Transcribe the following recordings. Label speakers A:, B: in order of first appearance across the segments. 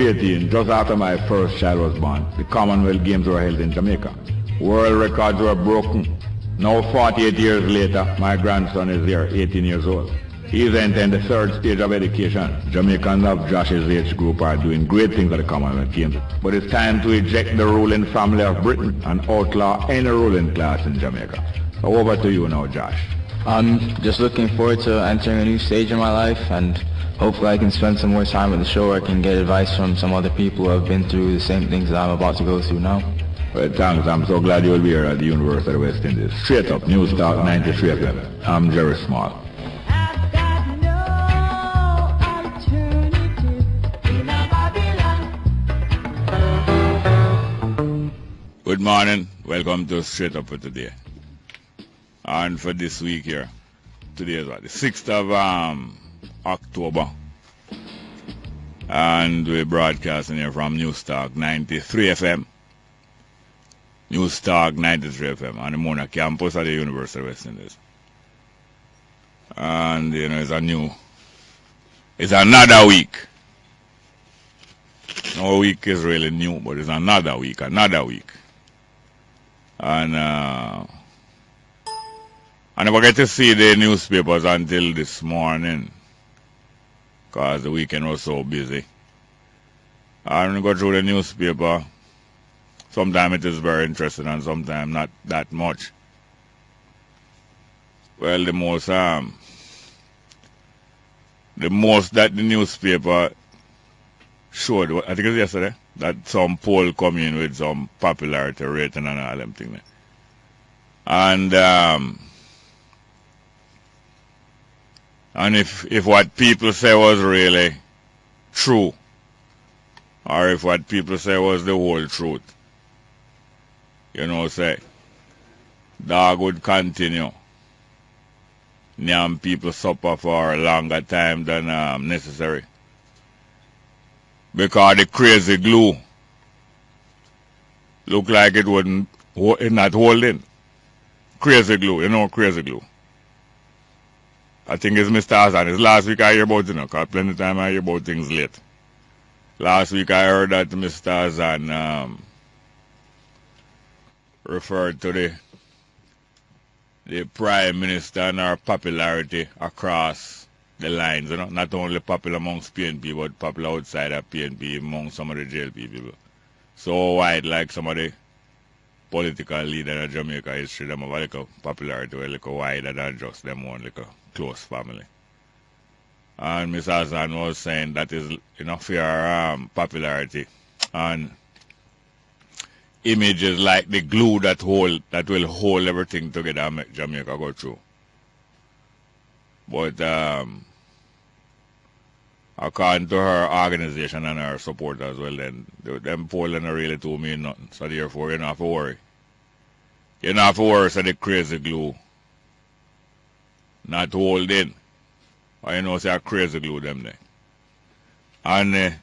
A: 1918, just after my first child was born, the Commonwealth Games were held in Jamaica. World records were broken. Now 48 years later, my grandson is here, 18 years old. He is entering the third stage of education. Jamaicans of Josh's age group are doing great things at the Commonwealth Games. But it's time to eject the ruling family of Britain and outlaw any ruling class in Jamaica. So over to you now, Josh.
B: I'm just looking forward to entering a new stage in my life, and hopefully I can spend some more time at the show where I can get advice from some other people who have been through the same things that I'm about to go through now.
A: Well, thanks. I'm so glad you'll be here at the University of West Indies. Straight up, News Talk 93 FM. I'm Jerry Small.
C: Good morning. Welcome to Straight Up for today. And for this week here, today is what, the 6th of October. And we're broadcasting here from News Talk 93 FM. News Talk 93 FM on the Mona campus at the University of West Indies. And, you know, it's another week. No week is really new, but it's another week. And I never get to see the newspapers until this morning because the weekend was so busy. I don't go through the newspaper. Sometimes it is very interesting and sometimes not that much. Well, the most that the newspaper showed, I think it was yesterday, that some poll come in with some popularity rating and all them things. And if what people say was really true, or if what people say was the whole truth, you know, say, dog would continue. Young people suffer for a longer time than necessary. Because the crazy glue look like it not holding. Crazy glue, you know, crazy glue. I think it's Mr. Hassan. It's last week I hear about it, because plenty of time I hear about things late. Last week I heard that Mr. Hassan referred to the Prime Minister and our popularity across the lines, you know, not only popular amongst PNP, but popular outside of PNP among some of the JLP people. So wide, like some of the political leaders in Jamaica history, them have a little popularity, a little wider than just them one little close family. And Mr. Hassan was saying that is enough for popularity and images like the glue that will hold everything together and make Jamaica go through. But according to her organization and her support as well, then them polling really don't mean nothing. So therefore you don't have to worry. You don't have to worry so the crazy glue not holding. Or you know say a crazy glue them there. And they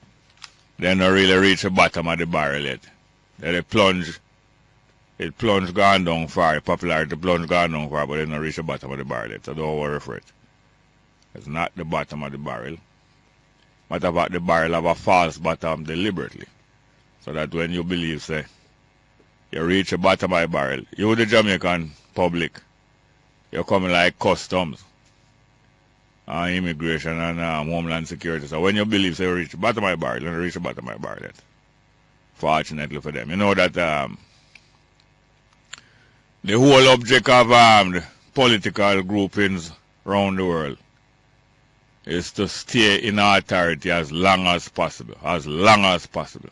C: don't really reach the bottom of the barrel yet. It plunge gone down far, popularity plunge gone down far, but they don't reach the bottom of the barrel yet. So don't worry for it. It's not the bottom of the barrel. Matter of fact, the barrel have a false bottom deliberately. So that when you believe, say, you reach the bottom of the barrel, you the Jamaican public, you're coming like customs, immigration and homeland security. So when you believe, say, you reach the bottom of the barrel, you don't reach the bottom of the barrel yet. Fortunately for them. You know that the whole object of the political groupings around the world is to stay in authority as long as possible. As long as possible.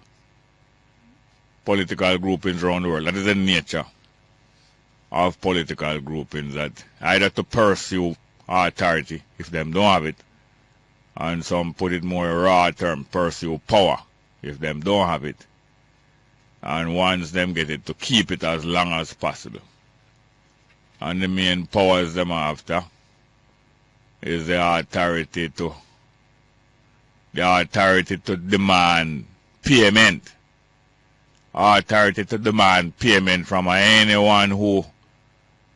C: Political groupings around the world. That is the nature of political groupings, that either to pursue authority if them don't have it, and some put it more raw term, pursue power if them don't have it, and once them get it, to keep it as long as possible. And the main powers them are after is the authority to demand payment. Authority to demand payment from anyone who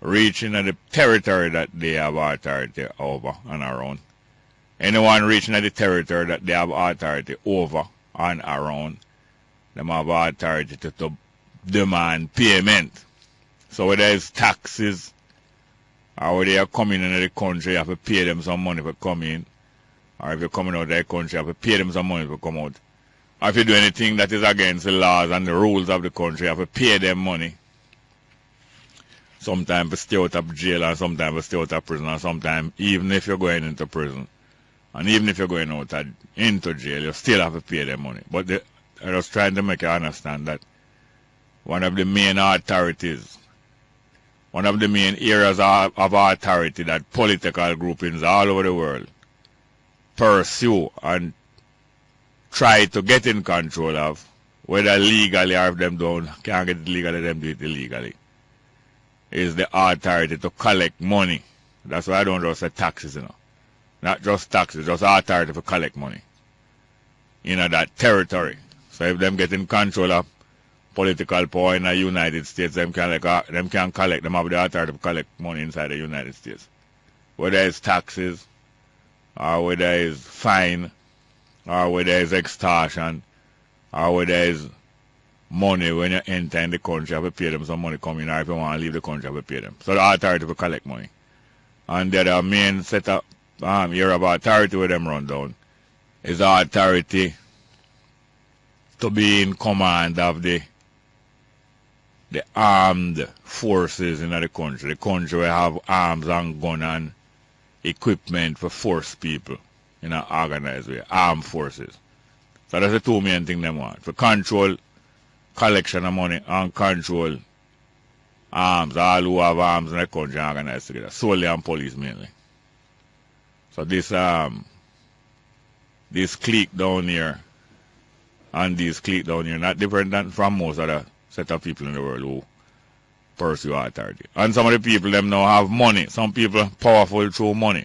C: reaching the territory that they have authority over and around. Anyone reaching the territory that they have authority over and around, them have authority to demand payment. So whether it's taxes or whether you're coming into the country, you have to pay them some money for coming. Or if you're coming out of the country, you have to pay them some money for come out. Or if you do anything that is against the laws and the rules of the country, you have to pay them money. Sometimes to stay out of jail, and sometimes to stay out of prison, and sometimes even if you're going into prison, and even if you're going out into jail, you still have to pay them money. But I was trying to make you understand that one of the main authorities, one of the main areas of authority that political groupings all over the world pursue and try to get in control of, whether legally or if them can't get it legally, them do it illegally, is the authority to collect money. That's why I don't just say taxes, you know. Not just taxes, just authority to collect money in that territory. So if them get in control of political power in the United States, them can collect, them have the authority to collect money inside the United States. Whether it's taxes, or whether it's fine, or whether it's extortion, or whether it's money when you enter in the country, you have to pay them some money coming, or if you want to leave the country, you have to pay them. So the authority to collect money. And the main set up here of authority with them run down is the authority to be in command of the armed forces in the country. The country will have arms and gun and equipment for force people in an organized way, armed forces. So that's the two main things they want. For control collection of money and control arms, all who have arms in the country organized together, solely and police mainly. So this clique down here and this clique down here not different than from most other set of people in the world who pursue authority. And some of the people them now have money. Some people powerful through money.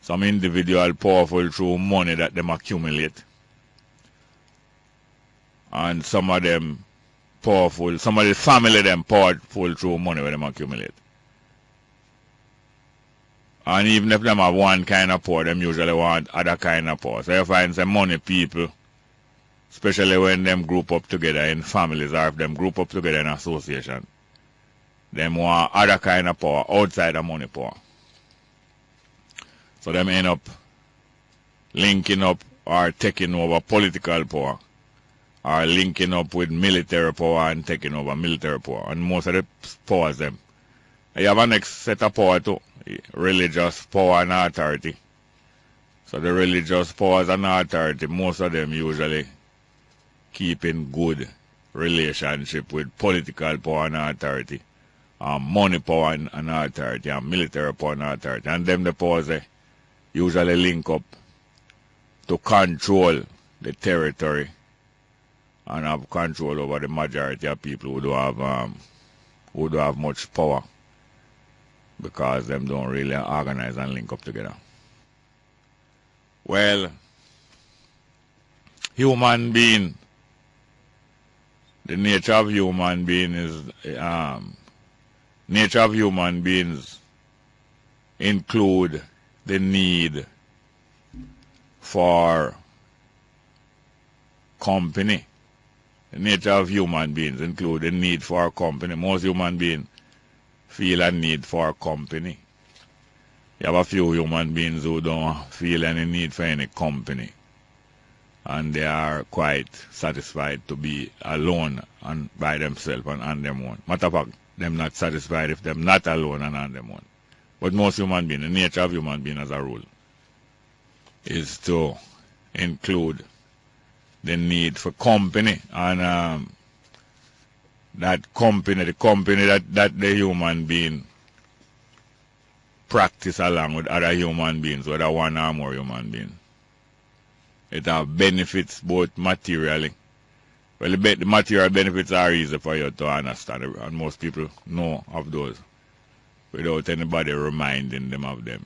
C: Some individual powerful through money that them accumulate. And some of them powerful, some of the family them powerful through money where them accumulate. And even if them have one kind of power, them usually want other kind of power. So you find some money people, especially when them group up together in families or if them group up together in association, them want other kind of power outside of money power. So them end up linking up or taking over political power, or linking up with military power and taking over military power. And most of the powers them. You have a next set of power too, religious power and authority. So the religious powers and authority, most of them usually keep in good relationship with political power and authority, money power and authority, and military power and authority. And them the powers usually link up to control the territory and have control over the majority of people who do have much power, because them don't really organize and link up together. Well, human being, the nature of human being is nature of human beings include the need for company. The nature of human beings include the need for company. Most human beings feel a need for company. You have a few human beings who don't feel any need for any company, and they are quite satisfied to be alone and by themselves and on them own. Matter of fact, them not satisfied if them not alone and on them own. But most human beings, the nature of human being as a rule, is to include the need for company, and that company, the company that the human being practice along with other human beings, whether one or more human beings. It have benefits both materially. Well, the material benefits are easy for you to understand, and most people know of those without anybody reminding them of them.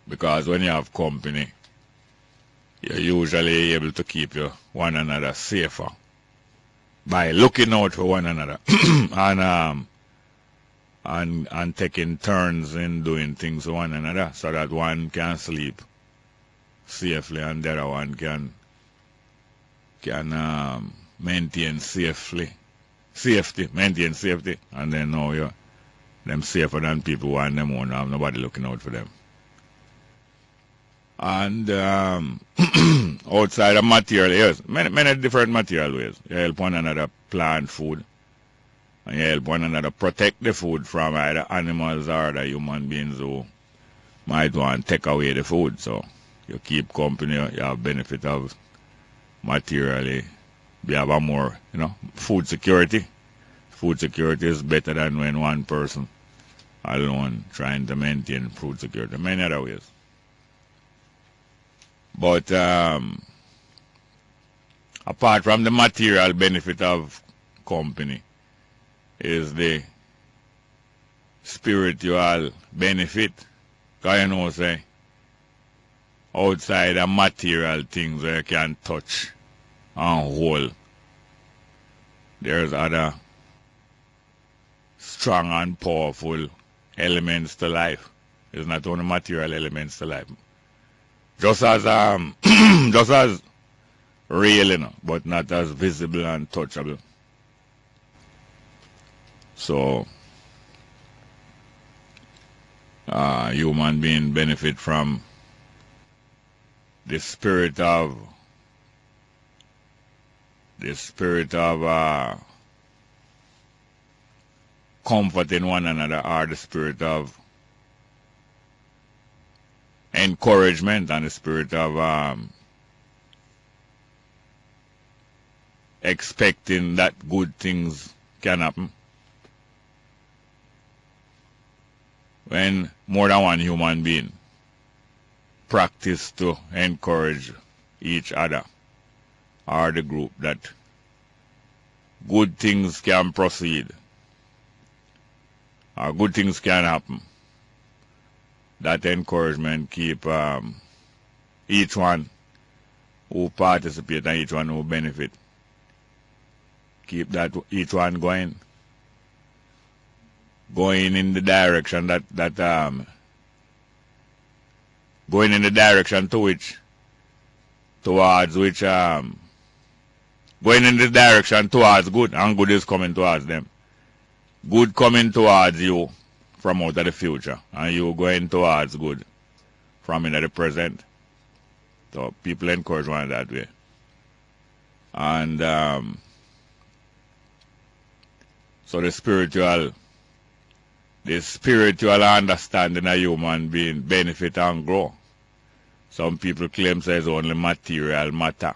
C: Because when you have company, you're usually able to keep one another safer by looking out for one another and taking turns in doing things for one another, so that one can sleep safely, and the other one can maintain safety, and then now you them safer than people who on them own, have nobody looking out for them. And outside of material, yes, many different material ways. You help one another plant food, and you help one another protect the food from either animals or other human beings who might want to take away the food. So you keep company, you have benefit of materially. You have a more, food security. Food security is better than when one person alone trying to maintain food security. Many other ways. But apart from the material benefit of company is the spiritual benefit. Because say, outside of material things where you can touch and hold, there's other strong and powerful elements to life. It's not only material elements to life. Just as just as real, but not as visible and touchable. So human being benefit from the spirit of comforting one another, or the spirit of encouragement, and the spirit of expecting that good things can happen. When more than one human being practice to encourage each other or the group, that good things can proceed or good things can happen, that encouragement keep each one who participate and each one who benefit, keep that each one going in the direction going in the direction going in the direction towards good, and good is coming towards them. Good coming towards you from out of the future, and you going towards good from in the present. So people encourage one that way. And so the spiritual understanding of human being benefit and grow. Some people claim says only material matter.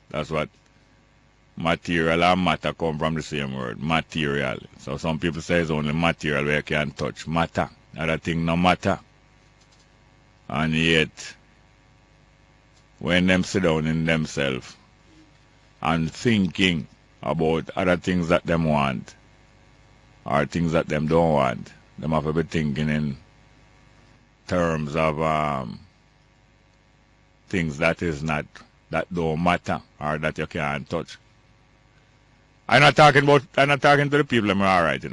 C: That's what material and matter come from, the same word, material. So some people say it's only material where you can touch. Matter. Other thing no matter. And yet, when them sit down in themselves and thinking about other things that them want or things that them don't want, them have to be thinking in terms of things that don't matter or that you can't touch. I'm not talking to the people who are alright,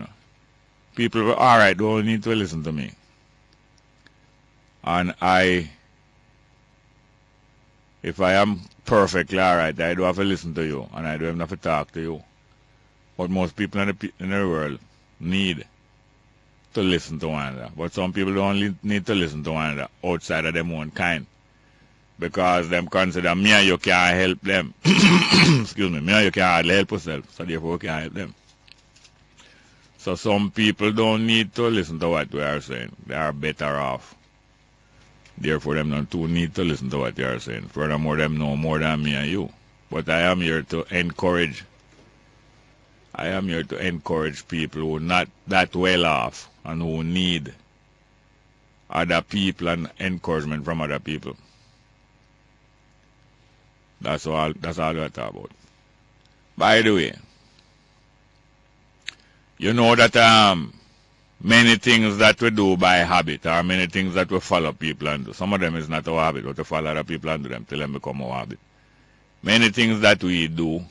C: People who are alright don't need to listen to me. And if I am perfectly alright, I do have to listen to you, and I don't have to talk to you. But most people in the world need to listen to one another. But some people don't need to listen to one another outside of their own kind, because them consider me and you can't help them. Excuse me, and you can't hardly help yourself, so therefore you can't help them. So some people don't need to listen to what we are saying. They are better off. Therefore, them don't too need to listen to what you are saying. Furthermore, them know more than me and you. But I am here to encourage. I am here to encourage people who are not that well off and who need other people and encouragement from other people. That's all I talk about. By the way, you know that many things that we do by habit, or many things that we follow people and do, some of them is not our habit, but we follow other people and do them till them become our habit. Many things that we do,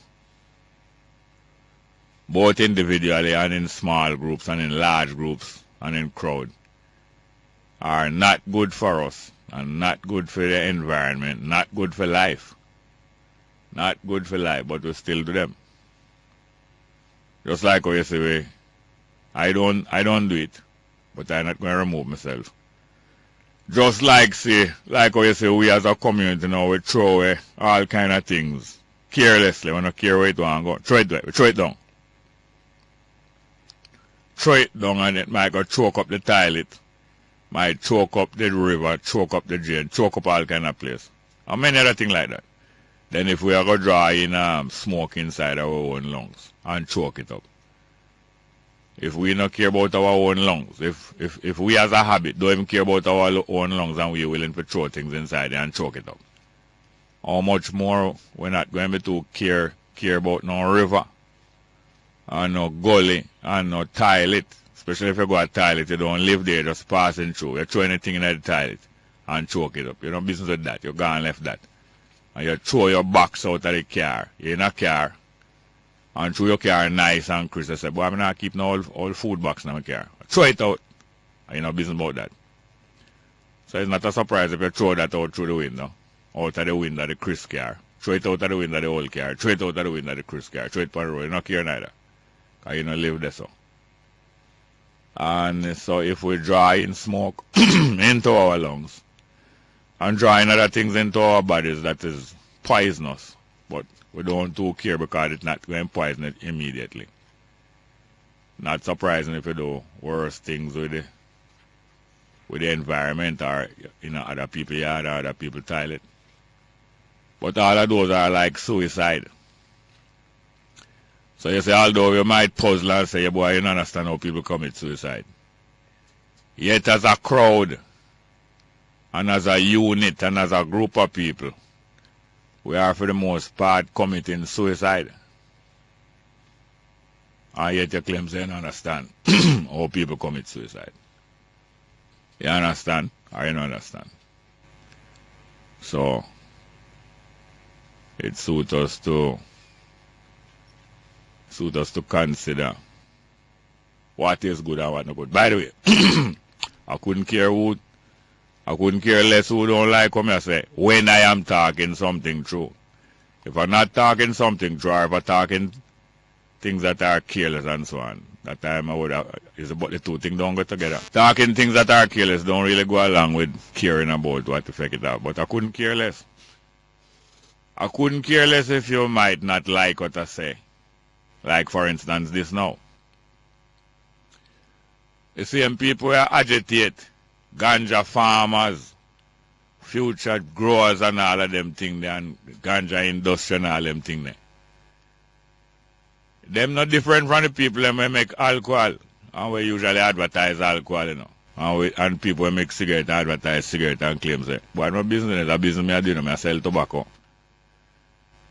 C: both individually and in small groups and in large groups and in crowd, are not good for us and not good for the environment, not good for life. Not good for life, but we still do them. Just like how you say, I don't do it, but I'm not going to remove myself. Just like how you say, we as a community now, we throw away all kind of things carelessly. We don't care where it want to go. Throw it down. Throw it down and it might go choke up the toilet, might choke up the river, choke up the drain, choke up all kind of place. And many other things like that. Then if we are going to draw in smoke inside our own lungs and choke it up. If we don't care about our own lungs, if we as a habit don't even care about our own lungs and we're willing to throw things inside and choke it up, how much more we're not going to be to care about no river and no gully and no toilet. Especially if you go to toilet, you don't live there, just passing through. You throw anything in the toilet and choke it up. You don't business with that. You go and left that. And you throw your box out of the car. You're in a car. And throw your car nice and crisp. You say, boy, I'm not keeping all food box in my car. Throw it out. And you know business about that. So it's not a surprise if you throw that out through the window. Out of the window of the crisp car. Throw it out of the window of the old car. Throw it out of the window of the crisp car. Throw it on the road. You don't care neither. Because you don't live there so. And so if we draw in smoke into our lungs, and drawing other things into our bodies that is poisonous, but we don't too care because it's not going to poison it immediately. Not surprising if you do worse things with the environment or other people's yard or other people's toilet. But all of those are like suicide. So you say, although you might puzzle and say, boy, you don't understand how people commit suicide. Yet as a crowd, and as a unit and as a group of people, we are for the most part committing suicide. And yet you claim you don't understand how people commit suicide. You understand or you don't understand? So it suits us to consider what is good and what not good. By the way, I couldn't care less who don't like what I say when I am talking something true. If I'm not talking something true, or if I'm talking things that are careless and so on, that time I would have, is about the two things don't go together. Talking things that are careless don't really go along with caring about what effect it have. But I couldn't care less. I couldn't care less if you might not like what I say. Like for instance this now. You see them people who agitate ganja farmers, future growers and all of them things and ganja industry and all them things there. Them not different from the people who make alcohol and we usually advertise alcohol, you know. And people who make cigarette advertise cigarette and claim say, but no business is a business me I do, I sell tobacco.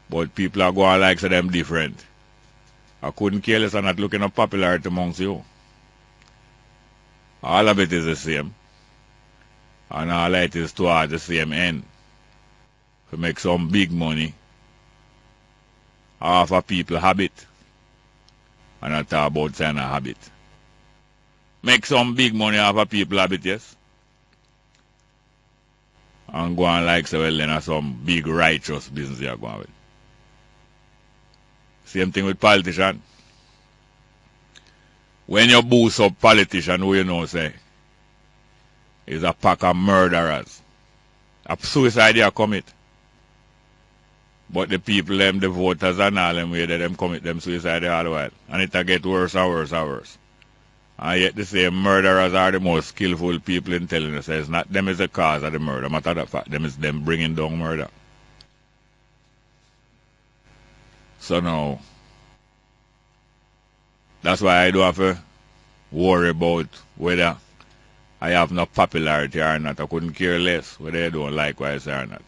C: But people are going like say them different. I couldn't care less and not looking up popularity amongst you. All of it is the same. And all it is towards the same end. To make some big money off of people's habit. And I talk about saying a habit. Make some big money off of people's habit, yes? And go on like say, well, then some big righteous business you're going with. Same thing with politicians. When you boost up politicians, who you know say is a pack of murderers. A suicide you commit. But the people, them, the voters and all them way that them commit them suicide all the while. And it get worse and worse and worse. And yet the same murderers are the most skillful people in telling us it's not them is the cause of the murder. Matter of fact, them is them bringing down murder. So now, that's why I don't have to worry about whether I have no popularity or not. I couldn't care less whether you don't like what I say or not.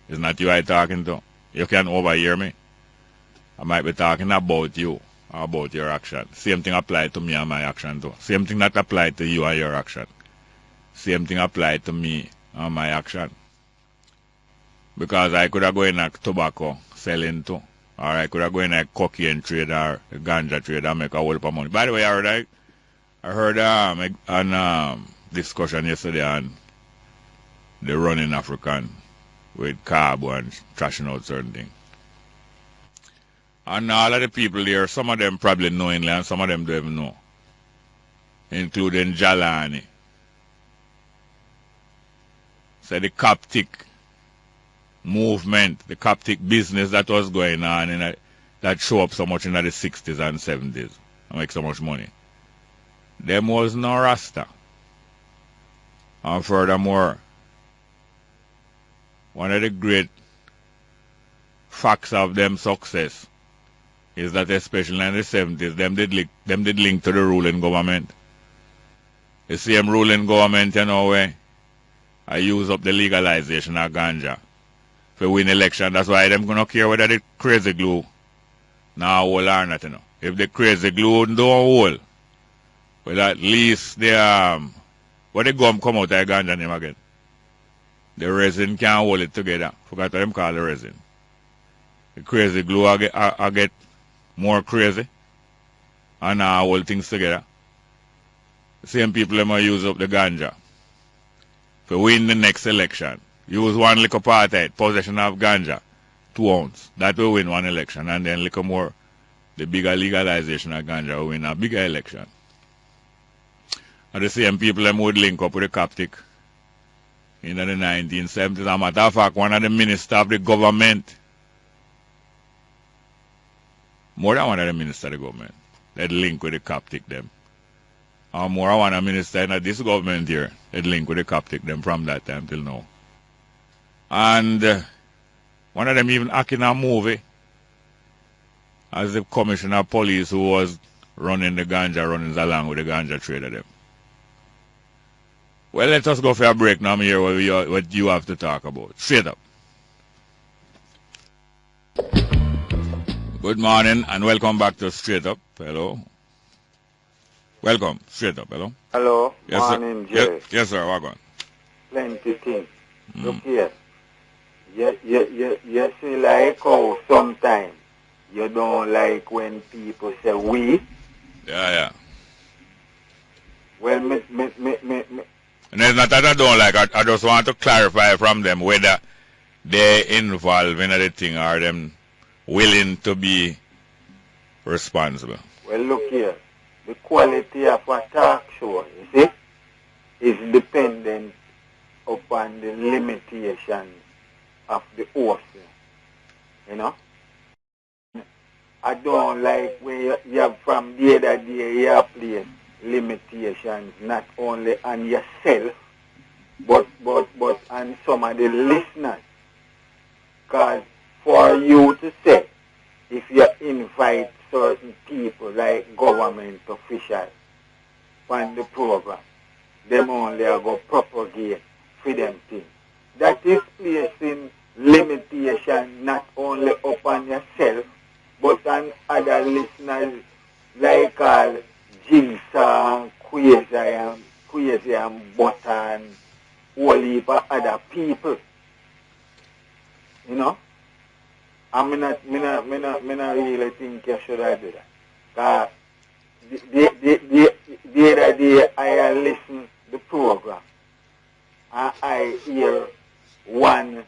C: It's not you I'm talking to. You can overhear me. I might be talking about you or about your action. Same thing applies to me and my action too. Same thing that applies to you and your action. Same thing applies to me and my action. Because I could have gone in a tobacco selling too. Or I could have gone in a cocaine trade or a ganja trade and make a whole lot of money. By the way, I heard an discussion yesterday on they running African with carbo and trashing out certain things. And all of the people there, some of them probably knowingly and some of them don't even know, including Jalani. So the Coptic movement, the Coptic business that was going on, that show up so much in the 60s and 70s and make so much money. Them was no Rasta. And furthermore, one of the great facts of them success is that especially in the 70s, them did link to the ruling government. The same ruling government, you know, where I use up the legalization of ganja to win election. That's why them gonna care whether the crazy glue now hold or not, you know. If the crazy glue don't hold, well, at least the what the gum come out of the ganja name again. The resin can't hold it together. Forgot what them call the resin. The crazy glue I get more crazy and hold things together. The same people them use up the ganja to win the next election. Use one little part of it, possession of ganja, 2 ounces. That will win one election, and then little more, the bigger legalization of ganja will win a bigger election. And the same people them would link up with the Coptic in the 1970s. As a matter of fact, one of the ministers of the government, more than one of the ministers of the government, that link with the Coptic them. And more than one of the ministers in this government here, that link with the Coptic them from that time till now. And one of them even acting a movie as the commissioner of police who was running the ganja runnings along with the ganja trader them. Well, let us go for a break now. Here what you have to talk about. Straight up. Good morning and welcome back to Straight Up. Hello. Welcome. Straight Up. Hello.
D: Hello.
C: Yes,
D: morning,
C: sir.
D: Jerry.
C: Yes, sir. Welcome.
D: Plenty things. Look here. You see like how sometimes you don't like when people say we.
C: Yeah.
D: Well, me.
C: And it's not that I don't like. I just want to clarify from them whether they involved in the thing or them willing to be responsible.
D: Well, look here. The quality of a talk show, you see, is dependent upon the limitations of the host. You know? I don't like when you have from the other day you have placed limitations not only on yourself but on some of the listeners. Because for you to say, if you invite certain people like government officials on the program, them only are going to propagate for them things. That is placing limitation not only upon yourself but on other listeners like all Jigsaw, Quasi and Butter and whole heap of other people. You know? And me not really think you should have do that. Because the other day I listen to the program and I hear one,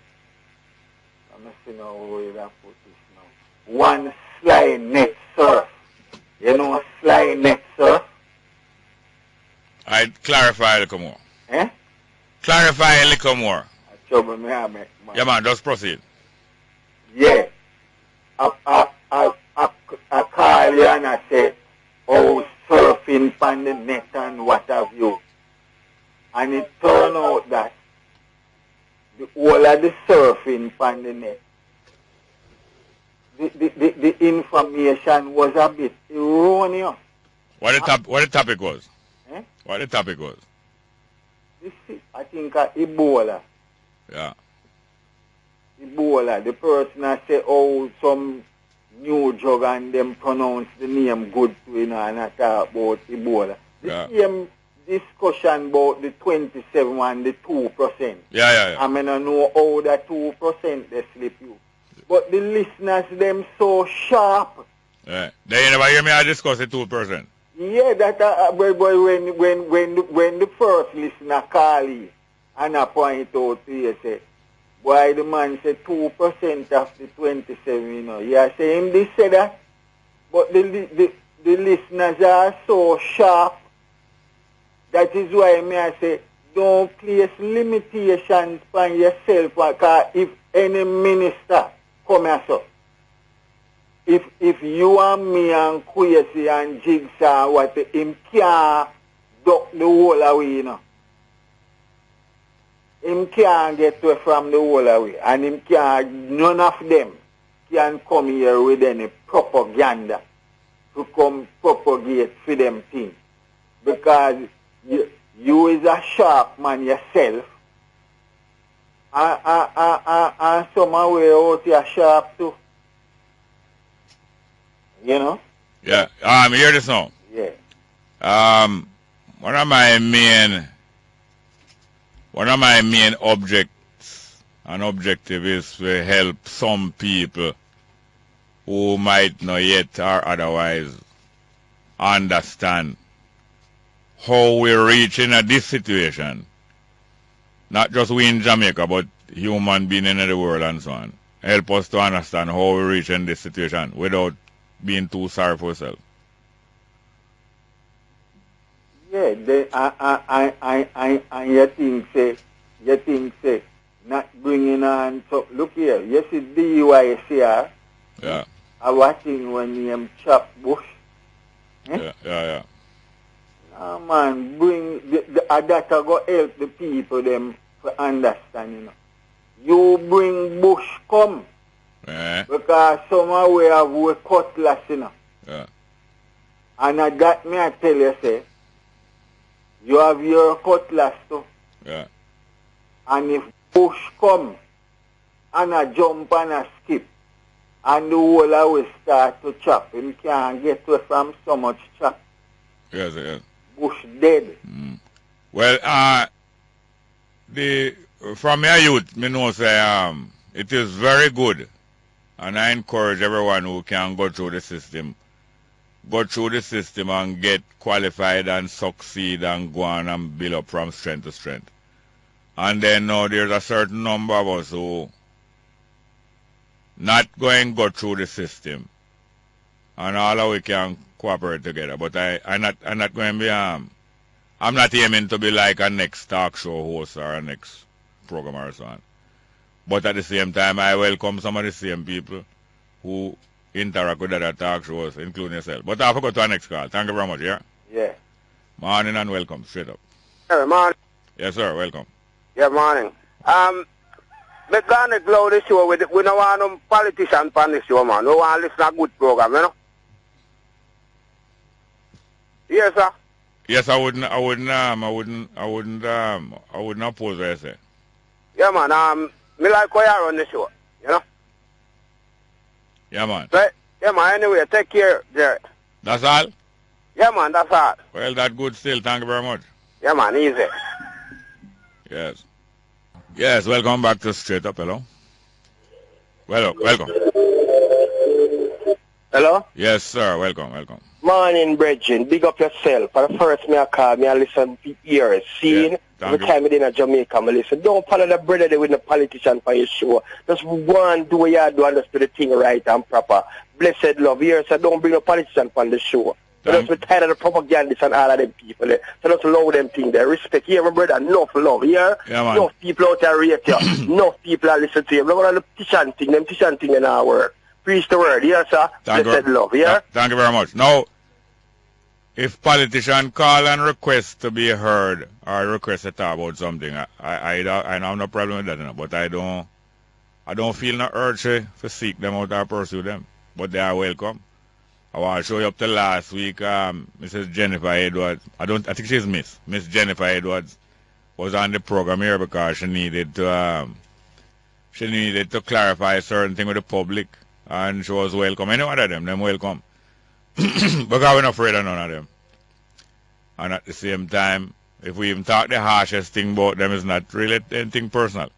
D: I'm not saying how we have put this now, one sly net surf. You know sly net surf?
C: I'd clarify a little more.
D: Eh?
C: Clarify a little more.
D: Trouble me, man.
C: Yeah, man, just proceed.
D: Yeah. I call you and I say, oh, surfing on the net and what have you. And it turned out that the whole of the surfing on the net, the information was a bit erroneous.
C: What the topic was?
D: Eh?
C: What the topic was?
D: This is, I think, Ebola.
C: Yeah.
D: Ebola. The person I say, oh, some new drug and them pronounce the name good to, you know, and I talk about Ebola. The same discussion about the 27 and the 2%.
C: Yeah.
D: I mean, I know how the 2% they slip you. But the listeners, them so sharp.
C: Yeah. They never hear me I discuss the 2%.
D: Yeah, that when the first listener call you and I point out to you, say, why the man say 2% of the 27, you know. You say him this say that, but the listeners are so sharp. That is why I say, don't place limitations on yourself, because if any minister come here, so, if you and me and Kwesi and Jigsaw, what him can't duck the whole away, you know. Him can't get away from the whole away, and him can't, none of them can come here with any propaganda to come propagate for them things. Because you is a sharp man yourself, and some way out here sharp too. You know?
C: Yeah. Hear this now.
D: Yeah.
C: One of my main objects and objective is to help some people who might not yet or otherwise understand how we're reaching at this situation. Not just we in Jamaica, but human beings in the world and so on. Help us to understand how we reach in this situation without being too sorry for ourselves.
D: Yeah, you think say, not bringing on, so look here, you see DUICR,
C: yeah.
D: I watching when you chop bush.
C: Yeah.
D: Man, bring, that go help the people them to understand, you know. You bring bush come, because somehow we have a cutlass, you know.
C: Yeah.
D: And that me I tell you, say, you have your cutlass too.
C: Yeah.
D: And if bush come, and I jump and I skip, and the whole will start to chop, you can't get away from so much chop.
C: Yes.
D: Bush dead.
C: Well, from your youth, me know say it is very good, and I encourage everyone who can go through the system and get qualified and succeed and go on and build up from strength to strength. And then now there's a certain number of us who not going to go through the system, and all of we can cooperate together. But I'm not going to be I'm not aiming to be like a next talk show host or a next program or so on. But at the same time, I welcome some of the same people who interact with other talk shows, including yourself. But I forgot to our next call. Thank you very much, yeah?
D: Yeah.
C: Morning and welcome, straight up.
E: Hey, morning.
C: Yes, sir, welcome.
E: Yeah, morning. Me gonna blow this show with we don't want no politician on this show, man. We want to listen to a good program, you know? Yes, sir.
C: Yes, I wouldn't oppose what I say.
E: Yeah, man. Me like how you run the show, you know?
C: Yeah, man.
E: But, yeah, man. Anyway, take care, Jerry.
C: That's all?
E: Yeah, man. That's all.
C: Well, that's good still. Thank you very much.
E: Yeah, man. Easy.
C: Yes. Yes, welcome back to Straight Up. Hello. Welcome.
E: Hello?
C: Yes, sir. Welcome.
E: Morning, brethren. Big up yourself. For the first me I call, me I listen to ears. Seeing every time I in Jamaica, I listen. Don't follow the brother there with the politician for your show. Just one do what you do, understand the thing right and proper. Blessed love. Here, so don't bring a politician on the show. So just be tired of the propagandists and all of them people there. So just love them thing there. Respect. Here, my brother, enough love. Here, enough people out there rate you. Enough people are listen to you. Look at the petition thing. Them petition thing in our work. Preach the word. Yes, sir. Blessed love. Yeah?
C: Thank you very much. Now, if politicians call and request to be heard or request to talk about something, I have no problem with that, you know, but I don't feel no urge to seek them out or pursue them. But they are welcome. I want to show you up to last week, Mrs. Jennifer Edwards. I think she's Miss Jennifer Edwards was on the program here because she needed to clarify a certain thing with the public, and she was welcome. Any one of them welcome. Because we're not afraid of none of them. And at the same time, if we even talk the harshest thing about them, it's not really anything personal.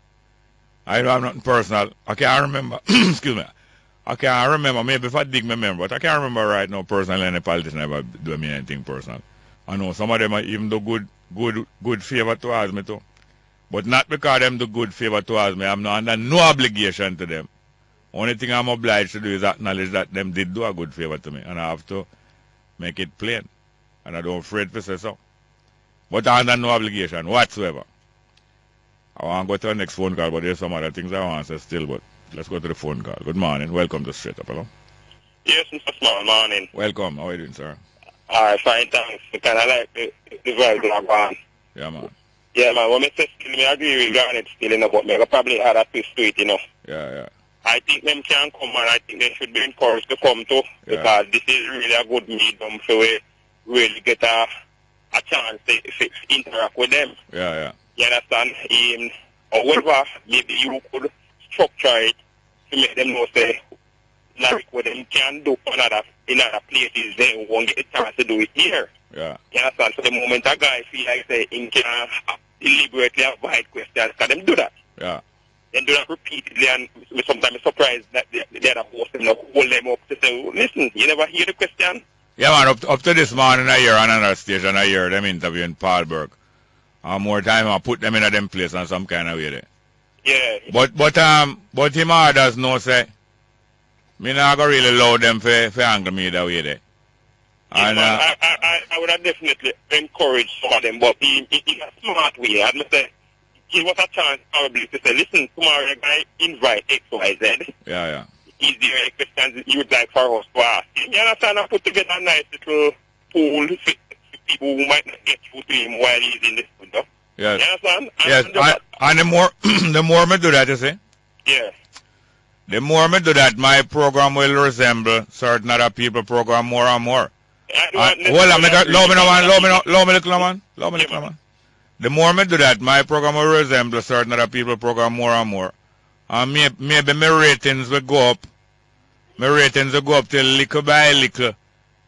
C: I don't have nothing personal. I can't remember. Excuse me. I can't remember. Maybe if I dig my memory, but I can't remember right now personally any politician ever do me anything personal. I know some of them are even do good favor towards me too. But not because them do good favor towards me. I'm not under no obligation to them. Only thing I'm obliged to do is acknowledge that them did do a good favor to me. And I have to make it plain. And I don't afraid to say so. But I'm under no obligation whatsoever. I want to go to the next phone call, but there's some other things I want to say still. But let's go to the phone call. Good morning. Welcome to Straight Up. Hello?
F: Yes, Mr. Small, morning.
C: Welcome. How are you doing, sir?
F: Alright, fine, thanks. I kind of like the vibe that one.
C: Yeah, man.
F: Yeah, man. When I say still, I agree with Garnet still, you know, but I probably add a twist to it, you know.
C: Yeah.
F: I think them can come, and I think they should be encouraged to come too, because this is really a good medium, so we really get a chance to interact with them.
C: Yeah.
F: You understand? However, maybe you could structure it to make them know, say, like what them can do in other places, they won't get a chance to do it here.
C: Yeah.
F: You understand? So the moment a guy feel like say he can deliberately avoid questions, can them do that?
C: Yeah.
F: Then do that repeatedly, and we sometimes surprised that the other host them hold them up to say, listen, you never hear the question?
C: Yeah, man, up to this morning I hear on another station, I hear them interviewing Paul Burke. And more time I put them in a them place on some kind of way there.
F: Yeah.
C: But him others know say me not gonna really allow them for angle me that way there.
F: Yeah,
C: and
F: I would have definitely encouraged some of them, but in a smart way. I'd say give us a chance probably to say, listen, tomorrow you're going to invite X, Y, Z.
C: Yeah.
F: Is there any questions you would like for us to ask? You understand? I put together a nice little pool for people who might not get through to him while he's in the studio.
C: Yes.
F: You understand?
C: Yes. And the more me do that, you see?
F: Yeah.
C: The more me do that, my program will resemble certain other people program more and more. Hold on, allow me, man. The more me do that, my program will resemble certain other people program more and more. And maybe my ratings will go up. My ratings will go up till little by little.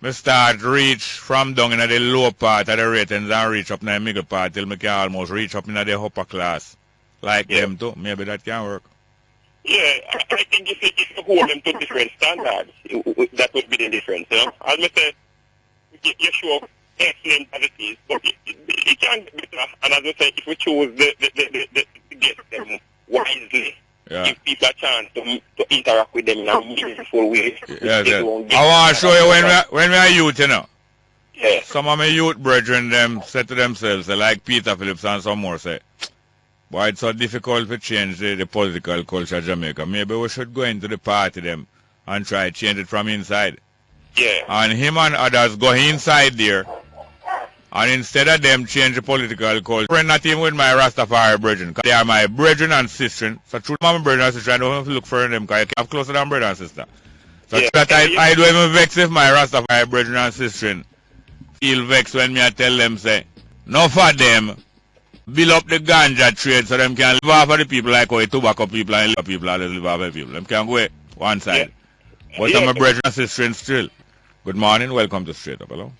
C: Me start reach from down in the low part of the ratings and reach up in the middle part till me can almost reach up in the upper class. Like them too. Maybe that can work.
F: Yeah, I think if you hold them to different standards, that would be the difference. You know? As I say, you show excellent as it is, but it can get better. And as I say, if we choose to get them wisely, give people a chance to interact with them in a meaningful way.
C: Yes. I want to show you when we are youth, you know.
F: Yeah.
C: Some of my youth brethren them said to themselves, like Peter Phillips and some more say, why it's so difficult to change the political culture of Jamaica. Maybe we should go into the party them and try to change it from inside.
F: Yeah.
C: And him and others go inside there, and instead of them change the political culture, I'm not even with my Rastafari brethren, they are my brethren and sisters. So true, my brethren and sisters, I don't have to look for them because I have closer than brother and sister. So that I don't even vex if my Rastafari brethren and sisters feel vexed when me I tell them, say, no for them, build up the ganja trade so them can live off of the people like how the tobacco people and live people always live off of the people. Them can go one side. Yeah. But I'm a brethren and sisters still. Good morning, welcome to Straight Up. Hello?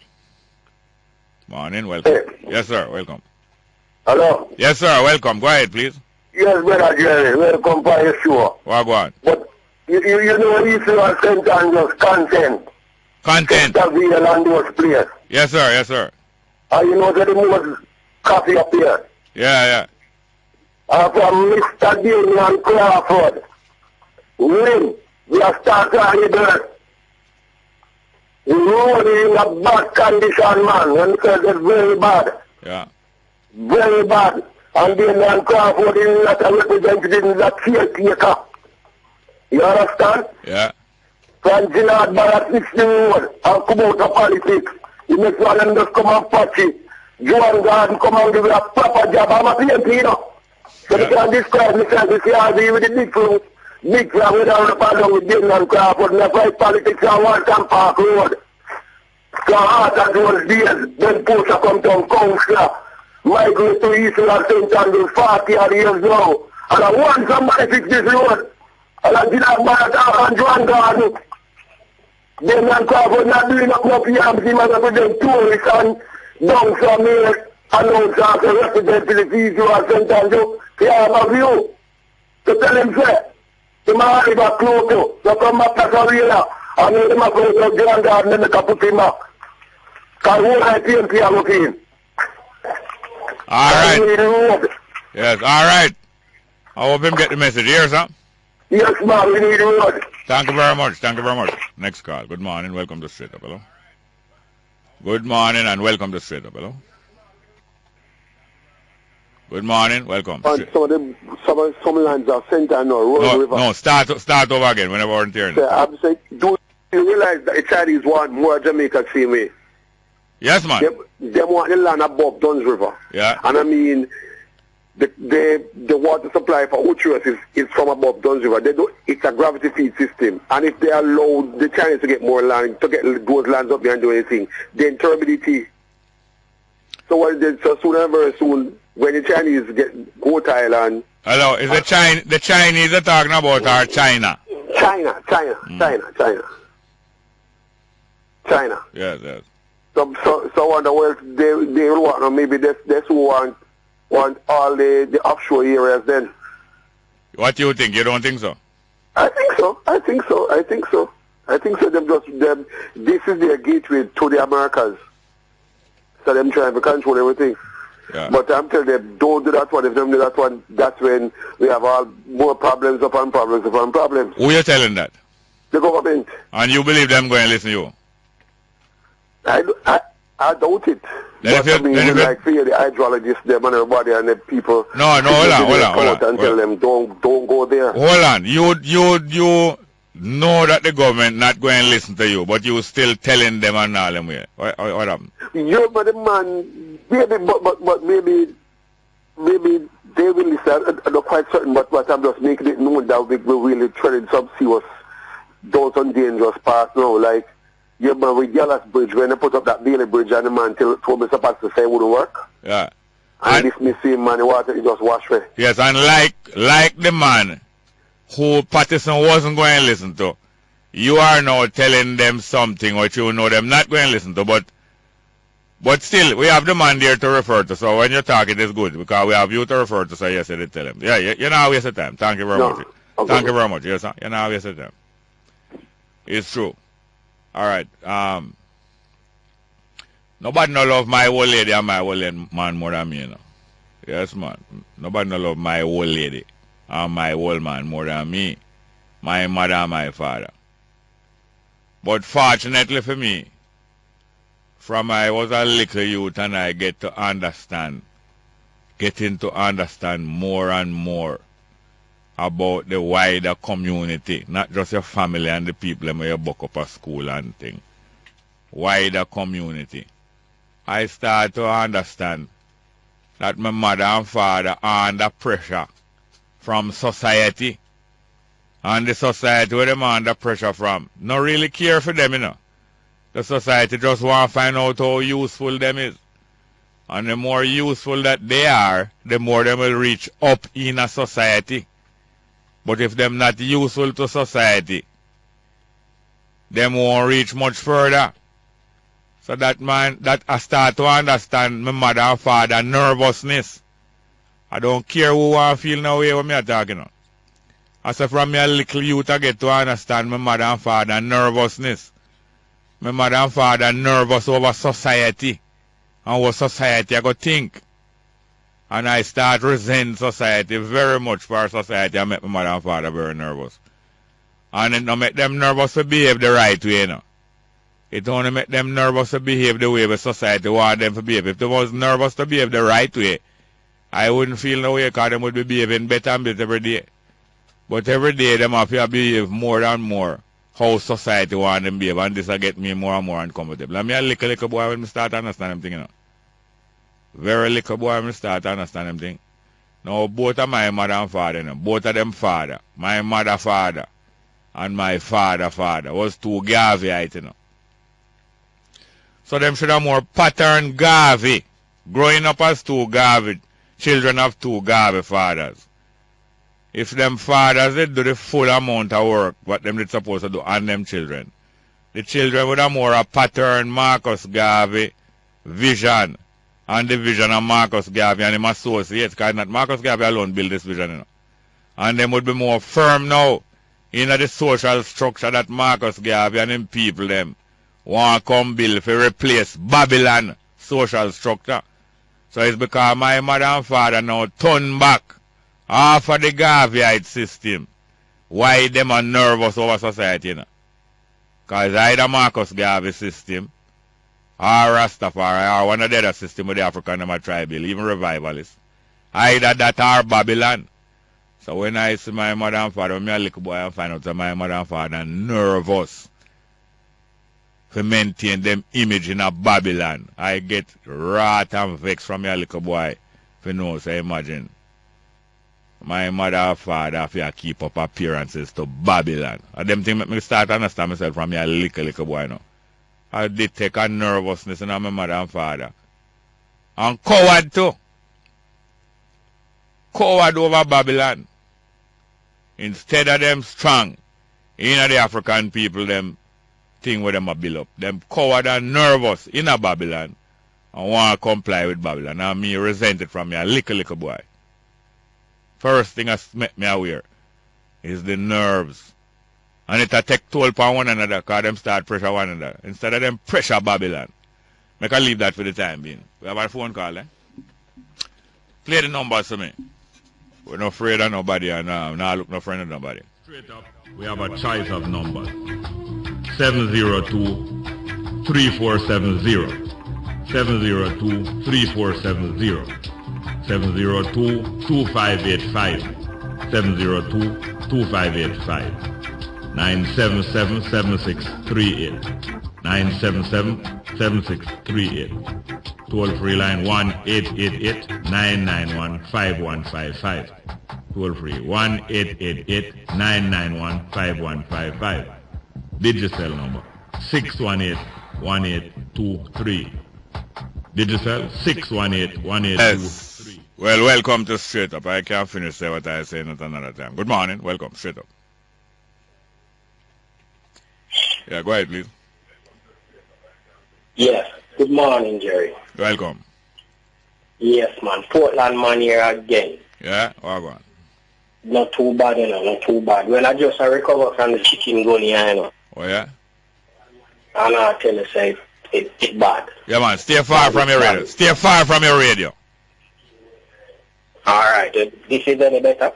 C: Morning, welcome. Hey. Yes, sir, welcome.
G: Hello?
C: Yes, sir, welcome. Go ahead, please.
G: Yes, brother Jerry, welcome for your show.
C: Well, go on.
G: But you know, Israel and St. Andrews content.
C: Content.
G: And those players.
C: Yes, sir, yes, sir.
G: And you know that the most coffee up here.
C: Yeah.
G: From Mr. Damian Crawford. When we are starting to hear the road in a bad condition, man. When he says it's very bad.
C: Yeah.
G: Very bad. And Damian Crawford is not a representative, is a caretaker. You understand?
C: Yeah.
G: From Gillard Barrett 16 road and come out of politics. You make one of them just come and patch it. Joan Garden come and give it a proper job. I'm a PMP, you know. So they can describe myself as CRB with the big fruit. Big flag with down the pardon with Damian Crawford and the fight politics on Walton Park Road. So after those days, then Porsche come down councillor. Migrate to Eastern and St. Andrews 40 years now. And I want somebody fix this road. And I did not buy and Joan Garden. Damian Crawford not doing up no PMC, man, I put them tourists and down from here. And also to represent to the VCU and St. Andrews. They have a view. To tell him, say, tomorrow he got close to. So come back to Korea. And then I go to Joan Garden and make a put him up. Because whole PMC are looking.
C: All right. Yes, all right. I hope him get the message here, sir.
G: Yes, man, we need road.
C: Thank you very much. Thank you very much. Next call. Good morning. Welcome to Straight Up. Hello. Good morning and welcome to Straight Up. Hello. Good morning. Welcome.
G: And some lands are center and road river.
C: No, start over again whenever we're hearing.
G: I'm saying, do you realize that the Chinese want more Jamaica same way?
C: Yes, man.
G: They want the land above Duns River.
C: Yeah.
G: And I mean, the water supply for Uchuas is from above Duns River. It's a gravity feed system. And if they allow the Chinese to get more land, to get those lands up there and do anything, then turbidity. So what is it? So soon and very soon, when the Chinese go to Thailand.
C: Hello, is the Chinese are talking about or China?
G: China.
C: Yes, yes.
G: So I wonder where they want, maybe that's who want all the offshore areas then.
C: What do you think? You don't think so?
G: I think so. This is their gateway to the Americas. So them trying to control everything.
C: Yeah.
G: But I'm telling them, don't do that one. If they do that one, that's when we have all more problems upon problems upon problems.
C: Who you telling that?
G: The government.
C: And you believe them going to listen to you?
G: I doubt it. But I mean, like fear the hydrologists, them and everybody and the people.
C: No, hold on.
G: And tell them, don't go there.
C: Hold on. You know that the government not going to listen to you, but you still telling them and all them way. What happened?
G: Yeah, but the man, maybe they will listen. I'm not quite certain, but I'm just making it known that we're really treading some serious, those on dangerous paths now. Like, yeah, man, with Dallas Bridge, when they put up that Bailey Bridge and the man told me supposed to say it wouldn't work.
C: Yeah.
G: And this missing man, the water, it just washed away.
C: Yes, and like the man who Patterson wasn't going to listen to, you are now telling them something which you know them not going to listen to, but still, we have the man there to refer to, so when you talk, it is good, because we have you to refer to, so yes, they tell him. Yeah, you're not wasting time. Thank you very much. Okay. Thank you very much. Yes, sir. You're not wasting time. It's true. All right. Nobody no love my old lady and my old man more than me, you know. Yes, man. Nobody no love my old lady and my old man more than me, my mother and my father. But fortunately for me, from I was a little youth and I getting to understand more and more about the wider community, not just your family and the people that you buck up at school and thing. Wider community. I start to understand that my mother and father are under pressure from society. And the society where them are under pressure from, not really care for them, you know. The society just want to find out how useful them is. And the more useful that they are, the more they will reach up in a society. But if them not useful to society, them won't reach much further. So that I start to understand my mother and father nervousness. I don't care who want to feel no way when me are talking about. I say from me a little youth I get to understand my mother and father nervousness. My mother and father nervous over society and what society I go think. And I start resent society very much for society. I make my mother and father very nervous. And it don't make them nervous to behave the right way, you know. It only make them nervous to behave the way the society want them to behave. If they was nervous to behave the right way, I wouldn't feel no way because they would be behaving better and better every day. But every day them have to behave more and more how society want them behave, and this will get me more and more uncomfortable. And me a little boy when I start to understand them thing, you know. Very little boy when I start to understand them thing. Now both of my mother and father, you know, both of them father, my mother father and my father was two Garveyite, you know. So them should have more pattern Garvey. Growing up as two Garvey, children of two Garvey fathers. If them fathers did do the full amount of work what them did supposed to do on them children, the children would have more a pattern Marcus Garvey vision and the vision of Marcus Garvey and him associates, because not Marcus Garvey alone build this vision, you know. And them would be more firm now in the social structure that Marcus Garvey and them people them want to come build to replace Babylon social structure. So it's because my mother and father now turn back off of the Garveyite system. Why them are nervous over society, you know? Because either Marcus Garvey system or Rastafari or one of the other system with the African and tribal, even revivalists. Either that or Babylon. So when I see my mother and father, when I little boy and find out that my mother and father are nervous to maintain them image in a Babylon, I get wrath and vexed from your little boy. If you know, so imagine. My mother and father have to keep up appearances to Babylon. And them things make me start to understand myself from your little boy now. I did take a nervousness in my mother and father. And coward too. Coward over Babylon. Instead of them strong, in the African people, them thing where them a build up. Them coward and nervous in a Babylon and want to comply with Babylon. And me resent it from me, a little boy. First thing that make me aware is the nerves. And it a take toll upon one another because them start pressure one another. Instead of them pressure Babylon. Make I leave that for the time being. We have a phone call, eh? Play the numbers to me. We're not afraid of nobody and now look no friend of nobody.
A: Straight up, we have a choice of numbers. 702-3470. 702-3470. 702-2585. 702-2585. 977-7638. 977-7638. Toll-free line 1-888-991-5155. Toll-free 1-888-991-5155. Digicel number 618-1823. Digicel 618-1823.
C: Yes. Well, welcome to Straight Up. I can't finish say what I say at another time. Good morning. Welcome. Straight Up. Yeah, go ahead, please.
E: Yes. Good morning, Jerry.
C: Welcome.
E: Yes, man. Portland man here again.
C: Yeah, welcome.
E: Not too bad, you know, not too bad. When I just recover from the chicken gun here, you know.
C: Oh, yeah?
E: And I tell you, say, it's bad.
C: Yeah, man. Stay far from your radio. Stay far from your radio.
E: All right. This is any better?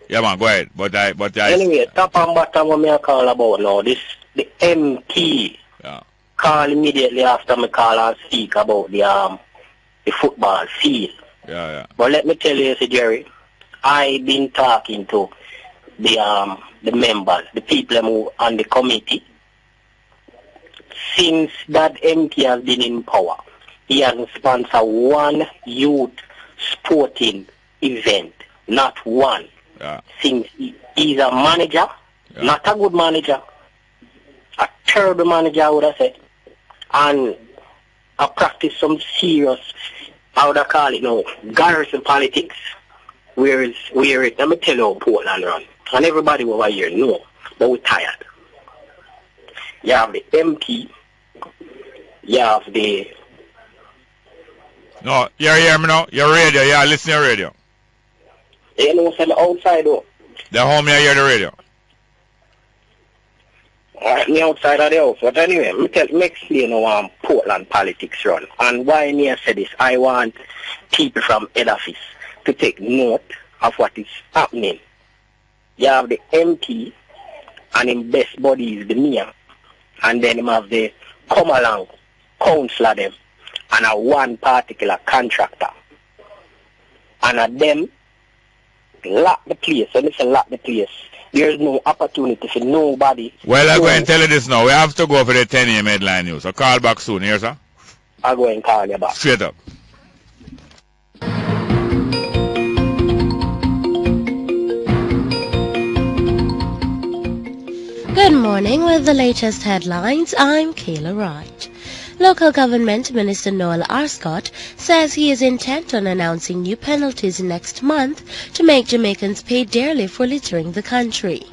C: Yeah, man. Go ahead. But
E: anyway, top and bottom what me call about now, the MP.
C: Yeah.
E: Call immediately after me call and speak about the football field.
C: Yeah, yeah.
E: But let me tell you, Jerry, I've been talking to the members, the people who on the committee. Since that MP has been in power, he hasn't sponsored one youth sporting event, not one.
C: Yeah.
E: Since he's a manager, not a good manager, a terrible manager, I would have said. And I practice some serious, how would I call it now, garrison politics. Let me tell you how Portland run. And everybody over here know, but we're tired. You have the MP, you have the...
C: No, you hear me now? Your radio, yeah, listen to your radio.
E: You know, from the outside though.
C: The home, you hear the radio.
E: Alright, me outside of the house. But anyway, me explain how Portland politics run. And why me I say this, I want people from head office to take note of what is happening. You have the MP and his best buddy is the mayor. And then him have the come along councillor them and a one particular contractor. And a them lock the place. So listen, lock the place. There's no opportunity for nobody.
C: Well, I'm going to tell you this now. We have to go for the 10 a.m. headline news. So call back soon, here, sir?
E: I'll go and call you back.
C: Straight up.
H: Good morning with the latest headlines. I'm Kayla Wright. Local Government Minister Noel Arscott says he is intent on announcing new penalties next month to make Jamaicans pay dearly for littering the country.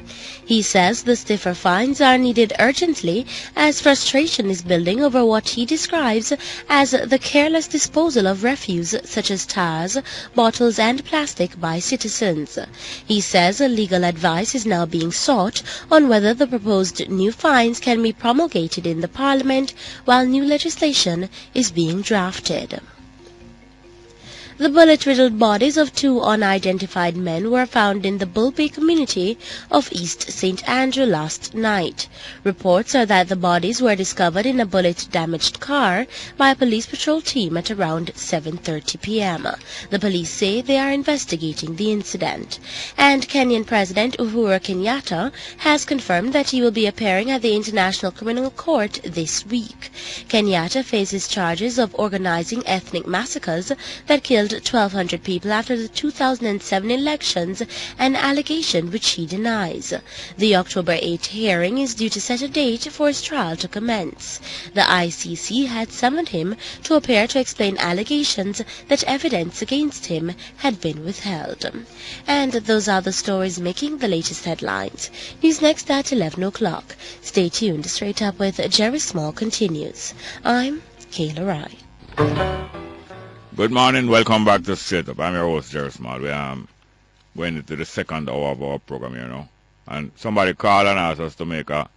H: He says the stiffer fines are needed urgently as frustration is building over what he describes as the careless disposal of refuse such as tires, bottles and plastic by citizens. He says legal advice is now being sought on whether the proposed new fines can be promulgated in the Parliament while new legislation is being drafted. The bullet-riddled bodies of two unidentified men were found in the Bull Bay community of East St. Andrew last night. Reports are that the bodies were discovered in a bullet-damaged car by a police patrol team at around 7:30 p.m. The police say they are investigating the incident. And Kenyan President Uhuru Kenyatta has confirmed that he will be appearing at the International Criminal Court this week. Kenyatta faces charges of organizing ethnic massacres that killed 1,200 people after the 2007 elections, an allegation which he denies. The October 8 hearing is due to set a date for his trial to commence. The ICC had summoned him to appear to explain allegations that evidence against him had been withheld. And those are the stories making the latest headlines. News next at 11 o'clock. Stay tuned. Straight Up with Jerry Small continues. I'm Kayla Wright.
C: Good morning, welcome back to Straight Up. I'm your host, Jerry Small. We going into the second hour of our program, and somebody called and asked us to make an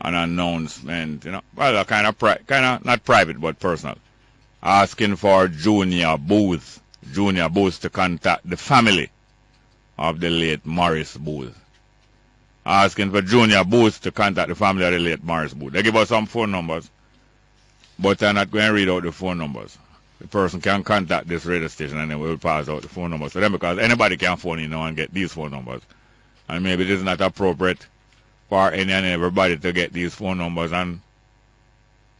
C: announcement, well, kind of not private but personal, asking for Junior Booth to contact the family of the late Morris Booth. Asking for Junior Booth to contact the family of the late Morris Booth. They give us some phone numbers, but I'm not going to read out the phone numbers. The person can contact this radio station and then we'll pass out the phone numbers to them, because anybody can phone in now and get these phone numbers. And maybe it is not appropriate for any and everybody to get these phone numbers and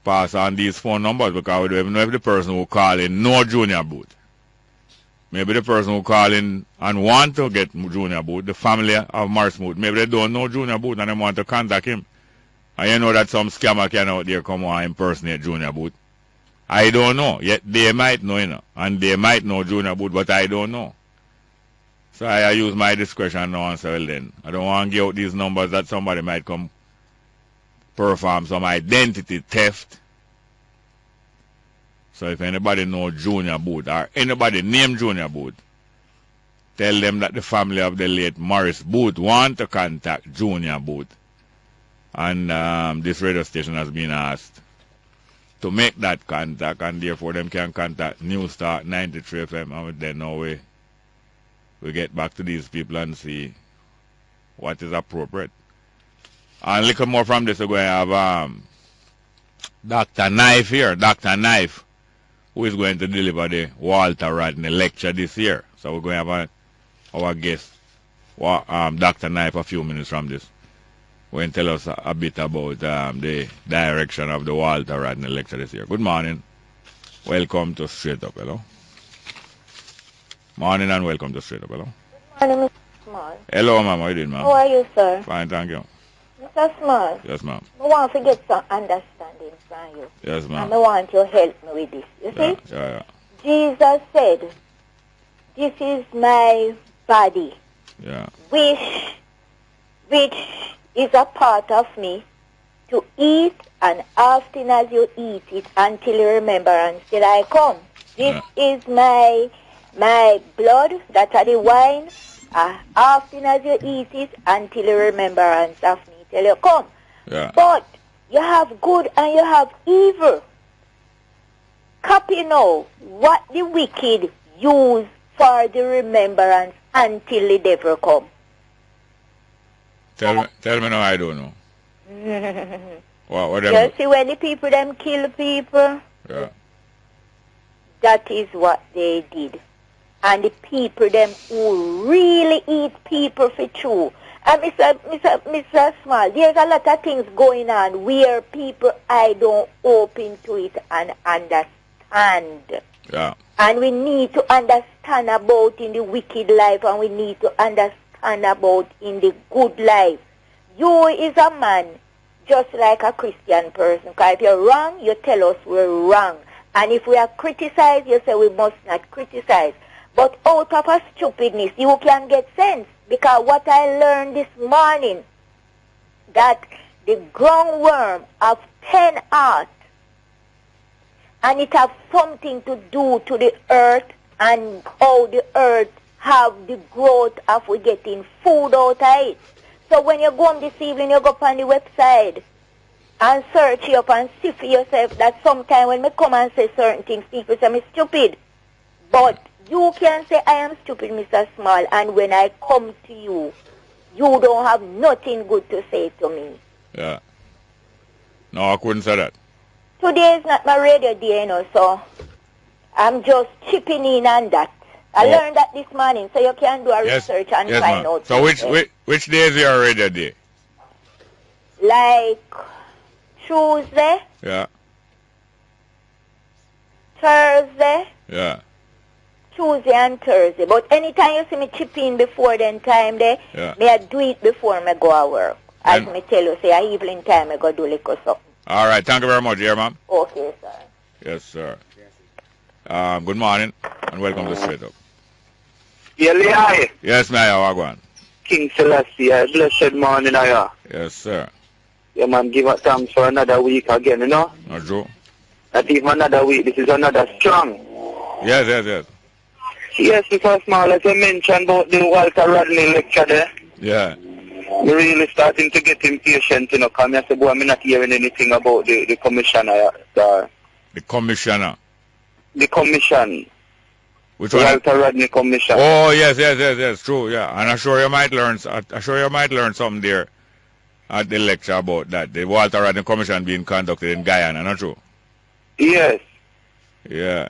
C: pass on these phone numbers, because we don't even know if the person who call in know Junior Booth. Maybe the person who call in and want to get Junior Booth, the family of Morris Booth, maybe they don't know Junior Booth and they want to contact him. And you know that some scammer can out there come and impersonate Junior Booth. I don't know. Yet they might know, and they might know Junior Booth, but I don't know. So I use my discretion now and say, well then, I don't want to give out these numbers that somebody might come perform some identity theft. So if anybody know Junior Booth or anybody named Junior Booth, tell them that the family of the late Morris Booth want to contact Junior Booth. And this radio station has been asked to make that contact, and therefore them can contact New Start 93 FM, and then now we get back to these people and see what is appropriate. And a little more from this, we're going to have Dr. Knife here, Dr. Knife, who is going to deliver the Walter Rodney lecture this year. So we're going to have our guest, Dr. Knife, a few minutes from this. Going to tell us a bit about the direction of the Walter Rodney lecture this year. Good morning. Welcome to Straight Up. Hello. Morning and welcome to Straight Up. Hello.
I: Good morning, Mr. Small.
C: Hello, ma'am. How are you doing, ma'am?
I: How are you, sir?
C: Fine, thank you.
I: Mr. Small.
C: Yes, ma'am.
I: I want to get some understanding from you.
C: Yes, ma'am.
I: And I want you to help me with this. You see?
C: Yeah.
I: Jesus said, this is my body.
C: Yeah.
I: Which is a part of me, to eat, and often as you eat it, until you remember until I come. This is my blood, that are the wine, often as you eat it, until you remembrance of me till you come.
C: Yeah.
I: But you have good and you have evil. Copy now what the wicked use for the remembrance until the devil come.
C: Tell me now, I don't know. What
I: You see when the people them kill people?
C: Yeah.
I: That is what they did. And the people them who really eat people for true. And Mr. Small, there's a lot of things going on where people I don't open to it and understand.
C: Yeah.
I: And we need to understand about in the wicked life, and we need to understand about in the good life. You is a man just like a Christian person. Because if you're wrong, you tell us we're wrong. And if we are criticized, you say we must not criticize. But out of a stupidness, you can get sense. Because what I learned this morning, that the groundworm of 10 heart, and it has something to do to the earth and how the earth have the growth of we getting food out of it. So when you go home this evening, you go up on the website and search you up and see for yourself that sometime when me come and say certain things, people say me stupid. But you can say I am stupid, Mr. Small, and when I come to you, you don't have nothing good to say to me.
C: Yeah. No, I couldn't say that.
I: Today is not my radio day, you know, so I'm just chipping in on that. I learned that this morning, so you can do a research and find out.
C: So which day is your radio day?
I: Like Tuesday.
C: Yeah.
I: Thursday.
C: Yeah.
I: Tuesday and Thursday. But anytime you see me chip in before then time there, may I do it before me go to work. As me tell you, say I evening time I go do little something.
C: All right, thank you very much, dear ma'am.
I: Okay, sir.
C: Yes, sir. Good morning and welcome to Straight Up.
E: Yeah,
C: yes, Maya, how are you going?
E: King Selassie, blessed morning, Aya.
C: Yes, sir.
E: Yeah, man, give us thanks for another week again, you know?
C: Not true.
E: Not even another week, this is another strong.
C: Yes.
E: Yes, because, Small, as you mentioned about the Walter Rodney lecture there.
C: Yeah.
E: We're really starting to get impatient, you know, because I said, boy, I'm not hearing anything about the commissioner. The
C: commissioner?
E: The commission.
C: Which one?
E: Walter Rodney Commission.
C: Oh, yes, true, yeah. And I'm sure you might learn something there at the lecture about that. The Walter Rodney Commission being conducted in Guyana, not true?
E: Yes.
C: Yeah.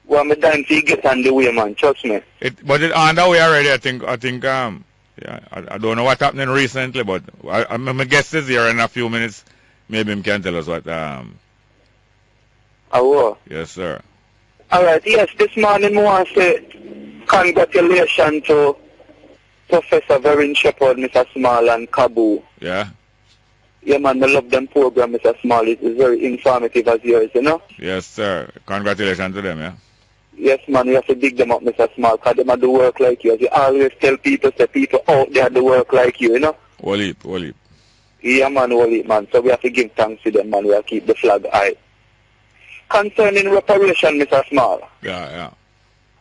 E: Well, I'm dying to get on the way, man, trust me.
C: But it's on the way already, I think, yeah, I don't know what's happening recently, but my guest is here in a few minutes. Maybe he can tell us what,
E: Oh,
C: yes, sir.
E: All right, yes, this morning I want to say congratulations to Professor Verin Shepherd, Mr. Small, and Kabu.
C: Yeah?
E: Yeah, man, I love them program, Mr. Small. It is very informative as yours, you know?
C: Yes, sir. Congratulations to them, yeah?
E: Yes, man, you have to dig them up, Mr. Small, because they do work like you. As you always tell people, say people out there do work like you, you know?
C: Whole heap.
E: Yeah, man, whole heap, man. So we have to give thanks to them, man. We have to keep the flag high. Concerning reparation, Mr. Small.
C: Yeah.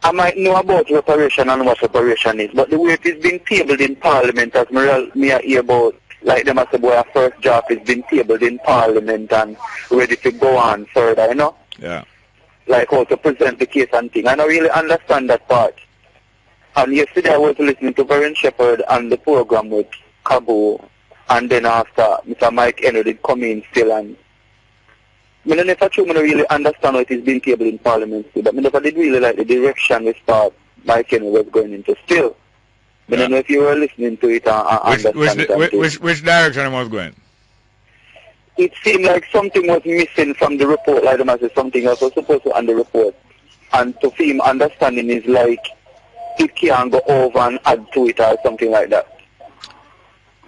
E: I might know about reparation and what reparation is, but the way it is being tabled in Parliament, as me I hear about, like them as a boy, a first draft is being tabled in Parliament and ready to go on further, you know?
C: Yeah.
E: Like how to present the case and thing. I don't really understand that part. And yesterday I was listening to Verin Shepherd and the program with Cabo, and then after Mr. Mike Henry did come in still, and I don't know if I really understand what is being tabled in Parliament still, but I never did really like the direction which part Mike Henry was going into still. I don't know if you were listening to it and understand it.
C: Which direction it was going?
E: It seemed like something was missing from the report, like I said, something else was supposed to be on the report. And to him, understanding is like it can't go over and add to it or something like that.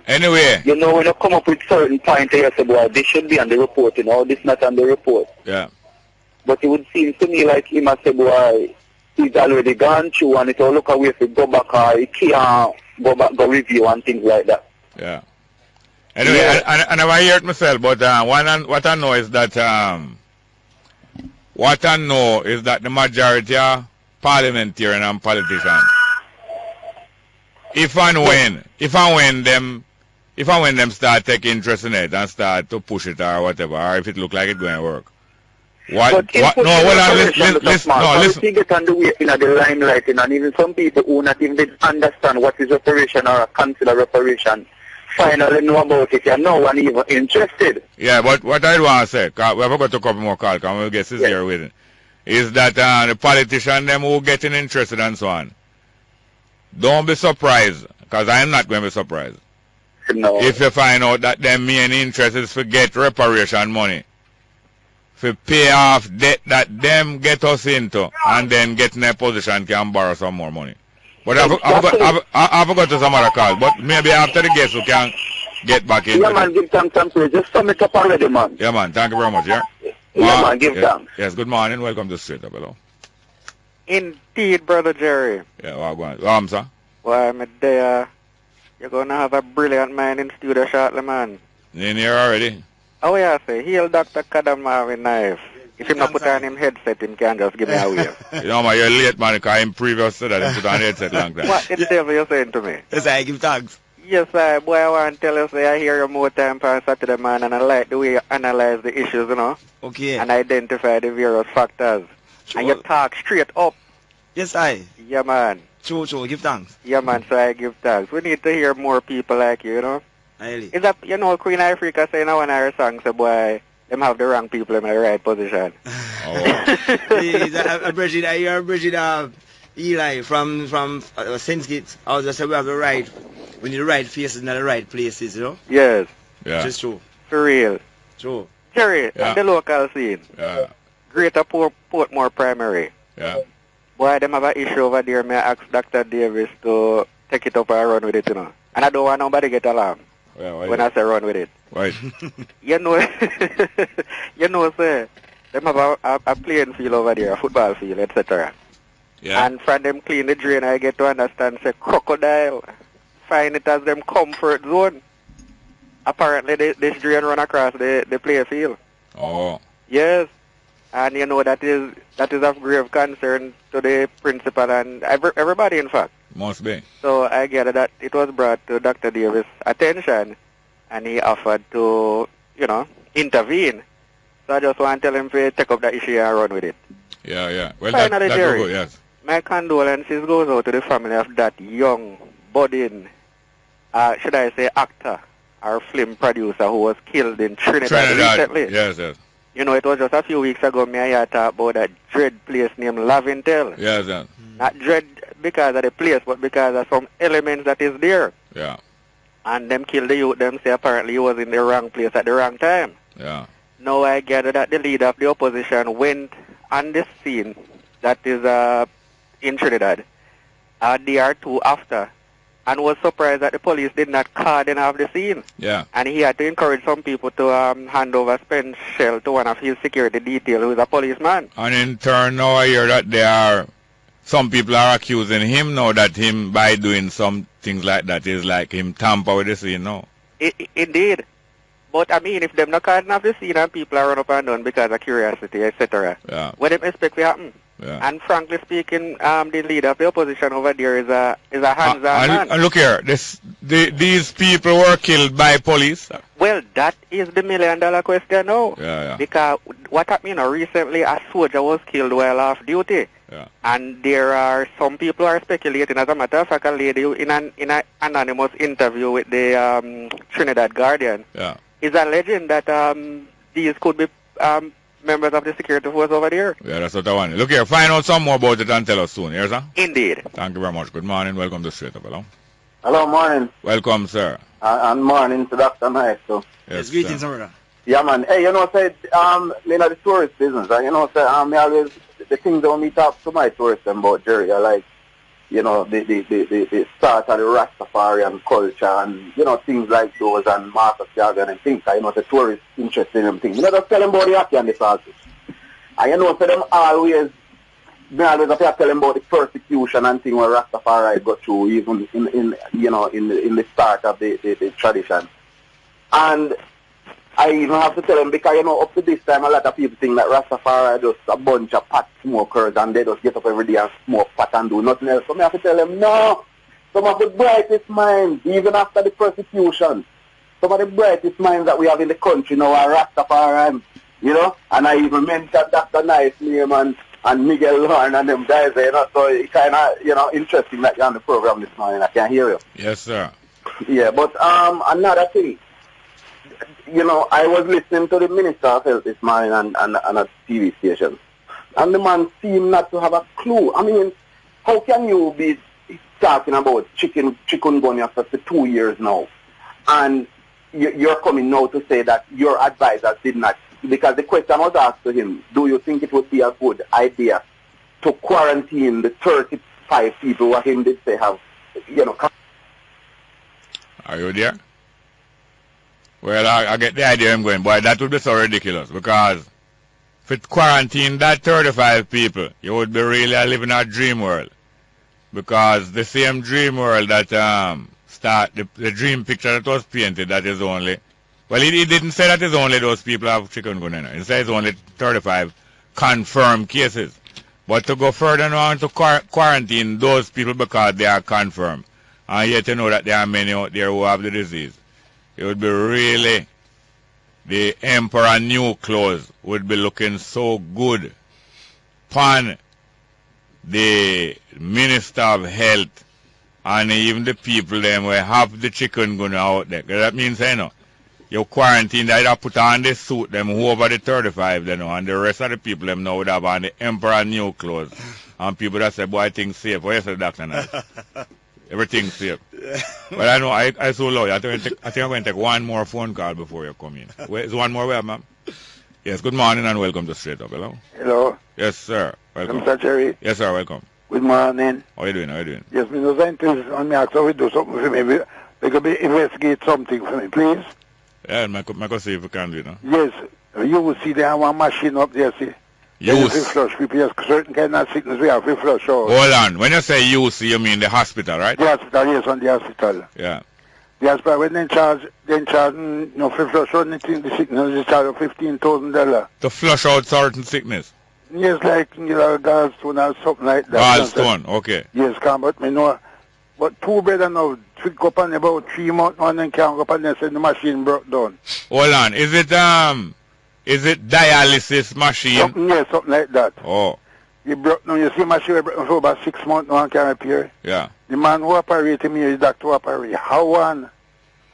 C: Anyway.
E: You know, when you come up with certain points, you say, well, this should be on the report, you know, this not on the report.
C: Yeah.
E: But it would seem to me like he must say, well, he's already gone through and it will look away if he go back or he can't go back, go review and things like that.
C: Yeah. Anyway, I never hear it myself, but what I know is that the majority of parliamentarian and politicians, if and when them start taking interest in it and start to push it or whatever, or if it look like it's going to work. Listen.
E: If you get on the way in the limelight, and even some people who not even understand what is reparation or consider reparation, finally know about it, and no one even interested.
C: Yeah, but what I want to say, cause we have got a couple more calls, because we'll get this here with it, is that the politicians, them who getting interested and so on, don't be surprised, because I'm not going to be surprised.
E: No.
C: If you find out that their main interest is to get reparation money, to pay off debt that them get us into, and then get in a position can borrow some more money. But I forgot to some other call, but maybe after the guest we can get back into
E: it. Yeah, man, give thanks and praise. Just sum it up already, man.
C: Yeah, man, thank you very much, yeah?
E: Yeah, man, give thanks.
C: Yes, good morning, welcome to Straight Up, hello.
J: Indeed, Brother Jerry.
C: Yeah, well, go on. Sir?
J: Well, I'm there. You're going to have a brilliant man in studio shortly, man.
C: In here already?
J: Oh, yeah, say, heal Dr. Kadam with Knife. If he not put on him headset, him can just give me a wave.
C: You know, man, you're late, man, because I'm previous to that, he put on headset long time.
J: What the devil you saying to me?
K: Yes, I give thanks.
J: Yes, sir. Boy, I want to tell you, say, I hear you more time on Saturday, man, and I like the way you analyze the issues, you know?
K: Okay.
J: And identify the various factors. Sure. And you talk straight up.
K: Yes, I.
J: Yeah, man.
K: True, give thanks.
J: Yeah, man, so I give thanks. We need to hear more people like you, you know?
K: Really?
J: Is that, you know, Queen Africa saying in one of her songs, boy, them have the wrong people in the right position.
K: Please, Bridget, I hear Bridget Eli from St. Kitts. I was just say we have the right, we need the right faces in the right places, you know?
J: Yes.
C: Yeah.
K: Just true.
J: For real.
K: True.
J: Jerry,
C: Yeah.
J: on the local scene, Greater Portmore Primary.
C: Yeah.
J: Boy, them have an issue over there. May I ask Dr. Davis to take it up and run with it, you know? And I don't want nobody get alarmed when I say run with it.
C: Right.
J: You know, you know, sir, them have a playing field over there, a football field, etc.
C: Yeah.
J: And from them clean the drain, I get to understand, say, crocodile, find it as them comfort zone. Apparently, this drain run across the play field.
C: Oh.
J: Yes. And you know, that is of grave concern to the principal and everybody, in fact.
C: Must be.
J: So I gather that it was brought to Dr. Davis' attention, and he offered to, you know, intervene. So I just want to tell him to take up the issue and run with it.
C: Yeah. Well,
J: Finally,
C: that's
J: Jerry,
C: good, yes.
J: my condolences goes out to the family of that young, budding, should I say, actor or film producer who was killed in Trinidad recently.
C: Yes.
J: You know, it was just a few weeks ago, me and you talk about that dread place named Laventille.
C: Yes.
J: Not dread because of the place, but because of some elements that is there.
C: Yeah.
J: And them killed the youth, them say apparently he was in the wrong place at the wrong time.
C: Yeah.
J: Now I gather that the leader of the opposition went on the scene that is in Trinidad a day or two after, and was surprised that the police did not cordon off the scene.
C: Yeah.
J: And he had to encourage some people to hand over spent shell to one of his security detail who is a policeman.
C: And in turn, now I hear that some people are accusing him now that him, by doing some things like that, is like him tamper with the scene now.
J: Indeed. But I mean, if them not cordon off the scene and people are run up and down because of curiosity, etc., what them expect will happen?
C: Yeah.
J: And frankly speaking, the leader of the opposition over there is a hands-on man.
C: And look here, these people were killed by police.
J: Well, that is the million-dollar question now.
C: Yeah.
J: Because what happened, recently a soldier was killed while off duty.
C: Yeah.
J: And there are some people are speculating, as a matter of fact, a lady in an anonymous interview with the Trinidad Guardian is alleging that these could be members of the security force over there.
C: Yeah, that's what I want. Look here, find out some more about it and tell us soon, yes, sir?
J: Indeed.
C: Thank you very much. Good morning. Welcome to Straight Up. Hello.
G: Hello, morning.
C: Welcome, sir.
G: And morning to Dr. Knife, too.
C: Yes,
K: greetings, sir.
G: Yeah, man. Hey, you know, say, the tourist business, you know, say, me always, the things that me talk to my tourists about, Jerry, are like, you know, the start of the Rastafarian culture and, you know, things like those and Marcus Gargan and things. You know, the tourists interested in them things. You know, just tell them about the hockey and the salty. And, you know, so them always have to tell them about the persecution and thing where Rastafari got through, even in the start of the tradition. And I even have to tell them, because, you know, up to this time, a lot of people think that Rastafari are just a bunch of pot smokers and they just get up every day and smoke pot and do nothing else. So I have to tell them, no, some of the brightest minds, even after the persecution, some of the brightest minds that we have in the country now are Rastafari, you know, and I even mentioned Dr. Knife's name and Miguel Lorne and them guys, you know, so it's kind of, you know, interesting that you're on the program this morning. I can hear you.
C: Yes, sir.
G: Yeah, but another thing, you know, I was listening to the Minister of Health this morning on a TV station, and the man seemed not to have a clue. I mean, how can you be talking about chikungunya for 2 years now, and you're coming now to say that your advisors did not? Because the question was asked to him, do you think it would be a good idea to quarantine the 35 people what him did say have, you know?
C: Are you there? Well, I get the idea I'm going, boy, that would be so ridiculous, because if it quarantine that 35 people, you would be really living a dream world. Because the same dream world that the dream picture that was painted, that is only, well, he didn't say that it's only those people who have chikungunya. He says only 35 confirmed cases. But to go further on to quarantine those people because they are confirmed, and yet you know that there are many out there who have the disease, it would be really, the emperor new clothes would be looking so good upon the Minister of Health and even the people them will have the chicken gun out there. That means, you know, you quarantine, they either put on the suit them who over the 35, you know, and the rest of the people them now would have on the Emperor new clothes. And people that say, boy, things safe. What you say, Dr. Nice? Everything's safe. But I know, I so low. I think I'm going to take one more phone call before you come in. Is one more way, ma'am? Yes, good morning and welcome to Straight Up. Hello?
L: Hello?
C: Yes, sir. Welcome.
L: Mr. Jerry?
C: Yes, sir. Welcome.
L: Good morning.
C: How are you doing? How are you doing?
L: Yes, me no scientist on me ask how we do something for me. They could be investigate something for me, please.
C: Yeah, I could see if you can do it, no?
L: Yes. You will see they have one machine up there, see.
C: Use.
L: Flush people, yes, certain kind of sickness we have to flush out.
C: Hold on. When you say use, you mean the hospital, right?
L: The hospital, yes, on the hospital.
C: Yeah.
L: The hospital, when they charge, you know, for flush out anything, the sickness, they charge $15,000.
C: To flush out certain sickness?
L: Yes, like, you know, gallstone or something like that.
C: Gallstone, okay.
L: Yes, but me know, but too bad now, go up on about 3 months, and then can't go up and then say the machine broke down.
C: Hold on. Is it dialysis machine?
L: Something like that.
C: Oh.
L: You broke down, you see machine broke down for about 6 months now and can't repair.
C: Yeah.
L: The man who operated me, the doctor who operated, how one,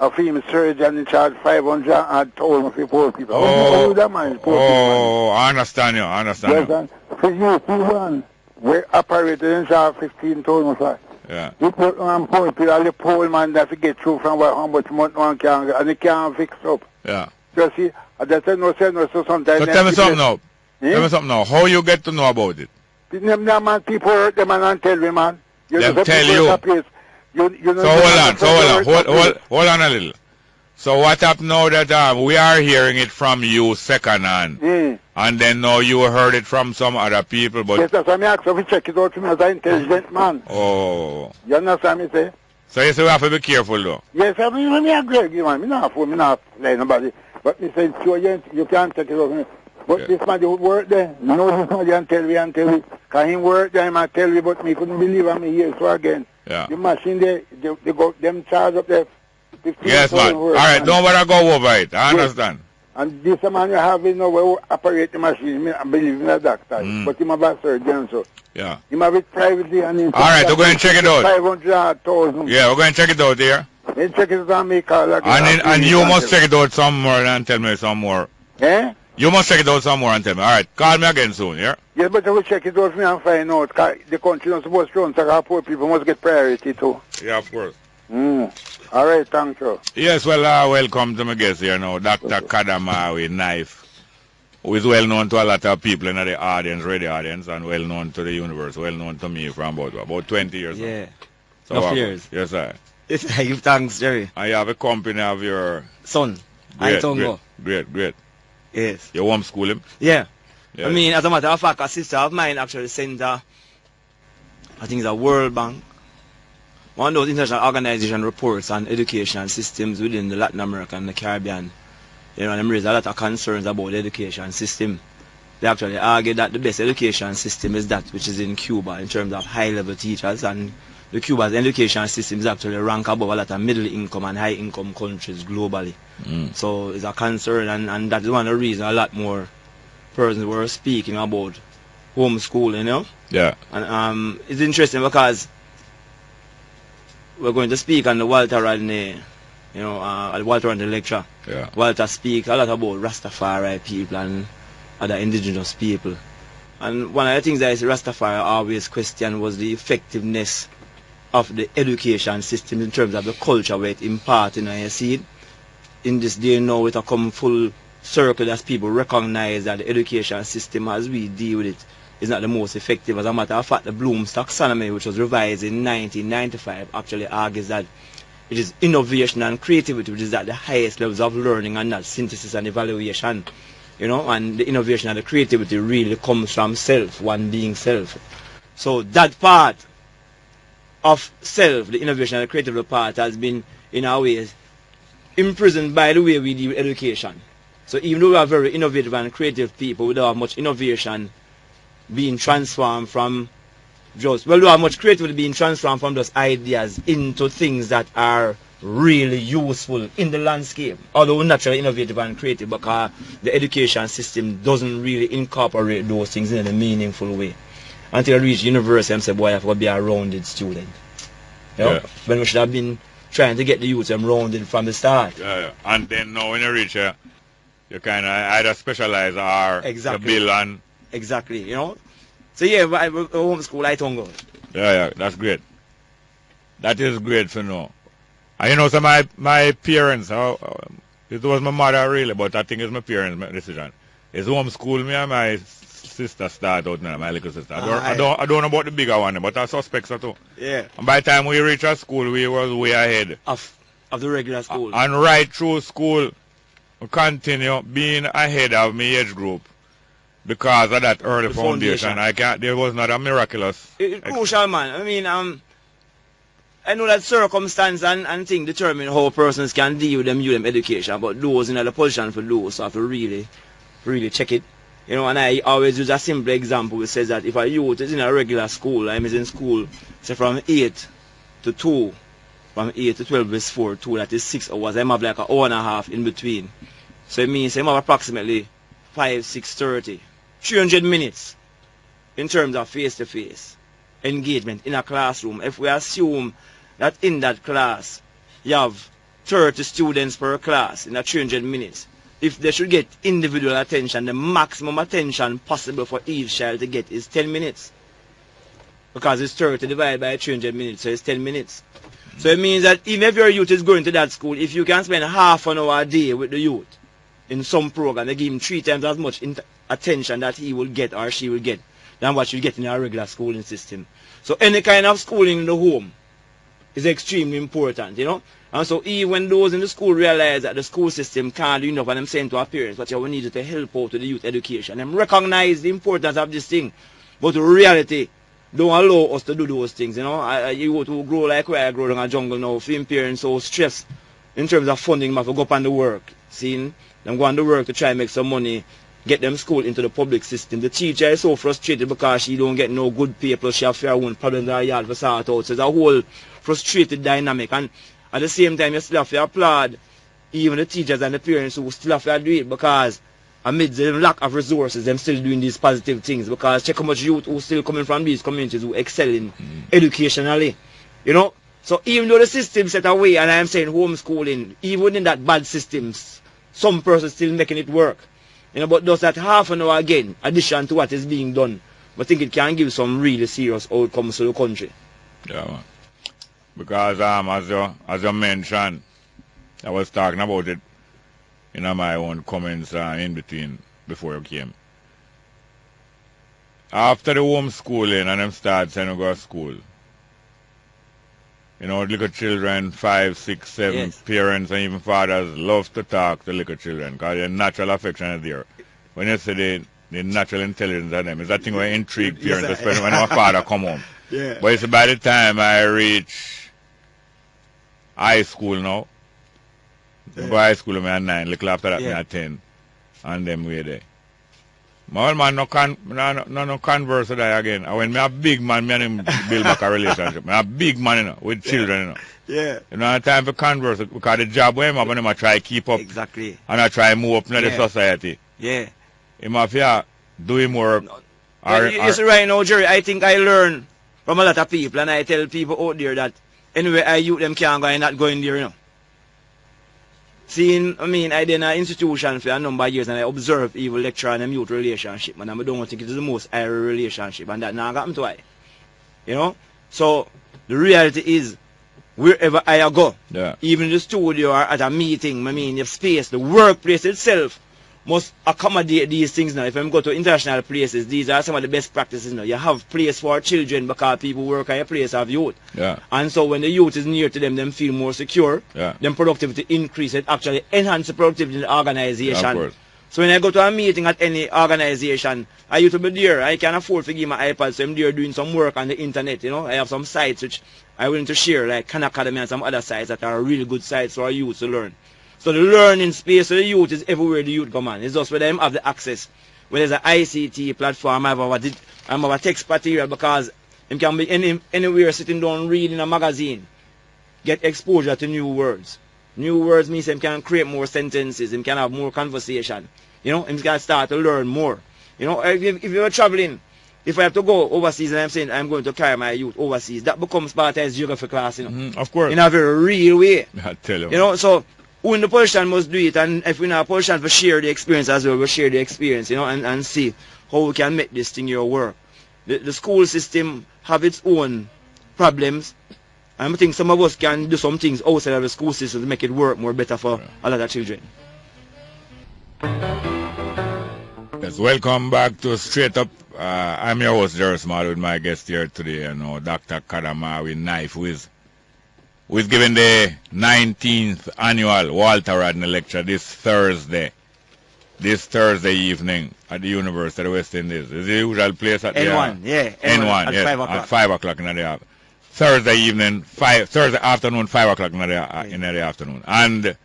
L: a female surgeon in charge 500 and told me for poor people.
C: Oh,
L: that man is poor
C: people. I understand you, I understand
L: yes,
C: you.
L: And for you, one, we operated in charge 15,000.
C: Yeah.
L: You put on poor people, all the poor man that to get through from how much month one can get, and they can't fix up.
C: Yeah.
L: You see, that's no sense, so sometimes.
C: So tell me something now. Tell me something now. How you get to know about it?
L: Man, people hurt them and tell me, man.
C: Them tell you.
L: You know,
C: hold on a little. So what happened now that we are hearing it from you second hand, and then now you heard it from some other people, but...
L: Yes, that's why I asked if you check it out for me as an intelligent man.
C: Oh.
L: You understand me, say?
C: So you say we have to be careful, though?
L: Yes, I mean, I agree, man. I'm not playing nobody. But me say, sure, you can't check it out for me. But this man, you work there. No, this man, you tell me. Because he work there, he tell me, but me couldn't believe I'm here, so again.
C: Yeah.
L: The machine there, they go, them charge up there.
C: Yes, man. All right, don't worry, go over it. I understand.
L: And this man you have, you know, where operate the machine, I believe in a doctor. But him have a surgeon, so.
C: Yeah.
L: Him have it privately. And
C: all right, we're going to check it out.
L: 500,000.
C: Yeah, we're going to check it out here.
L: Then check it out and make call. Like
C: and you must check it out some more and tell me some more.
L: Eh?
C: You must check it out some more and tell me. All right, call me again soon, yeah?
L: Yes, but I will check it out for me and find out. The country not supposed to run, so poor people must get priority too.
C: Yeah, of course.
L: All right, thank you.
C: Yes, well, welcome to my guest here now, Dr. Kadamawi Knife, who is well known to a lot of people in the audience, radio audience, and well known to the universe, well known to me from about 20 years.
K: Yeah.
C: So,
K: enough years.
C: Yes, sir.
K: Yes, I give thanks, Jerry.
C: And you have a company of your
K: son, Aitongo.
C: Great.
K: Yes.
C: You homeschool him?
K: Yeah. I mean, as a matter of fact, a sister of mine actually sent I think it's a World Bank, one of those international organization reports on education systems within the Latin America and the Caribbean. You know, and raised a lot of concerns about the education system. They actually argue that the best education system is that which is in Cuba in terms of high-level teachers, and the Cuba's education system is actually ranked above a lot of middle-income and high-income countries globally. So it's a concern, and that's one of the reasons a lot more persons were speaking about homeschooling, you know?
C: Yeah.
K: And it's interesting because we're going to speak on the Walter Rodney, you know, Walter Rodney lecture.
C: Yeah.
K: Walter speak a lot about Rastafari people and other indigenous people. And one of the things that Rastafari always questioned was the effectiveness of the education system in terms of the culture where it imparted. And you see it in this day now, it has come full circle as people recognize that the education system as we deal with it is not the most effective. As a matter of fact, the Bloom's taxonomy, which was revised in 1995, actually argues that it is innovation and creativity which is at the highest levels of learning, and not synthesis and evaluation. You know, and the innovation and the creativity really comes from self, one being self. So that part of self, the innovation and the creative part, has been in our ways imprisoned by the way we deal with education. So even though we are very innovative and creative people, we don't have much innovation being transformed from just, well, we don't have much creativity being transformed from those ideas into things that are really useful in the landscape. Although we're naturally innovative and creative, because the education system doesn't really incorporate those things in a meaningful way. until I reach university, I'm saying, boy, I have to be a rounded student. You know? When we should have been trying to get the youth rounded from the start.
C: And then now when you reach you kind of either specialize or you build on.
K: Exactly, you know. So yeah, homeschool, I don't go.
C: Yeah, that's great. That is great to know. And you know, so my parents, it was my mother really, but I think it's my parents' decision. It's homeschool me and my sister start out now, my little sister. I don't know about the bigger one, but I suspect so too.
K: Yeah.
C: And by the time we reached our school, we was way ahead.
K: Of the regular school.
C: And right through school, we continue being ahead of my age group because of that early foundation. There was not a miraculous.
K: It's crucial, man. I mean, I know that circumstance and things determine how persons can deal with them education, but those in the position for those have to really check it. You know, and I always use a simple example which says that if a youth is in a regular school, I'm in school, say from 8 to 2, from 8 to 12 is 4, 2, that is 6 hours, I have like an hour and a half in between. So it means I have approximately 5, 6:30, 300 minutes in terms of face-to-face engagement in a classroom. If we assume that in that class you have 30 students per class in a 300 minutes, if they should get individual attention, the maximum attention possible for each child to get is 10 minutes. Because it's 30 divided by 300 minutes, so it's 10 minutes. So it means that even if your youth is going to that school, if you can spend half an hour a day with the youth in some program, they give him 3 times as much attention that he will get or she will get than what you get in a regular schooling system. So any kind of schooling in the home is extremely important, you know. And so even when those in the school realize that the school system can't do enough, and I'm saying to our parents, but we need to help out with the youth education and recognize the importance of this thing. But the reality don't allow us to do those things, you know. You go to grow like where I grow in a jungle now, film parents so stressed in terms of funding, have to go up on the work, seeing them go on the work to try and make some money, get them school into the public system. The teacher is so frustrated because she don't get no good pay, plus she have her own problems in her yard for sort out. So it's a whole frustrated dynamic. And at the same time, you still have to applaud even the teachers and the parents who still have to do it, because amidst the lack of resources, them still doing these positive things. Because check how much youth who still coming from these communities who excelling educationally, you know. So even though the system set away, and I'm saying homeschooling, even in that bad systems, some persons still making it work. You know, but does that half an hour again, addition to what is being done, I think it can give some really serious outcomes to the country.
C: Yeah, man. Because as you mentioned, I was talking about it in my own comments in between before you came. After the homeschooling and them start saying go to school, you know, little children, 5, 6, 7, parents and even fathers love to talk to little children because their natural affection is there. When you say the natural intelligence of them, it's that thing where intrigue parents, especially when our father come home.
K: Yeah.
C: But it's by the time I reach high school now, I go high school when I'm 9, little after that when I'm 10, and them way there. My old man no converse with that again. And when me a big man, me and him build back a relationship. Me a big man, you know, with children, you know.
K: Yeah.
C: You know, time for converse because the job where him have, and him try to keep up.
K: Exactly.
C: And I try to move up in the society.
K: Yeah.
C: Him have to do him work.
K: You see right now, Jerry, I think I learn from a lot of people, and I tell people out there that anyway I youth them can't go and not going there, you know. Seeing, I mean, I did in an institution for a number of years and I observed evil lecture and youth relationship, man, and I don't think it is the most airy relationship, and that now got me to I. You know? So, the reality is, wherever I go, even in the studio or at a meeting, I mean, the space, the workplace itself must accommodate these things now. If I'm going to international places, these are some of the best practices now. You have place for children because people work at a place of youth.
C: Yeah.
K: And so when the youth is near to them, them feel more secure.
C: Yeah.
K: Then productivity increase. It actually enhance the productivity in the organization.
C: Yeah, of course.
K: So when I go to a meeting at any organization, I used to be there. I can afford to give my iPad, so I'm there doing some work on the internet. You know, I have some sites which I willing to share, like Khan Academy and some other sites that are really good sites for our youth to learn. So the learning space of the youth is everywhere the youth come on. It's just where them have the access. Where there's an ICT platform, I have a text material because him can be anywhere sitting down reading a magazine. Get exposure to new words. New words means him can create more sentences, him can have more conversation. You know, him can start to learn more. You know, if you're traveling, If I have to go overseas and I'm saying I'm going to carry my youth overseas, that becomes part of his geography class, you know.
C: Of course.
K: In a very real way.
C: I tell you.
K: You know, so who in the position must do it, and if we're in a position to share the experience as well, we'll share the experience, you know, and see how we can make this thing here work. The school system have its own problems, and I think some of us can do some things outside of the school system to make it work more better for a lot of children.
C: Yes, welcome back to Straight Up. I'm your host, Jerry Smart, with my guest here today, you know, Dr. Kadama with Knife, who is giving the 19th annual Walter Rodney lecture this Thursday evening at the University of the West Indies. Is the usual place at
K: N1, yeah.
C: N1,
K: at
C: yes,
K: 5 o'clock.
C: at 5 o'clock in the afternoon. Thursday afternoon, 5 o'clock in the afternoon. And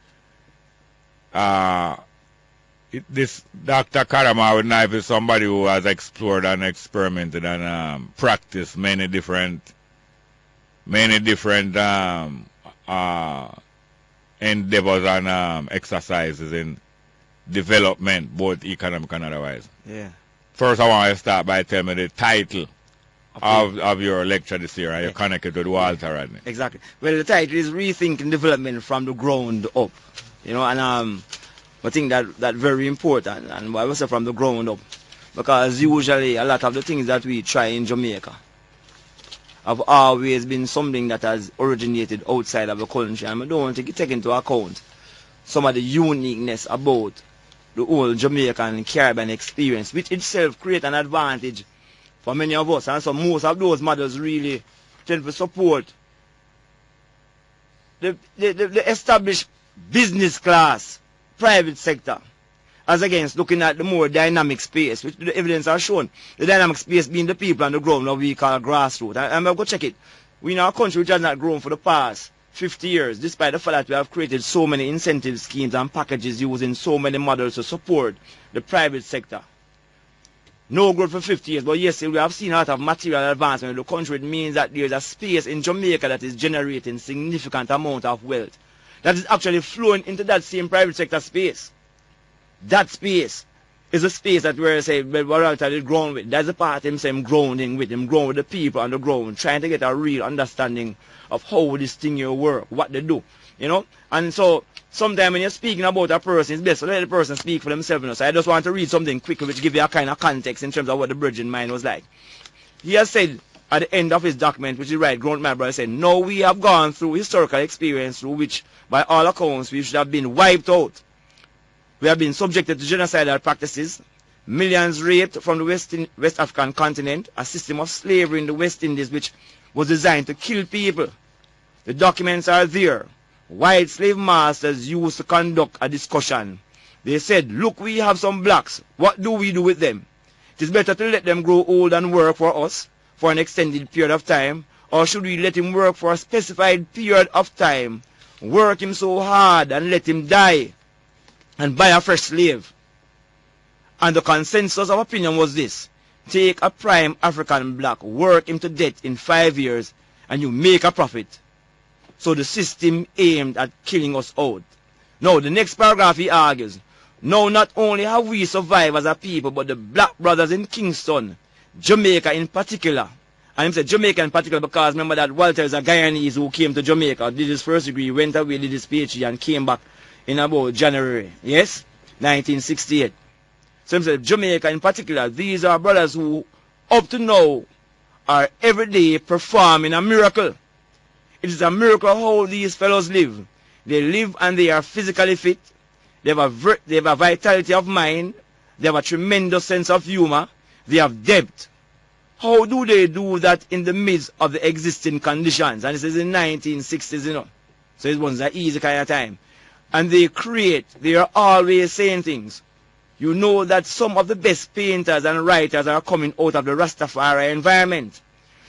C: this Dr. Karama with Knife is somebody who has explored and experimented and practiced many different endeavors and exercises in development, both economic and otherwise.
K: Yeah.
C: First, I want to start by telling me the title of your lecture this year, and you're connected with Walter Rodney.
K: Exactly. Well, the title is Rethinking Development from the Ground Up. You know, and I think that very important, and I was say from the ground up, because usually a lot of the things that we try in Jamaica have always been something that has originated outside of the country, and I don't want to take into account some of the uniqueness about the whole Jamaican Caribbean experience, which itself creates an advantage for many of us, and so most of those models really tend to support the established business class, private sector, as against looking at the more dynamic space, which the evidence has shown. The dynamic space being the people on the ground, what we call grassroots. And I'm going to go check it. We in our country which has not grown for the past 50 years, despite the fact that we have created so many incentive schemes and packages using so many models to support the private sector. No growth for 50 years, but yes, we have seen a lot of material advancement in the country. It means that there is a space in Jamaica that is generating significant amount of wealth that is actually flowing into that same private sector space. That space is a space that we're saying, well, we're actually grown with. That's the part him saying grounding with him, grown with the people on the ground, trying to get a real understanding of how this thing here work, what they do, you know. And so sometimes when you're speaking about a person, it's best to let the person speak for themselves. You know? So I just want to read something quickly which give you a kind of context in terms of what the bridging mind was like. He has said at the end of his document, which he write, Grown My Brother, said, "Now we have gone through historical experience through which, by all accounts, we should have been wiped out. We have been subjected to genocidal practices, millions raped from the West African continent, a system of slavery in the West Indies which was designed to kill people. The documents are there. White slave masters used to conduct a discussion. They said, look, we have some blacks. What do we do with them? It is better to let them grow old and work for us for an extended period of time, or should we let him work for a specified period of time, work him so hard and let him die and buy a fresh slave?" And the consensus of opinion was this: take a prime African black, work him to death in 5 years, and you make a profit. So the system aimed at killing us out. Now the next paragraph he argues, now not only have we survived as a people, but the black brothers in Kingston, Jamaica in particular. And he said Jamaica in particular because remember that Walter is a Guyanese who came to Jamaica, did his first degree, went away, did his PhD, and came back in about January, yes, 1968. So he said Jamaica in particular, these are brothers who up to now are every day performing a miracle. It is a miracle how these fellows live. They live and they are physically fit. They have a vitality of mind. They have a tremendous sense of humor. They have depth. How do they do that in the midst of the existing conditions? And this is in 1960s, you know. So it wasn't an easy kind of time. And they create. They are always saying things. You know that some of the best painters and writers are coming out of the Rastafari environment.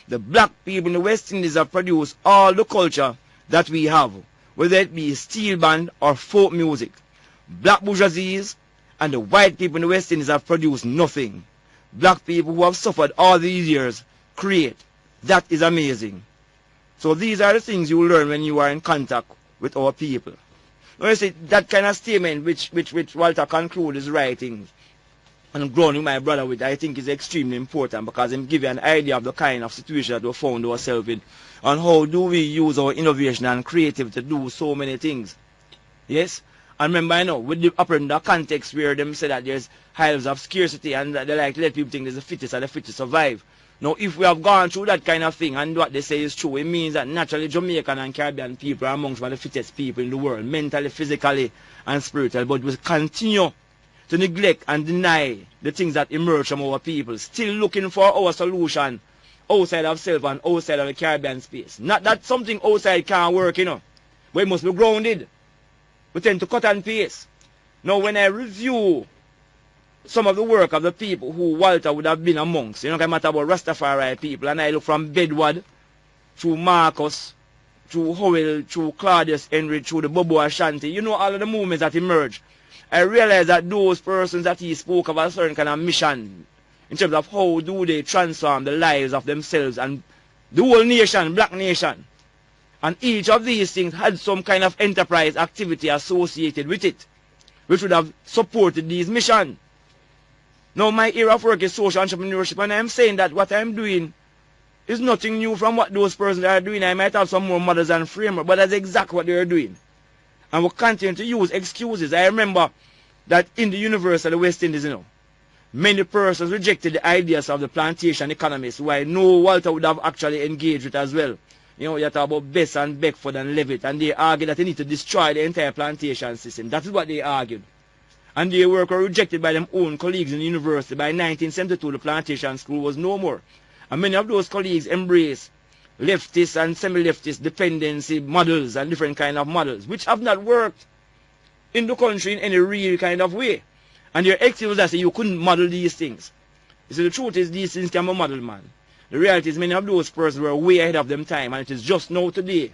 K: The black people in the West Indies have produced all the culture that we have, whether it be steel band or folk music. Black bourgeoisies and the white people in the West Indies have produced nothing. Black people who have suffered all these years create. That is amazing. So these are the things you learn when you are in contact with our people. Now you see, that kind of statement which Walter concludes his writings on ground with my brother with, I think is extremely important because it give you an idea of the kind of situation that we found ourselves in and how do we use our innovation and creativity to do so many things. Yes? And remember, I know, with the operating the context where them say that there's high levels of scarcity and that they like to let people think there's the fittest and the fittest survive. Now, if we have gone through that kind of thing and what they say is true, it means that naturally Jamaican and Caribbean people are amongst one of the fittest people in the world, mentally, physically, and spiritually. But we continue to neglect and deny the things that emerge from our people, still looking for our solution outside of self and outside of the Caribbean space. Not that something outside can't work, you know, but it must be grounded. We tend to cut and paste. Now, when I review some of the work of the people who Walter would have been amongst, you know, I matter about Rastafari people, and I look from Bedward through Marcus, through Howell, through Claudius Henry, through the Bobo Ashanti, you know, all of the movements that emerge. I realize that those persons that he spoke of a certain kind of mission in terms of how do they transform the lives of themselves and the whole nation, black nation. And each of these things had some kind of enterprise activity associated with it, which would have supported these missions. Now, my area of work is social entrepreneurship, and I'm saying that what I'm doing is nothing new from what those persons are doing. I might have some more models and framework, but that's exactly what they're doing. And we'll continue to use excuses. I remember that in the University of the West Indies, you know, many persons rejected the ideas of the plantation economists, who I know Walter would have actually engaged with as well. You know, you talk about Bess and Beckford and Levitt, and they argued that they need to destroy the entire plantation system. That is what they argued. And their work were rejected by their own colleagues in the university. By 1972, the plantation school was no more. And many of those colleagues embraced leftist and semi-leftist dependency models and different kind of models, which have not worked in the country in any real kind of way. And their excuse that say you couldn't model these things. You see, the truth is these things can be modeled, man. The reality is many of those persons were way ahead of them time, and it is just now today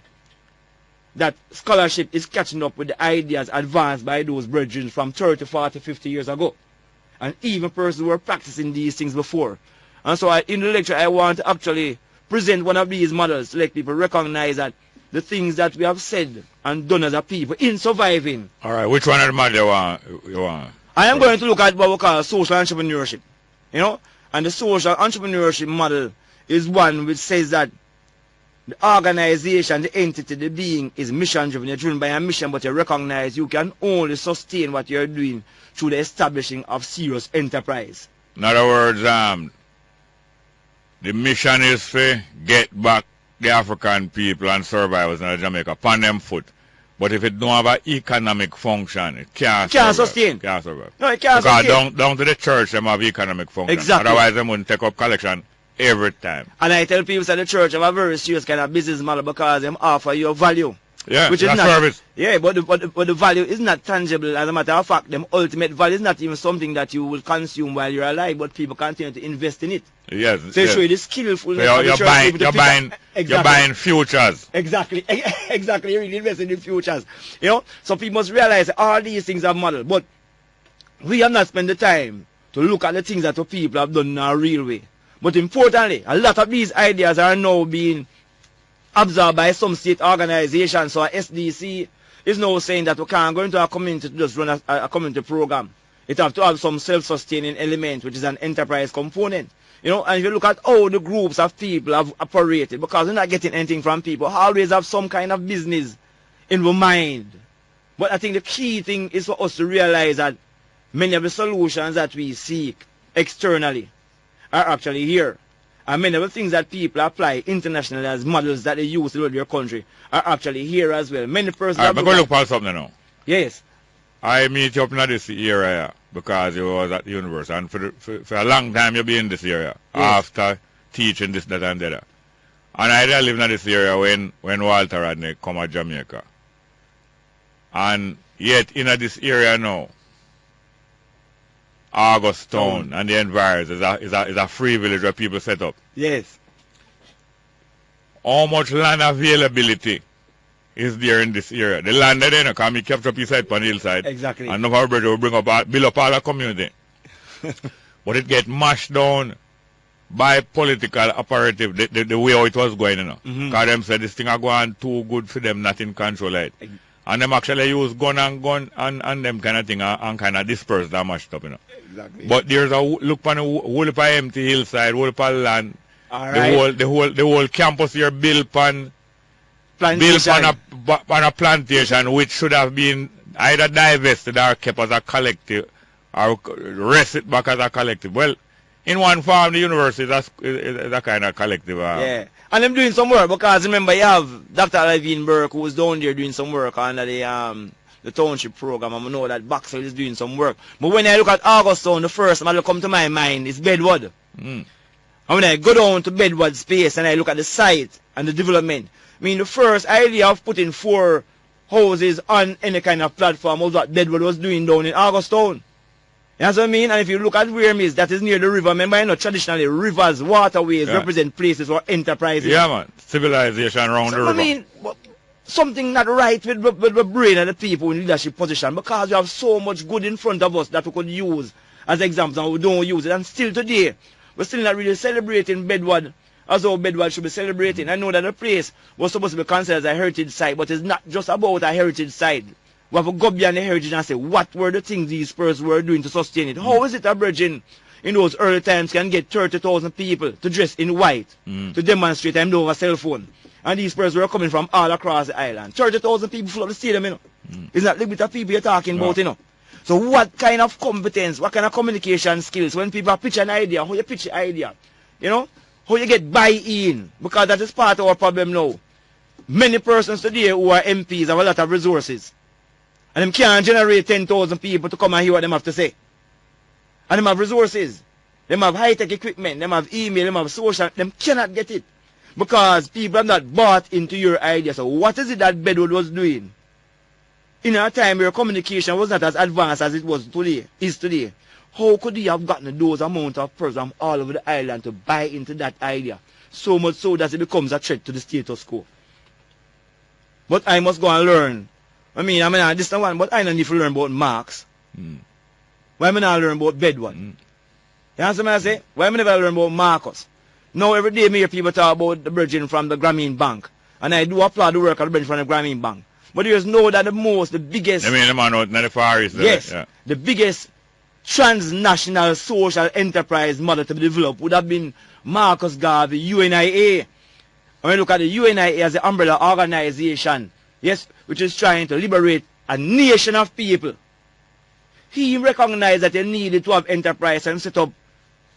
K: that scholarship is catching up with the ideas advanced by those brethren from 30, 40, 50 years ago. And even persons who were practicing these things before. And so in the lecture I want to actually present one of these models to let people recognize that the things that we have said and done as a people in surviving.
C: All right, which one of the models you want?
K: I am going to look at what we call social entrepreneurship. You know, and the social entrepreneurship model is one which says that the organization, the entity, the being is mission driven. You're driven by a mission, but you recognize you can only sustain what you're doing through the establishing of serious enterprise.
C: In other words, the mission is to get back the African people and survivors in Jamaica upon them foot. But if it don't have an economic function, it can't
K: sustain.
C: Can't survive.
K: No, it can't sustain.
C: Because down to the church, them have economic function.
K: Exactly.
C: Otherwise, they wouldn't take up collection every time.
K: And I tell people that the church have a very serious kind of business model because they offer you value.
C: Yeah,
K: which is not
C: service.
K: Yeah, but the value is not tangible. As a matter of fact, the ultimate value is not even something that you will consume while you're alive, but people continue to invest in it.
C: Yes.
K: So you show you the skillfulness of the
C: church. You're buying futures.
K: Exactly. Exactly. You're really investing in futures. You know, so people must realize all these things are model, but we have not spent the time to look at the things that the people have done in a real way. But importantly, a lot of these ideas are now being absorbed by some state organizations. So SDC is now saying that we can't go into a community to just run a community program. It has to have some self-sustaining element, which is an enterprise component. You know, and if you look at how the groups of people have operated, because we're not getting anything from people, always have some kind of business in the mind. But I think the key thing is for us to realize that many of the solutions that we seek externally are actually here. And many of the things that people apply internationally as models that they use to run their country are actually here as well. Many persons...
C: I'm going to look for something now.
K: Yes.
C: I meet you up in this area because you was at the university. And for a long time you be in this area. Yes. After teaching this, that, and the other. And I live in this area when Walter Rodney come to Jamaica. And yet in this area now, August Town and the environs is a free village where people set up.
K: Yes.
C: How much land availability is there in this area? The land there, you can be kept up beside on the hillside.
K: Exactly.
C: And now our brother will build up all the community. But it get mashed down by political operative, the way how it was going, you know. Because them said this thing are going too good for them, not in control of it. And them actually use gun and them kind of thing and kind of disperse that mashed up, you know.
K: Exactly.
C: But there's a look on the whole of empty hillside, whole of land.
K: All right.
C: The whole campus here built on a plantation which should have been either divested or kept as a collective or rested back as a collective. Well, in one form, the university is a kind of collective.
K: Yeah. And I'm doing some work because remember you have Dr. Levine Burke who was down there doing some work under the township program, and I know that Baxter is doing some work. But when I look at Augustown, the first that will come to my mind is Bedward. And when I go down to Bedward space and I look at the site and the development, I mean the first idea of putting 4 houses on any kind of platform was what Bedward was doing down in Augustown. You know what I mean? And if you look at where it is, that is near the river. Remember, you know, traditionally rivers, waterways represent places or enterprises.
C: Yeah, man. Civilization around the river.
K: I mean, something not right with the brain of the people in leadership position, because we have so much good in front of us that we could use as examples, and we don't use it. And still today, we're still not really celebrating Bedward as how Bedward should be celebrating. I know that the place was supposed to be considered as a heritage site, but it's not just about a heritage site. We have to go beyond the heritage and say, what were the things these persons were doing to sustain it? How is it a virgin in those early times can get 30,000 people to dress in white to demonstrate and over a cell phone? And these persons were coming from all across the island. 30,000 people full of the stadium, you know. It's not the bit of people you're talking about, you know. So what kind of competence, what kind of communication skills, when people pitch an idea, how you pitch the idea, you know? How you get buy-in, because that is part of our problem now. Many persons today who are MPs have a lot of resources. And them can't generate 10,000 people to come and hear what them have to say. And them have resources. Them have high-tech equipment. Them have email. Them have social. Them cannot get it. Because people have not bought into your idea. So what is it that Bedwood was doing? In a time where communication was not as advanced as it was today, is today. How could he have gotten those amount of persons from all over the island to buy into that idea? So much so that it becomes a threat to the status quo. But I must go and learn. I mean, this is the one, but I don't need to learn about Marx. Why am I not learn about Bedward? You understand what I say? Why am I never learn about Marcus? Now every day me hear people talk about the bridging from the Grameen Bank. And I do applaud the work of the bridging from the Grameen Bank. But you just know that the biggest...
C: I mean, the man out in the Far East.
K: Yes, the biggest transnational social enterprise model to be developed would have been Marcus Garvey, UNIA. When you look at the UNIA as the umbrella organization, yes, which is trying to liberate a nation of people. He recognized that they needed to have enterprise and set up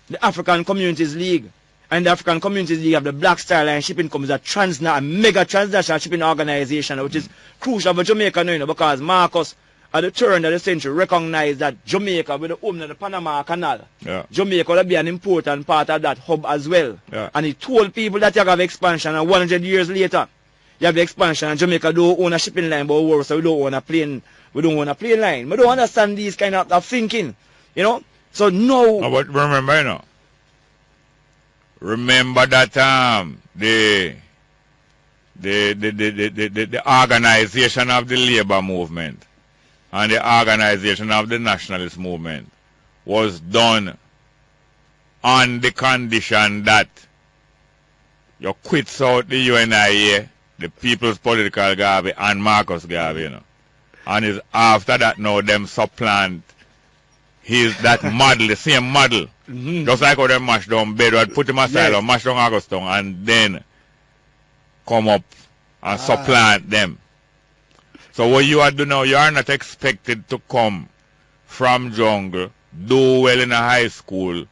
K: the African Communities League. And the African Communities League have the Black Star Line Shipping Company, a mega transnational shipping organization, which is crucial for Jamaica now, you know, because Marcus, at the turn of the century, recognized that Jamaica, with the opening of the Panama Canal, Jamaica will be an important part of that hub as well. And he told people that you have expansion, and 100 years later, you have the expansion, and Jamaica don't own a shipping line, but so we don't own a plane. We don't own a plane line. We don't understand these kind of thinking, you know. So no.
C: But remember, you know, remember that the organization of the labor movement and the organization of the nationalist movement was done on the condition that you quit out the UNIA, the People's Political Garvey, and Marcus Garvey, you know. And is after that now them supplant that model, the same model. Just like how them mash down Bedward, put him aside or mash down Augustown, and then come up and supplant them. So what you are doing now, you are not expected to come from jungle, do well in a high school,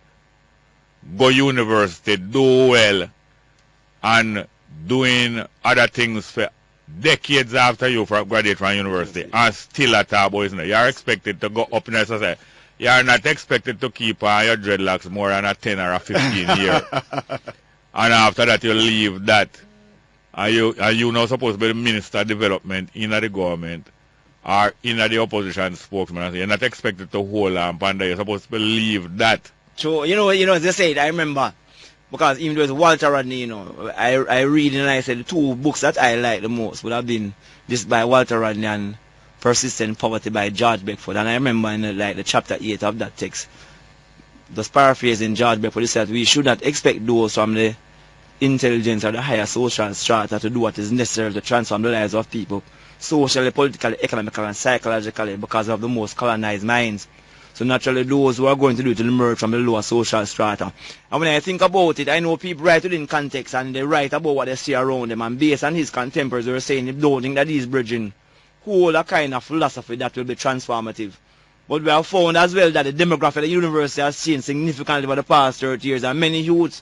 C: go university, do well, and doing other things for decades after you graduate from university and still at our boys. You are expected to go up in the society. You are not expected to keep your dreadlocks more than a 10 or a 15 year. And after that you leave that. And you now supposed to be the Minister of Development in the government or in the opposition spokesman. You're not expected to hold on panda. You're supposed to leave that.
K: So you know, as I said, I remember, because even though it's Walter Rodney, you know, I read and I said the 2 books that I like the most would have been this by Walter Rodney and Persistent Poverty by George Beckford. And I remember in the chapter 8 of that text, just paraphrasing George Beckford, he said we should not expect those from the intelligence or the higher social strata to do what is necessary to transform the lives of people socially, politically, economically, and psychologically because of the most colonized minds. So naturally those who are going to do it will emerge from the lower social strata. And when I think about it, I know people write within context and they write about what they see around them, and based on his contemporaries they were saying they don't think that these bridging hold a kind of philosophy that will be transformative. But we have found as well that the demography of the university has changed significantly over the past 30 years, and many youths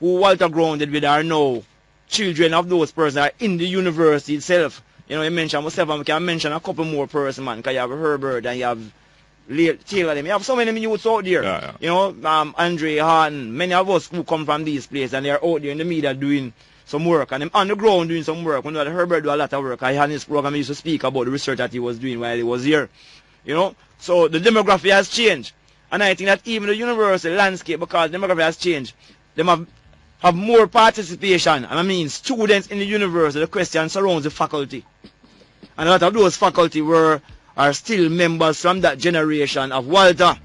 K: who Walter grounded with are now children of those persons are in the university itself. You know, you mentioned myself, and we can mention a couple more persons, man, because you have Herbert and you have Taylor, them. You have so many youths out there. You know, Andre Harden, many of us who come from these places and they are out there in the media doing some work, and them on the ground doing some work. When Herbert do a lot of work, I had his program, he used to speak about the research that he was doing while he was here. You know, so the demography has changed, and I think that even the university landscape, because the demography has changed, them have more participation, and I mean students in the university. The question surrounds the faculty, and a lot of those faculty are still members from that generation of Walter.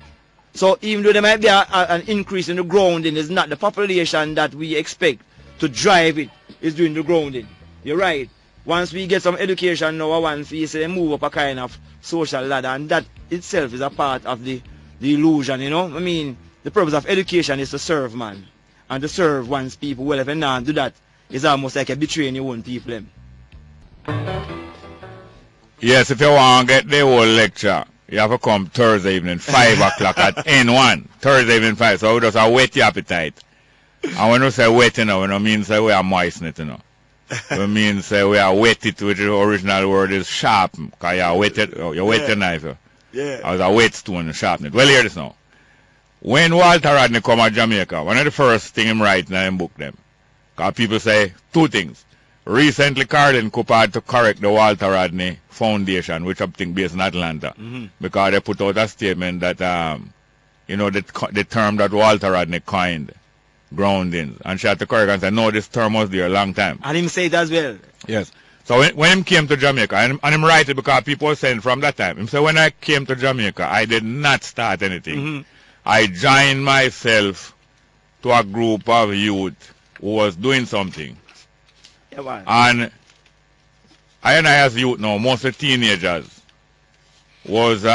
K: So even though there might be an increase in the grounding, it's not the population that we expect to drive it is doing the grounding. You're right. Once we get some education now, once we say move up a kind of social ladder, and that itself is a part of the illusion, you know. I mean, the purpose of education is to serve man, and to serve one's people. Well, if you not do that, it's almost like a betraying your own people.
C: Yes, if you want to get the whole lecture, you have to come Thursday evening, 5 o'clock at N1. Thursday evening, 5. So we just whet your appetite. And when we say wet, you know, we don't mean say we are moisten it, you know. We mean say we are wet it, which the original word is sharpen. Because you wet it, you wet your knife. Yeah. As a whetstone, you sharpen it. Well, hear this now. When Walter Rodney come to Jamaica, one of the first things him write in him book them. Because people say two things. Recently, Carlin Cooper had to correct the Walter Rodney Foundation, which I think based in Atlanta. Because they put out a statement that, you know, the term that Walter Rodney coined, groundings, and she had to correct and say, no, this term was there a long time.
K: And him say it as well.
C: Yes. So when him came to Jamaica, and him write it because people were saying from that time, him say, when I came to Jamaica, I did not start anything. I joined myself to a group of youth who was doing something. Yeah, and I as youth now, most of the teenagers, was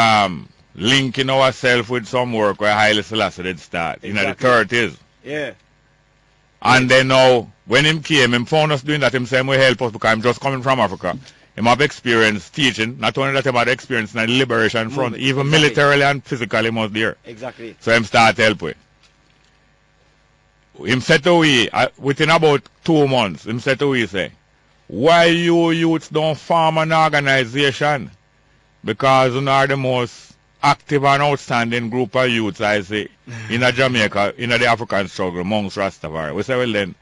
C: linking ourselves with some work where Haile Selassie did start in the 30s.
K: Yeah.
C: And then now, when him came, him found us doing that, him saying we help us because I'm just coming from Africa. Him have experience teaching, not only that him had experience in the liberation front, even militarily and physically he was there.
K: Exactly.
C: So him start help with. Him said to we, within about 2 months, him said to we, say, why you youths don't form an organization? Because you are the most active and outstanding group of youths, I say, in Jamaica, in the African struggle amongst Rastafari. We say, well then,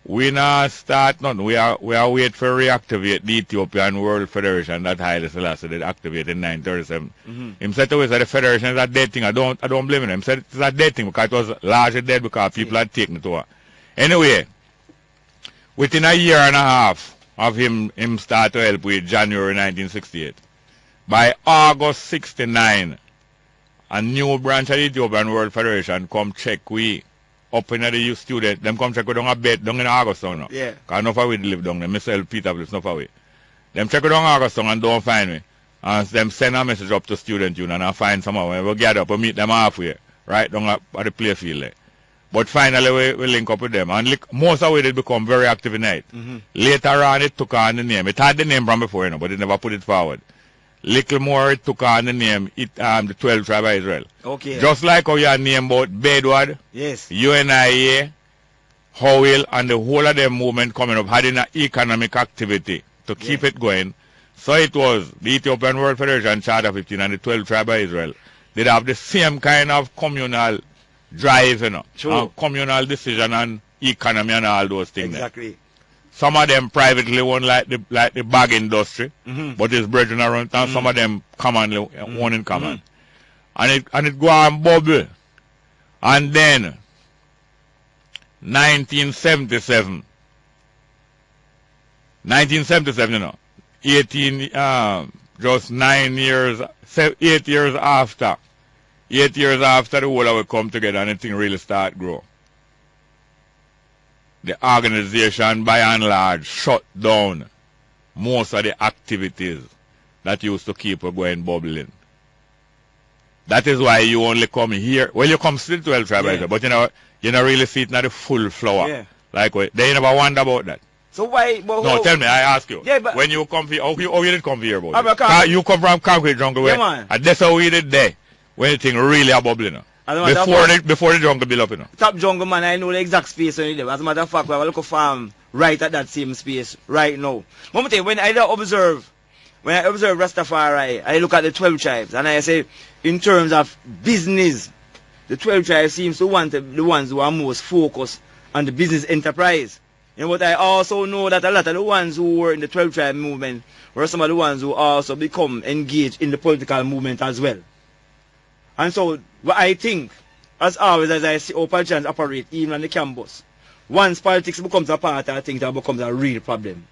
C: we not start nothing. We are wait for reactivate the Ethiopian World Federation that Haile Selassie did activate in 1937. Him said to us that the federation is a dead thing. I don't blame him. Him said it's a dead thing because it was largely dead because people had taken it over. Anyway, within a year and a half of him start to help with January 1968. By August 69, a new branch of the Ethiopian World Federation come check we up in the youth student. Them come check we down a bed down in August now.
K: Yeah.
C: Because enough of we live down there. Myself, Peter, lives enough of we. Them check we down August and don't find me. And them send a message up to student union and find someone. When we gather up and meet them halfway, right down at the play field there. But finally we link up with them. And most of it did become very active in night. Later on it took on the name. It had the name from before, you know, but it never put it forward. Little more it took on the name, the 12 tribe of Israel.
K: Okay.
C: Just like how you had name about Bedward,
K: yes,
C: UNIA, Howell, and the whole of them movement coming up, had an economic activity to keep it going. So it was the Ethiopian World Federation, Charter 15, and the 12 tribe of Israel. They have the same kind of communal drive, you know, and communal decision and economy and all those things.
K: Exactly.
C: There. Some of them privately own like the bag industry, but it's brethren around town. Some of them commonly own in common. And it go on bubble. And then 1977, you know, 8 years after the whole of it come together and the thing really start grow. the organization by and large shut down most of the activities that used to keep it going bubbling. That is why you only come here. Well, you come still 12 tribes, but you don't really see it in the full flower.
K: Yeah.
C: Like, they never wonder about that.
K: So why?
C: No, tell me, I ask you.
K: Yeah, but
C: when you come here, how you did come here about it? You come from concrete jungle,
K: yeah, man.
C: And that's how we did there. When the thing really a bubbling. Before the jungle build up, you know.
K: Top jungle, man, I know the exact space when you live. As a matter of fact, we have a local farm right at that same space right now. One thing, when I observe Rastafari, I look at the 12 tribes and I say, in terms of business, the 12 tribes seems to want the ones who are most focused on the business enterprise. You know, but I also know that a lot of the ones who were in the 12 tribe movement were some of the ones who also become engaged in the political movement as well. And so, what I think, as always, as I see how politicians operate, even on the campus, once politics becomes a part, I think that becomes a real problem.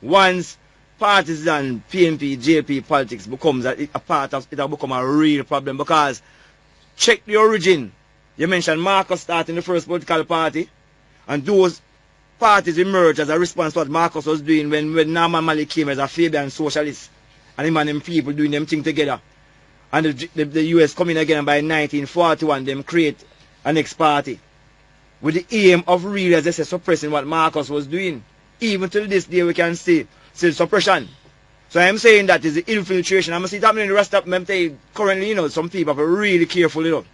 K: Once partisan PNP, JP politics becomes a part of it, will become a real problem. Because, check the origin. You mentioned Marcus starting the first political party, and those parties emerged as a response to what Marcus was doing when Norman Malik came as a Fabian socialist, and him and them people doing them thing together. And the US coming again, and by 1941 them create a next party with the aim of really, as I say, suppressing what Marcus was doing. Even till this day we can see still suppression. So I'm saying that is the infiltration. I'm see it happening in the rest of them. Currently, you know, some people are really careful, you know.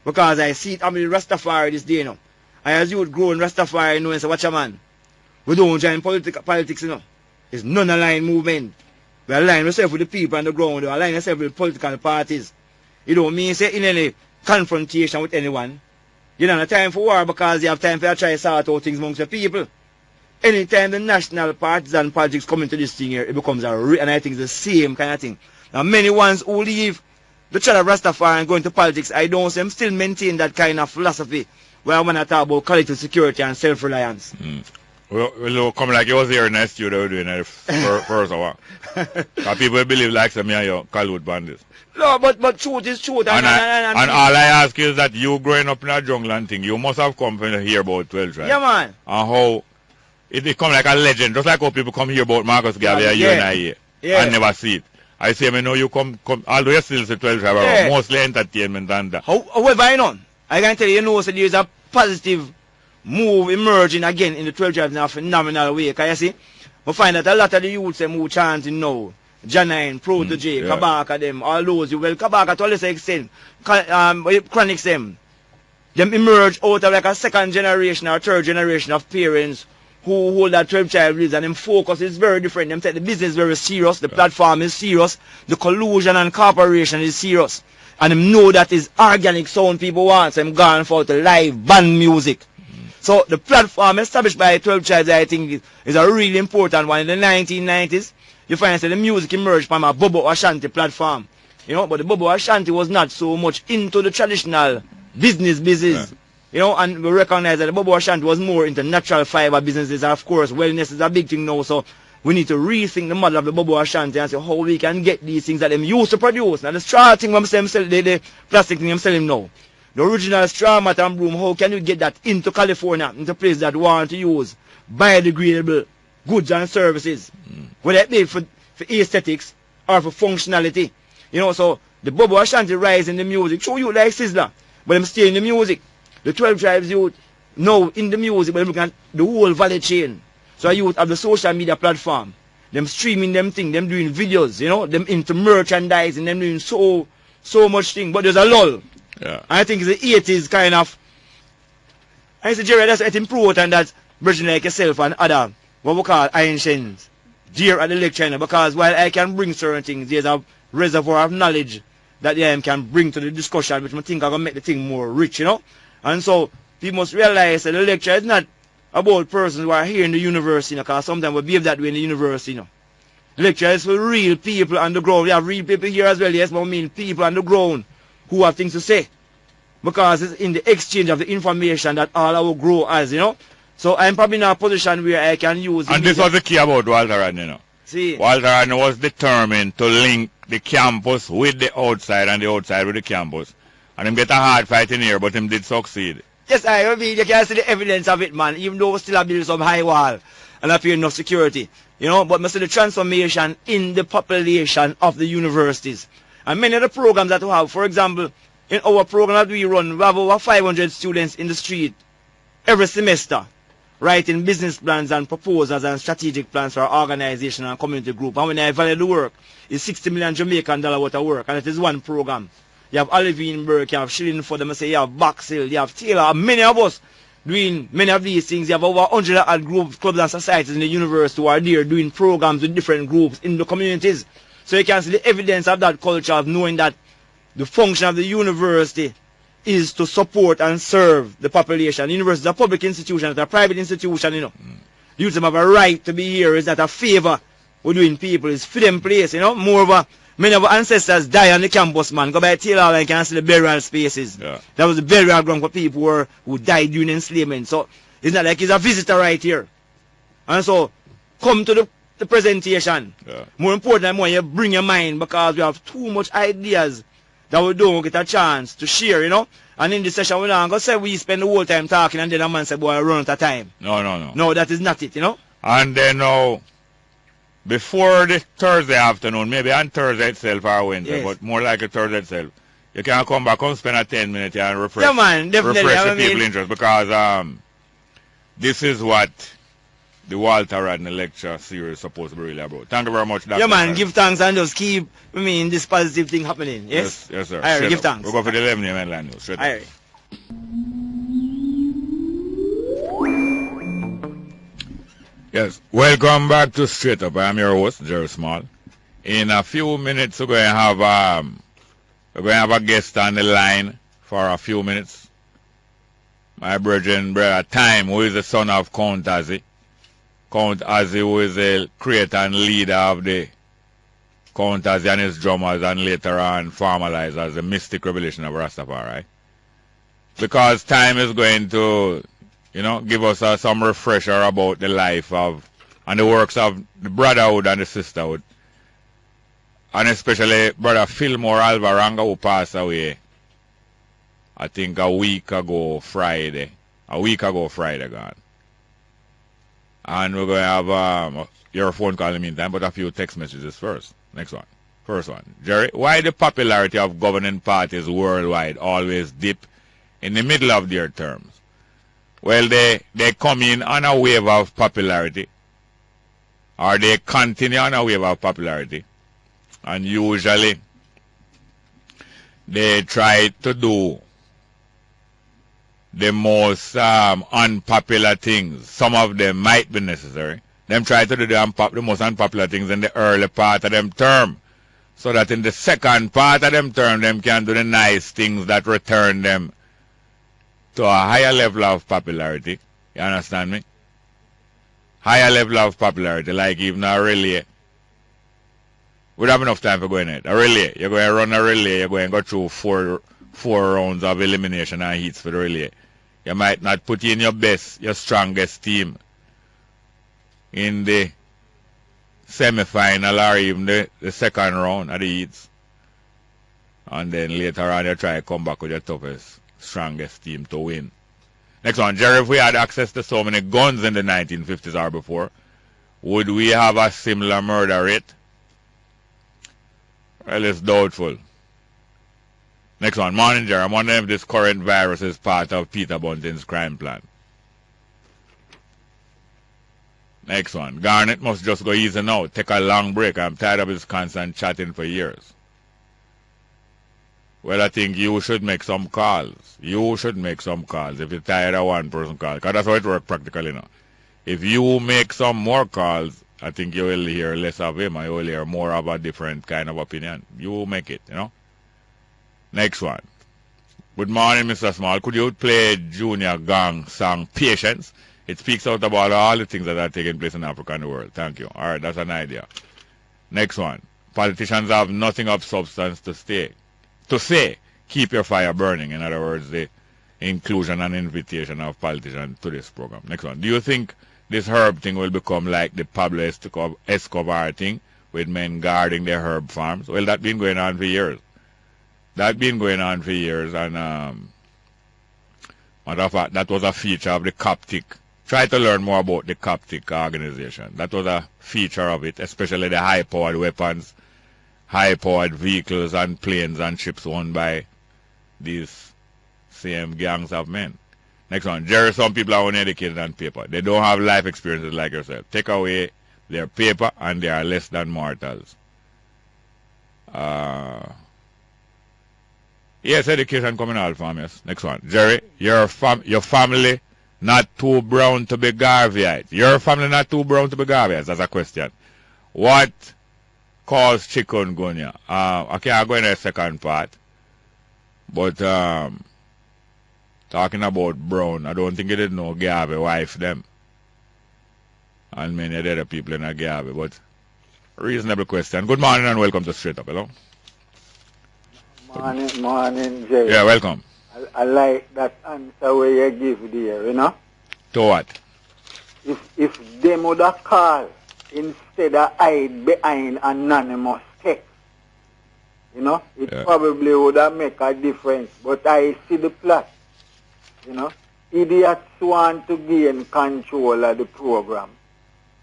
K: Because I see it happening in Rastafari this day, you know. And as you would grow in Rastafari, you know, and say, watch a man, we don't join politics, you know. It's non-aligned movement. We align ourselves with the people on the ground. We align ourselves with political parties. You don't mean say in any confrontation with anyone. You don't have time for war because you have time for try to sort out things amongst the people. Anytime the national partisan politics come into this thing here, it becomes and I think it's the same kind of thing. Now many ones who leave the church of Rastafari and go into politics, I don't see them still maintain that kind of philosophy where I want to talk about collective security and self-reliance.
C: Well, come like you was here in the studio doing it first hour. Because people believe like some of your Colwood bandits.
K: No, but truth is truth.
C: And all I ask is that you growing up in a jungle and thing, you must have come to hear about 12 tribes.
K: Yeah, man.
C: And how it come like a legend, just like how people come here about Marcus Garvey a year and a year and never see it. I say, I know you come although you still say 12 tribes, mostly entertainment and that.
K: However, I know, I can tell you, know, so there's a positive move emerging again in the 12 tribes in a phenomenal way. Can you see? We find that a lot of the youths who chanting now, Janine, Protege, Kabaka, them, all those, well, Kabaka to a lesser extent, Chronics them emerge out of like a second generation or third generation of parents who hold that 12 tribe leads, and them focus is very different. Them take the business very serious, the platform is serious, the collusion and cooperation is serious. And them know that is organic sound people want, so them gone for the live band music. So the platform established by 12 tribes, I think, is a really important one. In the 1990s, you find that the music emerged from a Bobo Ashanti platform. You know, but the Bobo Ashanti was not so much into the traditional business. You know, and we recognize that the Bobo Ashanti was more into natural fiber businesses. And of course, wellness is a big thing now, so we need to rethink the model of the Bobo Ashanti and see how we can get these things that them used to produce. Now the straw thing when the plastic thing them selling now. The original straw mat and broom, how can you get that into California, into places that want to use biodegradable goods and services? Whether it be for aesthetics or for functionality. You know, so the Bobo Ashanti rise in the music. Show you like Sizzler, but them stay in the music. The 12 tribes youth now in the music, but looking at the whole value chain. So youth have the social media platform. Them streaming them thing, them doing videos, you know, them into merchandising, them doing so much thing. But there's a lull.
C: Yeah.
K: I think it's the 80s kind of. I say, Jerry, that's important that Virgin like yourself and other, what we call ancients, dear at the lecture, because while I can bring certain things, there's a reservoir of knowledge that I can bring to the discussion, which I think are going to make the thing more rich, you know. And so, people must realize that the lecture is not about persons who are here in the university, you know, because sometimes we behave that way in the university, you know. Lecture is for real people on the ground. We have real people here as well, yes, but I mean people on the ground who have things to say. Because it's in the exchange of the information that all our grow as, you know. So I'm probably in a position where I can use...
C: And this was the key about Walter Rodney, you know.
K: See?
C: Walter Rodney was determined to link the campus with the outside and the outside with the campus. And him get a hard fight in here, but him did succeed.
K: Yes, I mean, you can see the evidence of it, man, even though we still have built some high wall and appear enough security, you know, but I see the transformation in the population of the universities. And many of the programs that we have, for example, in our program that we run, we have over 500 students in the street every semester, writing business plans and proposals and strategic plans for our organization and community group. And when I evaluate the work, it's $60 million Jamaican dollar worth of work, and it is one program. You have Olivine Burke, you have Shilling for them, you have Box Hill, you have Taylor, many of us doing many of these things. You have over 100 odd groups, clubs and societies in the university who are there doing programs with different groups in the communities. So you can see the evidence of that culture of knowing that the function of the university is to support and serve the population. The university is a public institution, it's a private institution, you know. Youth have a right to be here. It's not a favor we're doing people. It's for them place, you know. Moreover, many of our ancestors die on the campus, man. Go by Taylor and can see the burial spaces. Yeah. That was the burial ground for people who died during enslavement. So it's not like he's a visitor right here. And so come to the presentation. Yeah. More important than more, you bring your mind, because we have too much ideas that we don't get a chance to share, you know. And in this session, we're not going to say we spend the whole time talking and then a man say, boy, I run out of time.
C: No.
K: No, that is not it, you know.
C: And then now, before the Thursday afternoon, maybe on Thursday itself or Wednesday, but more like a Thursday itself, you can come back, come spend a 10 minutes here and refresh, refresh the people interest, because this is what the Walter Rodney lecture series is supposed to be really about. Thank you very much, Dr.
K: Yeah, man, give thanks and just keep, this positive thing happening. Yes?
C: Yes, sir.
K: All right, give thanks.
C: We'll go for the 11 a.m. headline news. All right. Yes, welcome back to Straight Up. I'm your host, Jerry Small. In a few minutes, we're going to have a guest on the line for a few minutes. My brother Time, who is the son of Count Ozzy. Count Ozzy, who is the creator and leader of the Count Ozzy and his drummers, and later on formalized as the mystic revelation of Rastafari. Because Time is going to, give us some refresher about the life of and the works of the brotherhood and the sisterhood. And especially Brother Phil Alvaranga, who passed away, I think a week ago Friday gone. And we're going to have your phone call in the meantime, but a few text messages first. Next one. First one. Jerry, why the popularity of governing parties worldwide always dip in the middle of their terms? Well, they come in on a wave of popularity, or they continue on a wave of popularity, and usually they try to do the most unpopular things. Some of them might be necessary. Them try to do the most unpopular things in the early part of them term, so that in the second part of them term, them can do the nice things that return them to a higher level of popularity. You understand me? Higher level of popularity, like even a relay. We don't have enough time for going it. A relay. You're going to run a relay, you're going to go through four rounds of elimination and heats for the relay. You might not put in your best, your strongest team in the semi-final or even the second round of the heats. And then later on you try to come back with your toughest, strongest team to win. Next one. Jerry, if we had access to so many guns in the 1950s or before, would we have a similar murder rate? Well, it's doubtful. Next one. Morning, Jerry. I'm wondering if this current virus is part of Peter Bunting's crime plan. Next one. Garnet must just go easy now. Take a long break. I'm tired of his constant chatting for years. Well, I think you should make some calls. You should make some calls if you're tired of one person call. Because that's how it works practically now. If you make some more calls, I think you will hear less of him. You will hear more of a different kind of opinion. You make it, Next one. Good morning, Mr. Small. Could you play Junior Gang song Patience? It speaks out about all the things that are taking place in Africa and the world. Thank you. All right, that's an idea. Next one. Politicians have nothing of substance to say, keep your fire burning. In other words, the inclusion and invitation of politicians to this program. Next one. Do you think this herb thing will become like the Pablo Escobar thing with men guarding their herb farms? Well, that's been going on for years. And Matter of fact, that was a feature of the Coptic. Try to learn more about the Coptic organization. That was a feature of it, especially the high-powered weapons, high-powered vehicles and planes and ships owned by these same gangs of men. Next one. Jerry, some people are uneducated on paper. They don't have life experiences like yourself. Take away their paper and they are less than mortals. Yes, education coming out from us. Next one. Jerry, your family not too brown to be Garveyite. Your family not too brown to be Garveyite? That's a question. What caused chikungunya? Okay, I'll go in the second part. But talking about brown, I don't think it did know Garvey wife them. And many other people in a Garvey. But reasonable question. Good morning and welcome to Straight Up. Hello?
D: Morning, Jay.
C: Yeah, welcome.
D: I like that answer where you give there, you know?
C: To what?
D: If them would have called instead of hide behind anonymous text, you know, it probably would have make a difference. But I see the plot, you know. Idiots want to gain control of the program.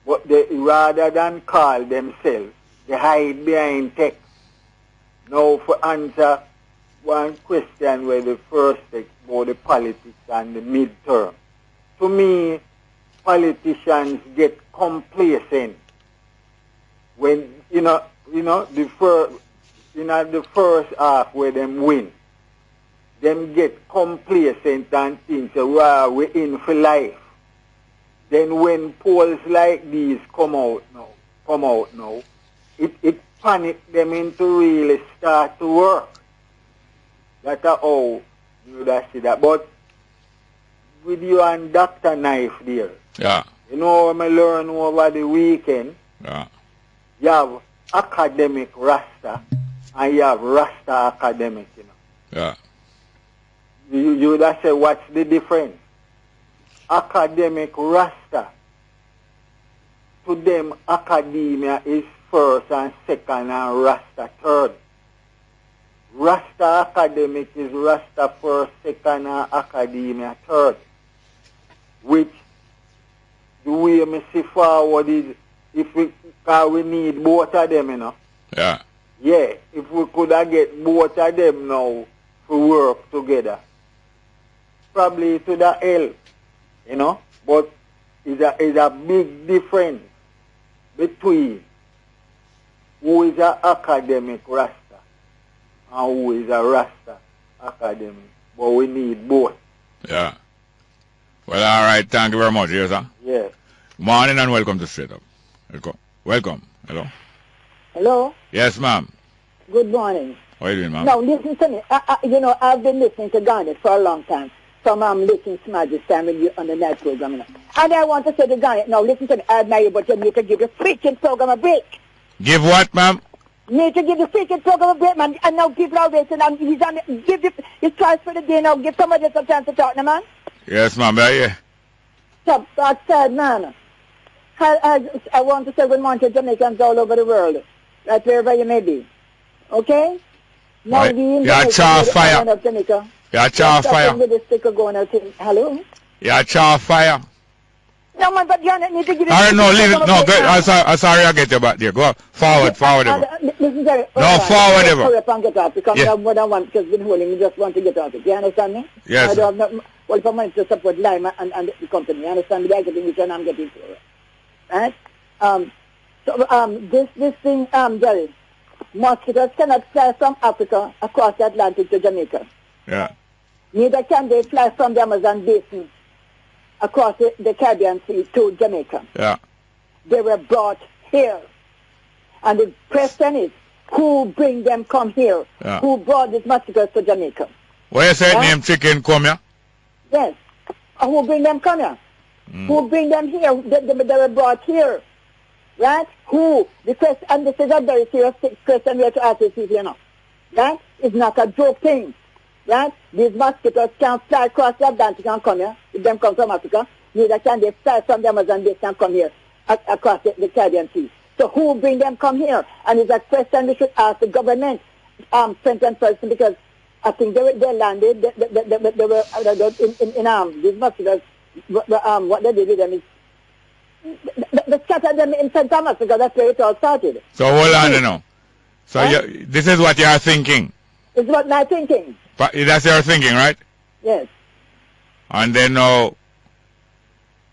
D: But they, rather than call themselves, they hide behind text. Now, for answer one question where the first text about the politics and the midterm. To me, politicians get complacent when the first half where them win. Them get complacent and think, wow, we're in for life. Then when polls like these come out now, it panic them into really start to work. That's how you would see that. But with you and Dr. Knife there, you know what I learned over the weekend? You have academic Rasta and you have Rasta academic, you know. You would say, what's the difference? Academic Rasta, to them academia is first and second and Rasta third. Rasta academic is Rasta first, second and academia third. Which the way I see forward is if we need both of them, you know. Yeah, if we could get both of them now to work together, probably it would help, you know. But it's a big difference between who is an academic Rasta and who is a Rasta academic. But we need both.
C: Yeah. Well, all right. Thank you very much. Yes, sir.
D: Yes.
C: Morning and welcome to Straight Up. Welcome. Hello.
M: Hello.
C: Yes, ma'am.
M: Good morning.
C: How are you doing, ma'am?
M: Now, listen to me. I've been listening to Garnet for a long time. So I'm listening to my this time when you on the night program. You know. And I want to say to Garnet, now listen to me. I admire you, but you need to give the freaking program a break.
C: Give what, ma'am?
M: You need to give the freaking program a break, man. And now people are waiting. And give his twice for the day now. Give somebody some chance to talk, now, man.
C: Yes, ma'am. Yeah.
M: So, that's sad, man. I want to say good morning to Jamaicans all over the world, right wherever you may be. Okay? Now
C: right.
M: we in
C: Char fire.
M: Of Jamaica.
C: Char fire.
M: With the sticker going out. Hello?
C: Char fire.
M: No, man, but you need to give it.
C: All right, no, leave it. No, I'm sorry I get you back there. Go forward.
M: Listen, Jerry.
C: No, forward ever.
M: Hurry up and get out because I have more than one because been holding me. Just want to get out. Do you understand me?
C: Yes.
M: I don't have well, for money to support Lima and the company. You understand me? I get in return, I'm getting for it. Right? This thing, Jerry, mosquitoes cannot fly from Africa across the Atlantic to Jamaica.
C: Yeah.
M: Neither can they fly from the Amazon basin across the Caribbean Sea to Jamaica.
C: Yeah.
M: They were brought here. And the question is, who bring them come here?
C: Yeah.
M: Who brought these mosquitoes to Jamaica?
C: What you say name chicken come here?
M: Yes. Who bring them come here? Who bring them here? They were brought here. Right? Who? The question, and this is a very serious question we have to ask this people, you know. Right? It's not a joke thing. Right? These mosquitoes can't fly across the Atlantic and come here. If them come from Africa, neither can they fly from the Amazon basin and come here across the Caribbean Sea. So who bring them come here? And it's a question we should ask the government, front and person, because I think they landed. They were in these mosquitoes. What they did with them is they scattered them in St. Thomas because that's where it all started.
C: So hold on, you know. So this is what you are thinking.
M: It's what my thinking.
C: But that's your thinking, right?
M: Yes.
C: And they know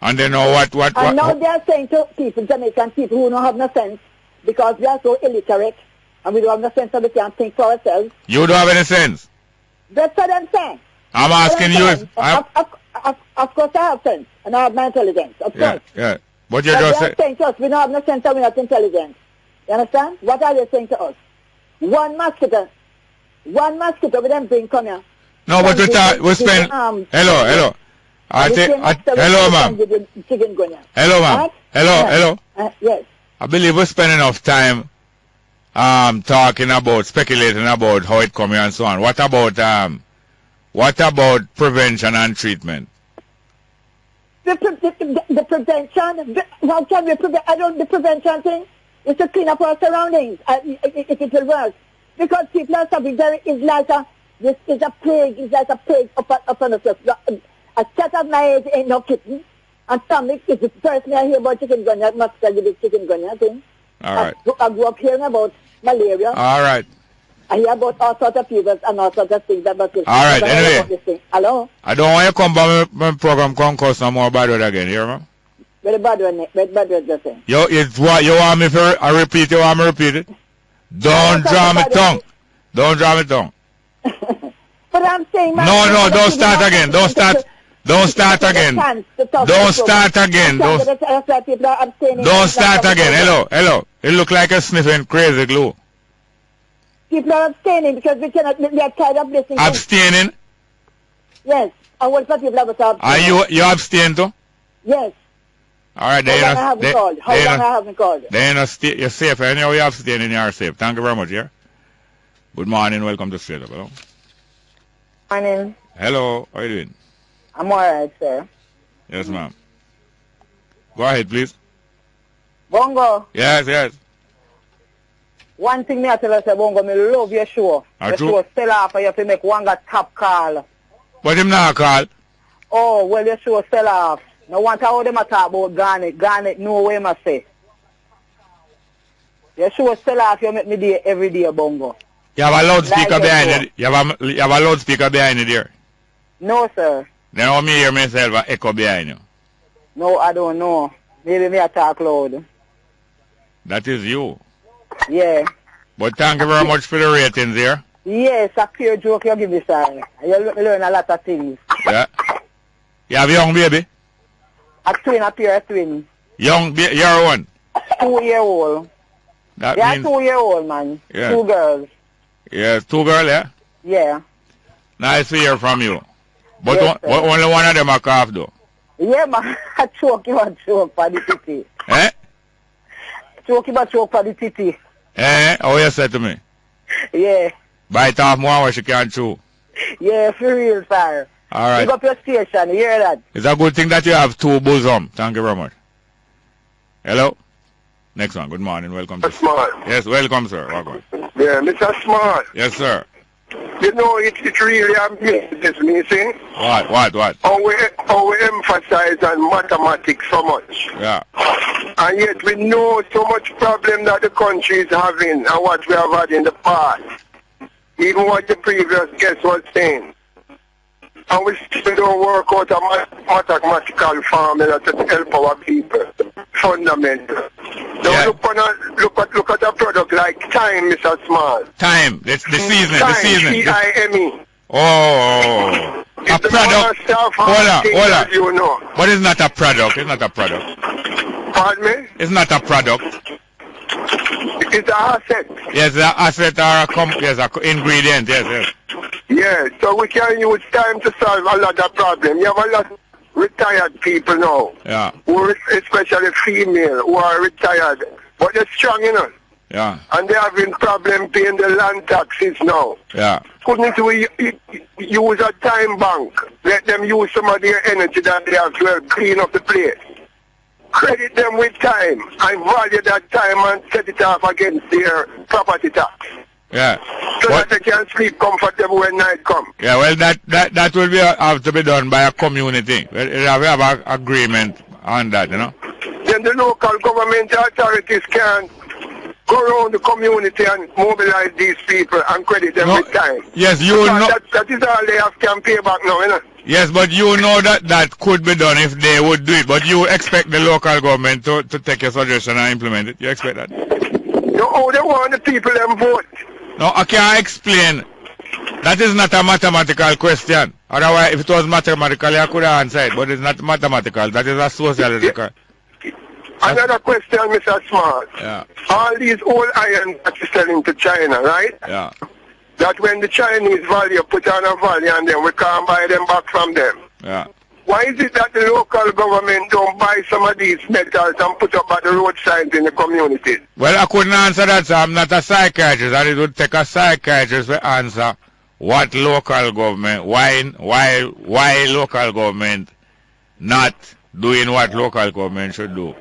C: what?
M: And now they are saying to people, Jamaican people who don't have no sense, because we are so illiterate and we don't have no sense, so we can't think for ourselves.
C: You don't have any sense.
M: That's what I'm saying.
C: I'm asking you if...
M: Of course I have sense, and I have my intelligence, of course.
C: Yeah. But you're just
M: saying to us, we don't have no sense and we're not intelligent. You understand? What are they saying to us? One mosquito with them thing come here.
C: No, but we spend... Hello. Hello, ma'am. Hello, ma'am. Hello.
M: Yes.
C: I believe we spend enough time speculating about how it comes and so on. What about prevention and treatment?
M: The prevention? How can we prevent? The prevention thing is to clean up our surroundings. If it will work. Because people are suffering, it's like a plague upon us. A cat of my age ain't no kitten. And something, if the person I hear about chikungunya, it must tell you the chikungunya thing.
C: All right.
M: I grew up hearing about malaria.
C: All right.
M: I hear about all sorts of fevers and all sorts of things. All
C: right, anyway.
M: Hello?
C: I don't want you to come back my program concourse no more bad word again, hear me?
M: Very bad word just saying.
C: You want me to repeat it? Don't draw my tongue. Don't draw my tongue.
M: But I'm saying...
C: No, don't start again. Don't start again. Don't start again. Hello. It look like a sniffing crazy glue.
M: People are abstaining because we are tired of listening.
C: Abstaining?
M: Yes. I want some people to abstain.
C: Are you abstain too?
M: Yes.
C: All right,
M: How long I haven't called?
C: You're safe. Anyhow, you're abstaining, you're safe. Thank you very much, yeah? Good morning. Welcome to Straight Up. Hello?
N: Morning.
C: Hello. How are you doing?
N: I'm all right, sir.
C: Yes, ma'am. Go ahead, please.
N: Bongo.
C: Yes.
N: One thing I tell you, Bongo, I love your show. Your show sell off and you have to make one top call.
C: But him not call.
N: Oh, well, your show sell off. No one how them talk about Garnet, no way I say. Your show sell off, you make me day every day, Bongo.
C: You have a loudspeaker behind it. You have a loudspeaker behind it there.
N: No, sir.
C: Then how me hear myself an echo behind you?
N: No, I don't know. Maybe me I talk loud.
C: That is you.
N: Yeah.
C: But thank you very much for the ratings here.
N: Yes, a pure joke you give me, sir. You learn a lot of things.
C: Yeah. You have a young baby?
N: A pure twin.
C: You're one?
N: 2-year-old.
C: That
N: means... 2-year-old, man.
C: Yeah.
N: 2 girls.
C: Yeah, 2 girls, yeah?
N: Yeah.
C: Nice to hear from you. But
N: yes,
C: only one of them are cough, though.
N: Yeah, man. I choke for the titty.
C: Eh?
N: Choke for the titty.
C: Eh? How you said to me?
N: Yeah.
C: Bite off more where she can't chew.
N: Yeah, for real, sir.
C: All right.
N: Pick up your station, you hear that?
C: It's a good thing that you have 2 bosom. Thank you very much. Hello? Next one. Good morning. Welcome to...
G: Smart.
C: Yes, welcome, sir. Welcome.
G: Yeah, Mr. Smart.
C: Yes, sir.
G: You know, it really amazes me, see?
C: What?
G: How we emphasize on mathematics so much.
C: Yeah.
G: And yet we know so much problem that the country is having and what we have had in the past. Even what the previous guest was saying. And we still don't work out a mathematical formula to help our people. Fundamental. Now look at a product like time, Mr. Small.
C: Time. That's the season.
G: Time,
C: the season.
G: T-I-M-E.
C: Oh. A product. Hold on.
G: You know.
C: But it's not a product. It's not a product.
G: Pardon me?
C: It's not a product.
G: It's an asset.
C: Yes, an asset or an ingredient. Yes.
G: Yeah, so we can use time to solve a lot of problems. You have a lot of retired people now.
C: Yeah.
G: Especially female who are retired. But they're strong enough.
C: Yeah.
G: And they're having problem paying the land taxes now.
C: Yeah.
G: Couldn't we use a time bank? Let them use some of their energy that they have to help clean up the place. Credit them with time and value that time and set it off against their property tax.
C: Yeah.
G: So that they can sleep comfortable when night comes.
C: Yeah, well, that will have to be done by a community. We have an agreement on that, you know.
G: Then the local government authorities can go around the community and mobilize these people and credit them with time.
C: Yes, you know.
G: That is all they have can pay back now, you know.
C: Yes, but you know that could be done if they would do it. But you expect the local government to take your suggestion and implement it. You expect that?
G: No, they want the people to vote.
C: No, I can't explain. That is not a mathematical question. Otherwise, if it was mathematical, I could have answered it. But it's not mathematical. That is a sociological.
G: Another question, Mr. Smart.
C: Yeah.
G: All these old iron that you're selling to China, right?
C: Yeah.
G: That when the Chinese value put on a value and then we can't buy them back from them.
C: Yeah.
G: Why is it that the local government don't buy some of these metals and put up at the roadside in the community?
C: Well, I couldn't answer that, so I'm not a psychiatrist, and it would take a psychiatrist to answer what local government, why local government not doing what local government should do.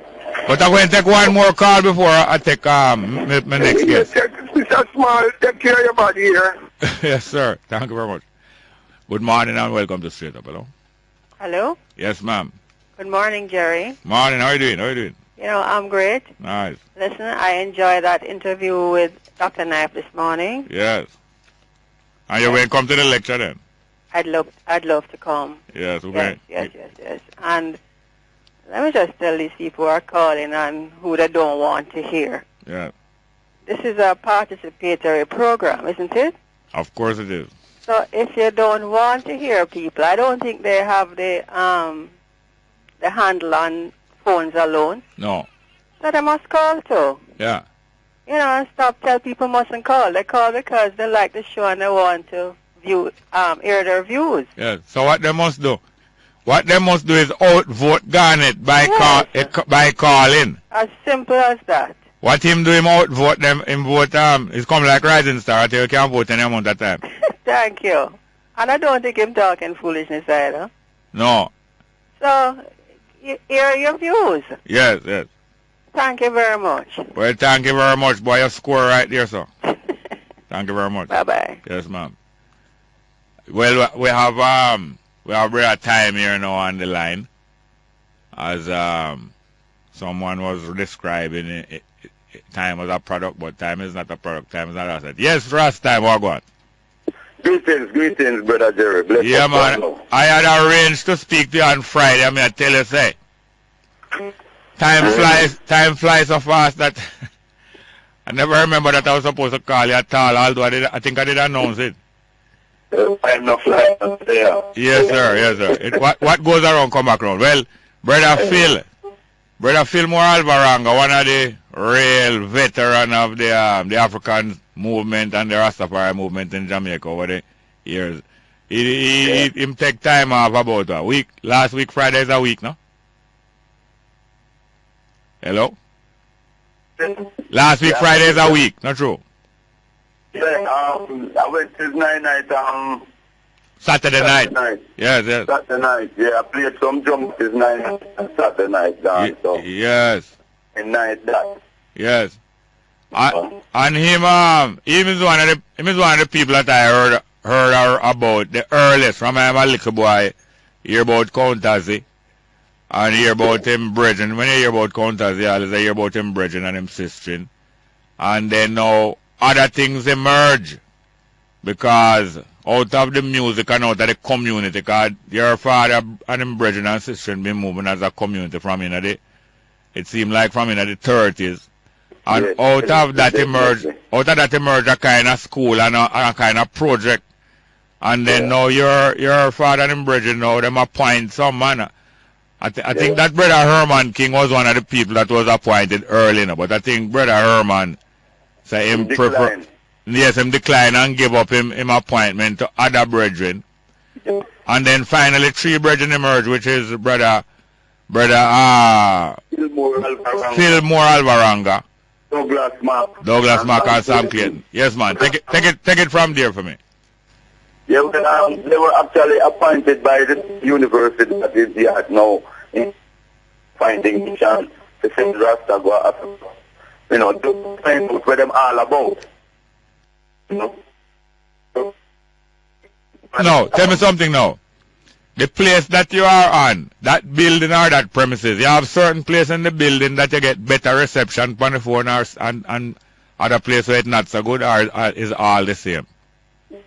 C: But I'm going to take one more call before I take my next guest.
G: Mr. Small, take care of your body here.
C: Yes, sir. Thank you very much. Good morning and welcome to Straight Up. Hello?
O: Hello?
C: Yes, ma'am.
O: Good morning, Jerry.
C: Morning. How are you doing?
O: You know, I'm great.
C: Nice.
O: Listen, I enjoyed that interview with Dr. Knife this morning.
C: Yes. And you will come to the lecture then?
O: I'd love to come.
C: Yes, okay.
O: Yes. And let me just tell these people who are calling and who they don't want to hear.
C: Yeah.
O: This is a participatory program, isn't it?
C: Of course it is.
O: So if you don't want to hear people, I don't think they have the handle on phones alone.
C: No.
O: So they must call too.
C: Yeah.
O: You know, and stop tell people mustn't call. They call because they like the show and they want to hear their views.
C: Yeah. So what they must do? What they must do is outvote Garnet by calling.
O: As simple as that.
C: What him do, him outvote them, him vote, it's come like Rising Star, until you can't vote any amount of time.
O: Thank you. And I don't think him talking foolishness either.
C: No.
O: So, hear your views.
C: Yes.
O: Thank you very much.
C: Well, thank you very much, boy. You score right there, sir. Thank you very much.
O: Bye-bye.
C: Yes, ma'am. Well, we have Brother Time here now on the line. As someone was describing it, time as a product, but time is not a product. Time is not an asset. Yes, Rast Time, what going?
G: Greetings, Brother Jerry. Bless
C: yeah, man. I had arranged to speak to you on Friday. I mean, I tell you, say, time flies so fast that I never remember that I was supposed to call you at all, although I think I did announce it.
G: I'm not flying there.
C: Yes, sir. What goes around come back around. Well, Brother Phil Alvaranga, one of the real veteran of the African movement and the Rastafari movement in Jamaica over the years. He take time off about a week. Last week, Friday is a week, no? Hello? Last week, Friday is a week, not true?
G: Yeah, I went to night,
C: Saturday night. Yes.
G: Saturday night, yeah. I played some drums this night, Saturday night dance. So.
C: Yes.
G: And night dance.
C: Yes. And him is one of the people that I heard about the earliest from I'm a little boy. Hear about Countazzi and hear about him bridging. When you hear about Countazzi, I always hear about him bridging and him sistering. And then now other things emerge because out of the music and out of the community, because your father and him brethren and sister been moving as a community from it seemed like from in the 30s. And out of that emerged a kind of school and a kind of project. And then now your father and him brethren now them appoint some man. I think that Brother Herman King was one of the people that was appointed early now, but I think Brother Herman say him prefer. Yes, him decline and give up him appointment to other brethren. And then finally 3 brethren emerge, which is Brother Phil Alvaranga, Douglas Mark and Sam Clayton. Yes, man. Take it from there for me.
G: Yeah, they were actually appointed by the university that is here now in finding the chance to send Rasta go up, to find out what them all about.
C: now. Tell me something now. The place that you are on, that building or that premises, you have certain place in the building that you get better reception on the phone and other place where it's not so good, or is all the same?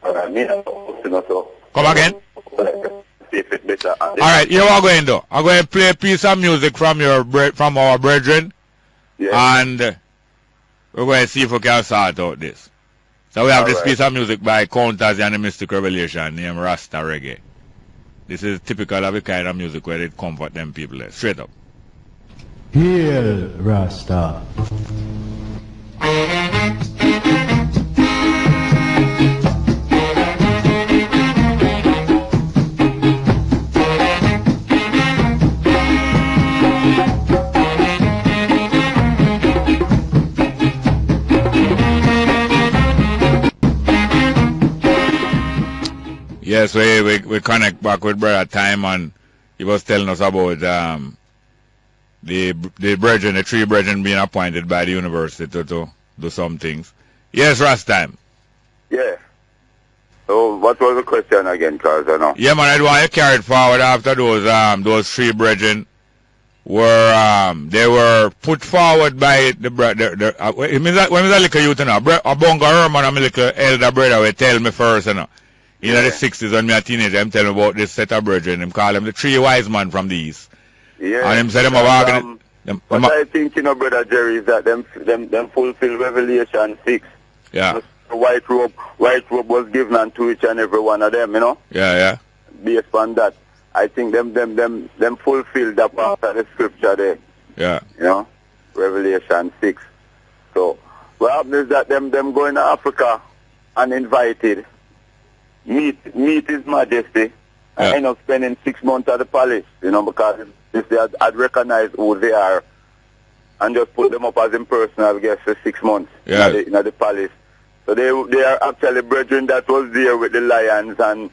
C: Come again? Alright, here we going to. I'm going to play a piece of music from our brethren, and we're going to see if we can sort out this. So we have this piece of music by Counters and the Mystic Revelation named Rasta Reggae. This is typical of the kind of music where it comfort them people there. Straight up.
P: Hail Rasta.
C: Yes, we connect back with Brother Time, and he was telling us about the brethren, the three brethren being appointed by the university to do some things. Yes, Rast Time.
Q: Yeah. So what was the question again, Charles? I know.
C: Yeah, man, I want you carried forward after those three brethren were put forward by the when me a little youth, you know, a bunga Herman and a little elder brother will tell me first, you know. In the 60s when me a teenager, I'm telling about this set of brethren. Him call them the three wise men from the east.
Q: Yeah.
C: And him say them
Q: what I think, you know, Brother Jerry, is that them fulfill Revelation 6.
C: Yeah.
Q: The white robe was given unto each and every one of them, you know.
C: Yeah.
Q: Based on that, I think them fulfill that part of the scripture there.
C: Yeah.
Q: You know, Revelation 6. So what happens is that them going to Africa uninvited, meet His Majesty, and end up spending 6 months at the palace, you know, because if they had recognized who they are and just put them up as impersonal guests for 6 months in the palace. So they are actually brethren that was there with the lions and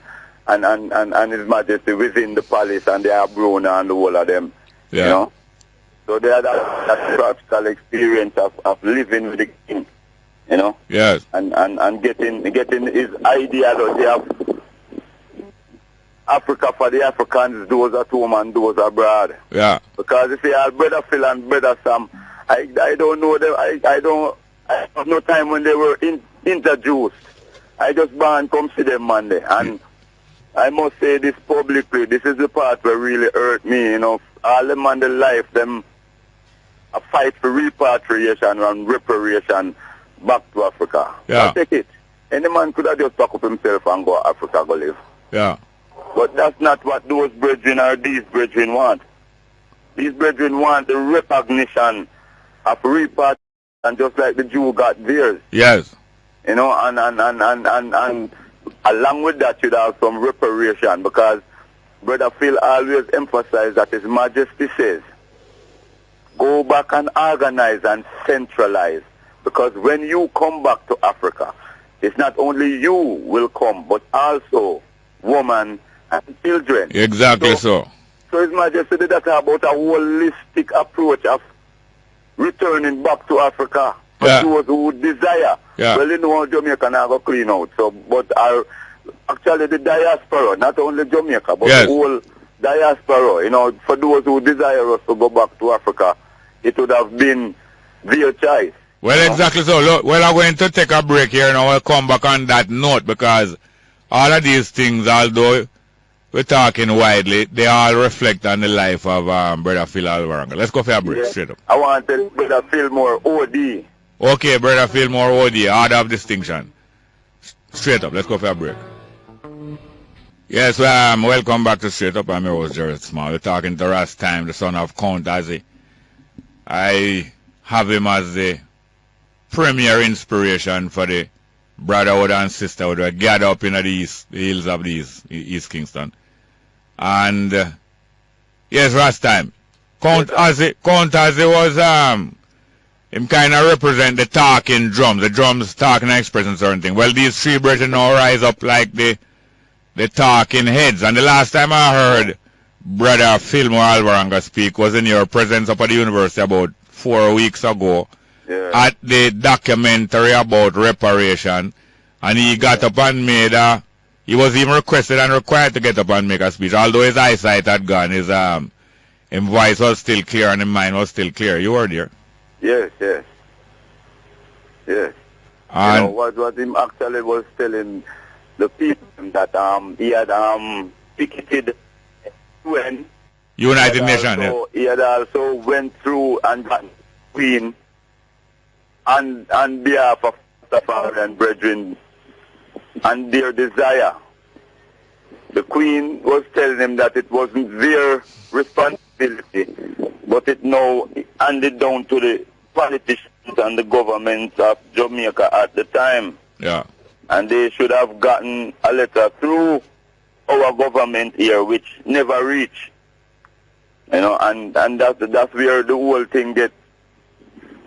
Q: His Majesty within the palace, and they are Bruna and the whole of them, you know. So they had that practical experience of living with the king, you know.
C: Yes.
Q: And getting his ideology of Africa for the Africans, those at home and those abroad.
C: Yeah.
Q: Because if you have Brother Phil and Brother Sam, I don't know them. I have no time when they were introduced. I just born come see them Monday, and I must say this publicly. This is the part where really hurt me. You know, all them on the life, them a fight for repatriation and reparation back to Africa.
C: Yeah.
Q: I take it. Any man could have just pack up himself and go to Africa, go live.
C: Yeah.
Q: But that's not what those brethren or these brethren want. These brethren want the recognition of repatriation, just like the Jew got theirs.
C: Yes.
Q: You know, and along with that, you'd have some reparation, because Brother Phil always emphasized that His Majesty says, go back and organize and centralize, because when you come back to Africa, it's not only you will come, but also women and children.
C: Exactly so.
Q: So His Majesty did that about a holistic approach of returning back to Africa for those who desire.
C: Yeah.
Q: Well, you know, Jamaica now go clean out. So, but actually the diaspora, not only Jamaica, but the whole diaspora, you know, for those who desire us to go back to Africa, it would have been their choice.
C: Well, exactly so. Look, well, I'm going to take a break here and I'll come back on that note, because all of these things, although we're talking widely, they all reflect on the life of Brother Phil Alvaranga. Let's go for a break, straight up.
Q: I want to tell Brother Phil more OD.
C: Okay, Brother Phil more OD, order of distinction. Straight up, let's go for a break. Yes, welcome back to Straight Up. I'm your host, Jared Small. We're talking to Rast Time, the son of Count Azzy. I have him as the premier inspiration for the brotherhood and sisterhood that gather up in the hills of East Kingston. And yes, Rast Time. Count Azzy was him kind of represent the talking drums, the drums talking and expressing certain things. Well, these three brethren now rise up like the talking heads. And the last time I heard Brother Phil Alvaranga speak was in your presence up at the university about 4 weeks ago at the documentary about reparation. And he got up and made a he was even requested and required to get up and make a speech. Although his eyesight had gone, his voice was still clear and his mind was still clear. You were there?
Q: Yes.
C: And
Q: what him actually was telling the people that he had picketed UN.
C: United Nations. Yeah.
Q: He had also went through and got Queen on behalf of Rastafari and brethren and their desire. The Queen was telling him that it wasn't their responsibility, but it now handed down to the politicians and the governments of Jamaica at the time.
C: Yeah.
Q: And they should have gotten a letter through our government here, which never reached. And that's where the whole thing gets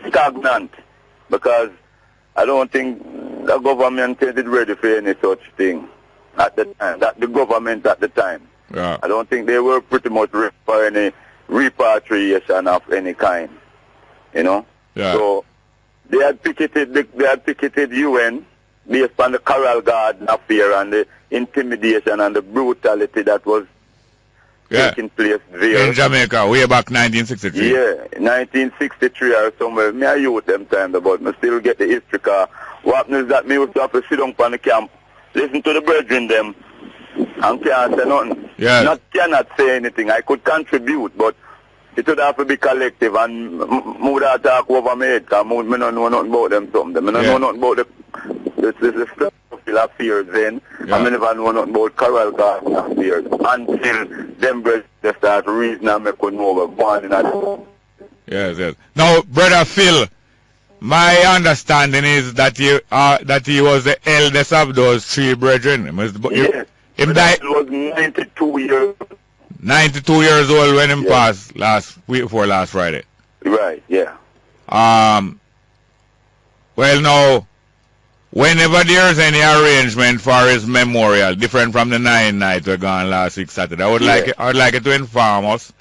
Q: stagnant, because I don't think the government is ready for any such thing at the time. That the government at the time.
C: Yeah.
Q: I don't think they were pretty much ready for any repatriation of any kind.
C: Yeah.
Q: So they had picketed UN based on the Coral Garden affair and the intimidation and the brutality that was taking place there.
C: In Jamaica, way back 1963.
Q: Yeah, 1963 or somewhere. Me a youth them time, but me still get the history, car. What happens is that me used to have to sit down on the camp, listen to the brethren them, and can't say nothing.
C: Yeah.
Q: Cannot say anything. I could contribute, but it would have to be collective, and would have to talk over my head, because me don't know nothing about them something. Me don't know nothing about the stuff affairs then. I never know nothing about Coral Garden affairs until them brothers start reasoning and make know what's going on.
C: Yes. Now, Brother Phil, my understanding is that he was the eldest of those three brethren.
Q: Yes. He was 92 years.
C: 92 years old when he passed before last Friday.
Q: Right. Yeah.
C: Well, now, whenever there's any arrangement for his memorial, different from the 9 nights we gone last week Saturday, I would like it to inform us,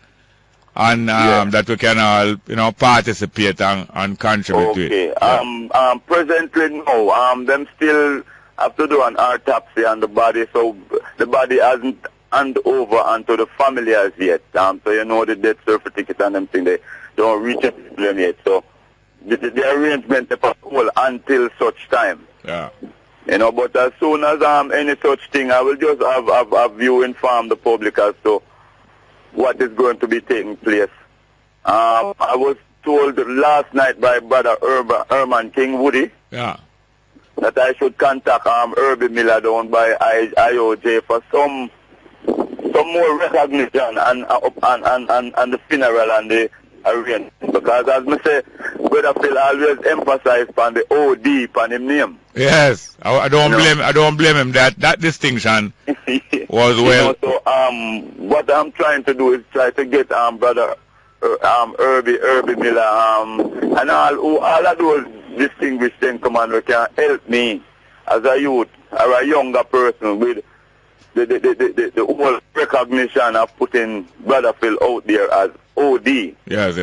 C: and that we can all, participate and contribute to it.
Q: Okay. Presently, no. Them still have to do an autopsy on the body, so the body hasn't handed over unto the family as yet. So the death certificate and them thing, they don't reach them yet. So the arrangement is whole until such time.
C: Yeah.
Q: But as soon as any such thing, I will just have you inform the public as to what is going to be taking place. I was told last night by Brother Herman King Woody that I should contact Herbie Miller down by IOJ for some more recognition and the funeral and the arrangement. Because as I say, Brother Phil always emphasized on the OD on his name.
C: Yes, I don't blame him. That distinction was well.
Q: So what I'm trying to do is try to get Brother Herbie Miller and all of those distinguished gentlemen who can help me as a youth or a younger person with the whole recognition of putting Brother Phil out there as OD.
C: Yes.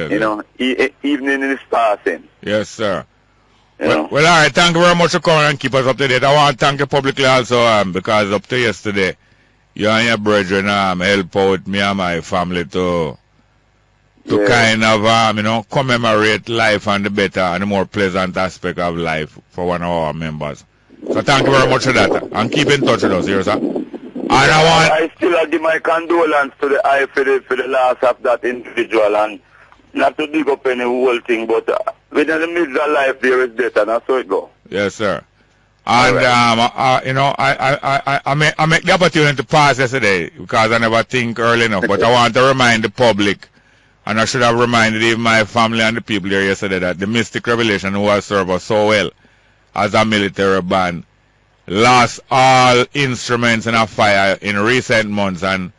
Q: Even in his passing.
C: Yes, sir. Well, all right. Thank you very much for coming and keep us up to date. I want to thank you publicly also because up to yesterday, you and your brethren help out me and my family to kind of commemorate life and the better and the more pleasant aspect of life for one of our members. So thank you very much for that, and keep in touch with us here, sir. And
Q: I still give my condolence to the eye for the loss of that individual, and not to dig up any whole thing, but within the middle of life there is death, and that's how it goes.
C: Yes, sir. And I make the opportunity to pass yesterday because I never think early enough, but I want to remind the public, and I should have reminded even my family and the people there yesterday, that the Mystic Revelation, who has served us so well as a military band, lost all instruments in a fire in recent months, and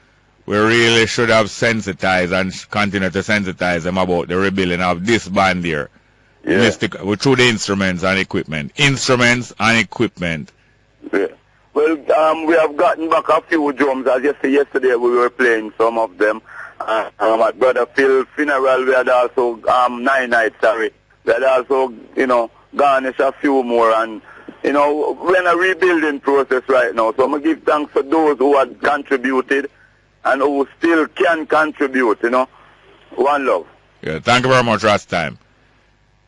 C: we really should have sensitized and continue to sensitize them about the rebuilding of this band here. Mystic, through the instruments and equipment. Instruments and equipment.
Q: Yeah. Well, we have gotten back a few drums. As you see, yesterday we were playing some of them. At Brother Phil funeral, we had also 9 nights, we had also, garnish a few more, and You know, we're in a rebuilding process right now. So I'm going to give thanks for those who had contributed and who still can contribute, you know. One love.
C: Yeah, thank you very much, Time.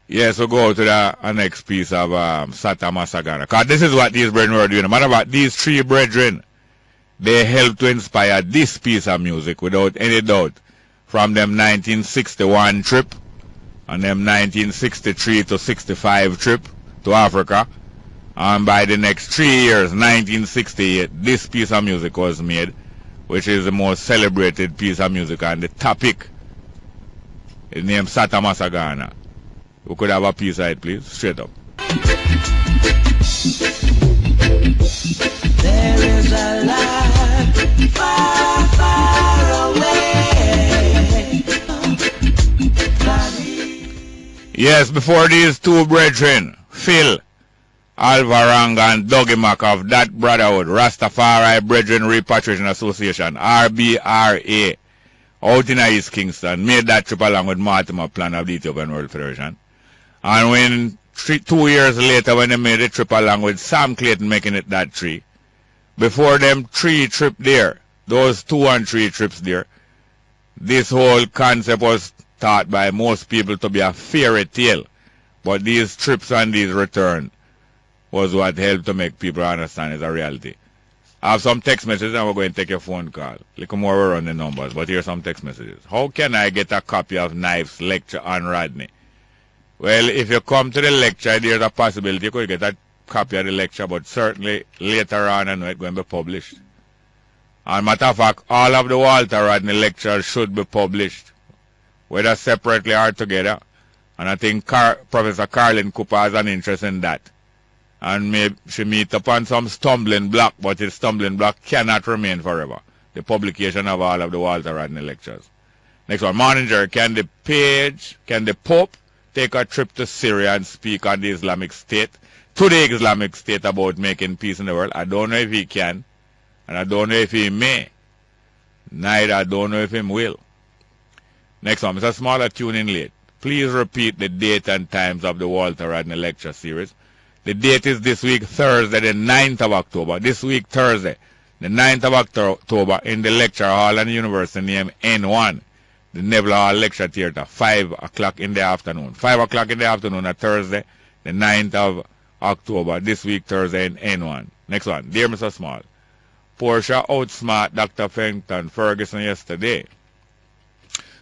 C: Yes, we'll go to the next piece of Sata Masagana. Because this is what these brethren were doing. No matter what, these three brethren, they helped to inspire this piece of music without any doubt. From them 1961 trip and them 1963 to 65 trip to Africa. And by the next 3 years, 1968, this piece of music was made, which is the most celebrated piece of music. And the topic is named Sata Masagana. We could have a piece of it, please, straight up.
R: There is a life far, far away.
C: Yes, before these two brethren, Phil Alvaranga and Dougie Mack of that brotherhood, Rastafari Brethren Repatriation Association, RBRA, out in East Kingston, made that trip along with Mortimer Plan of the Ethiopian World Federation. And when 2 years later, when they made the trip along with Sam Clayton making it that 3, before them 3 trip there, those 2 and 3 trips there, this whole concept was thought by most people to be a fairy tale. But these trips and these returns was what helped to make people understand it's a reality. I have some text messages and we're going to take your phone call. Little more we're on the numbers, but here's some text messages. How can I get a copy of Knife's lecture on Rodney? Well, if you come to the lecture, there's a possibility you could get a copy of the lecture, but certainly later on I know it's going to be published. And matter of fact, all of the Walter Rodney lectures should be published, whether separately or together. And I think Professor Carlin Cooper has an interest in that. And maybe she meet upon some stumbling block, but the stumbling block cannot remain forever. The publication of all of the Walter Rodney lectures. Next one, Morning Jerry, can the Pope take a trip to Syria and speak on the Islamic State, to the Islamic State about making peace in the world? I don't know if he can, and I don't know if he may. Neither I don't know if he will. Next one, Mr. Smaller, tune in late. Please repeat the date and times of the Walter Rodney lecture series. The date is this week, Thursday, the 9th of October. This week, Thursday, the 9th of October, in the lecture hall and university named N1, the Neville Hall Lecture Theatre, 5 o'clock in the afternoon. 5 o'clock in the afternoon on Thursday, the 9th of October, this week, Thursday, in N1. Next one, dear Mr. Small, Portia outsmart Dr. Fenton Ferguson yesterday.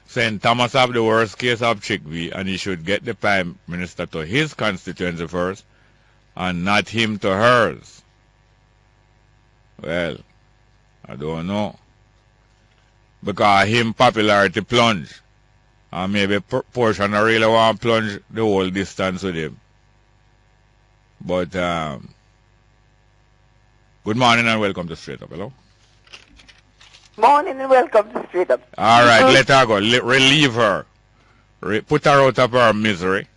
C: St. Thomas have the worst case of Chickpea, and he should get the Prime Minister to his constituency first, and not him to hers. Well, I don't know. Because him popularity plunge. And maybe Portia not really want to plunge the whole distance with him. But, good morning and welcome to Straight Up. Hello?
S: Morning and welcome to Straight Up.
C: All right, let her go. Relieve her. Put her out of her misery.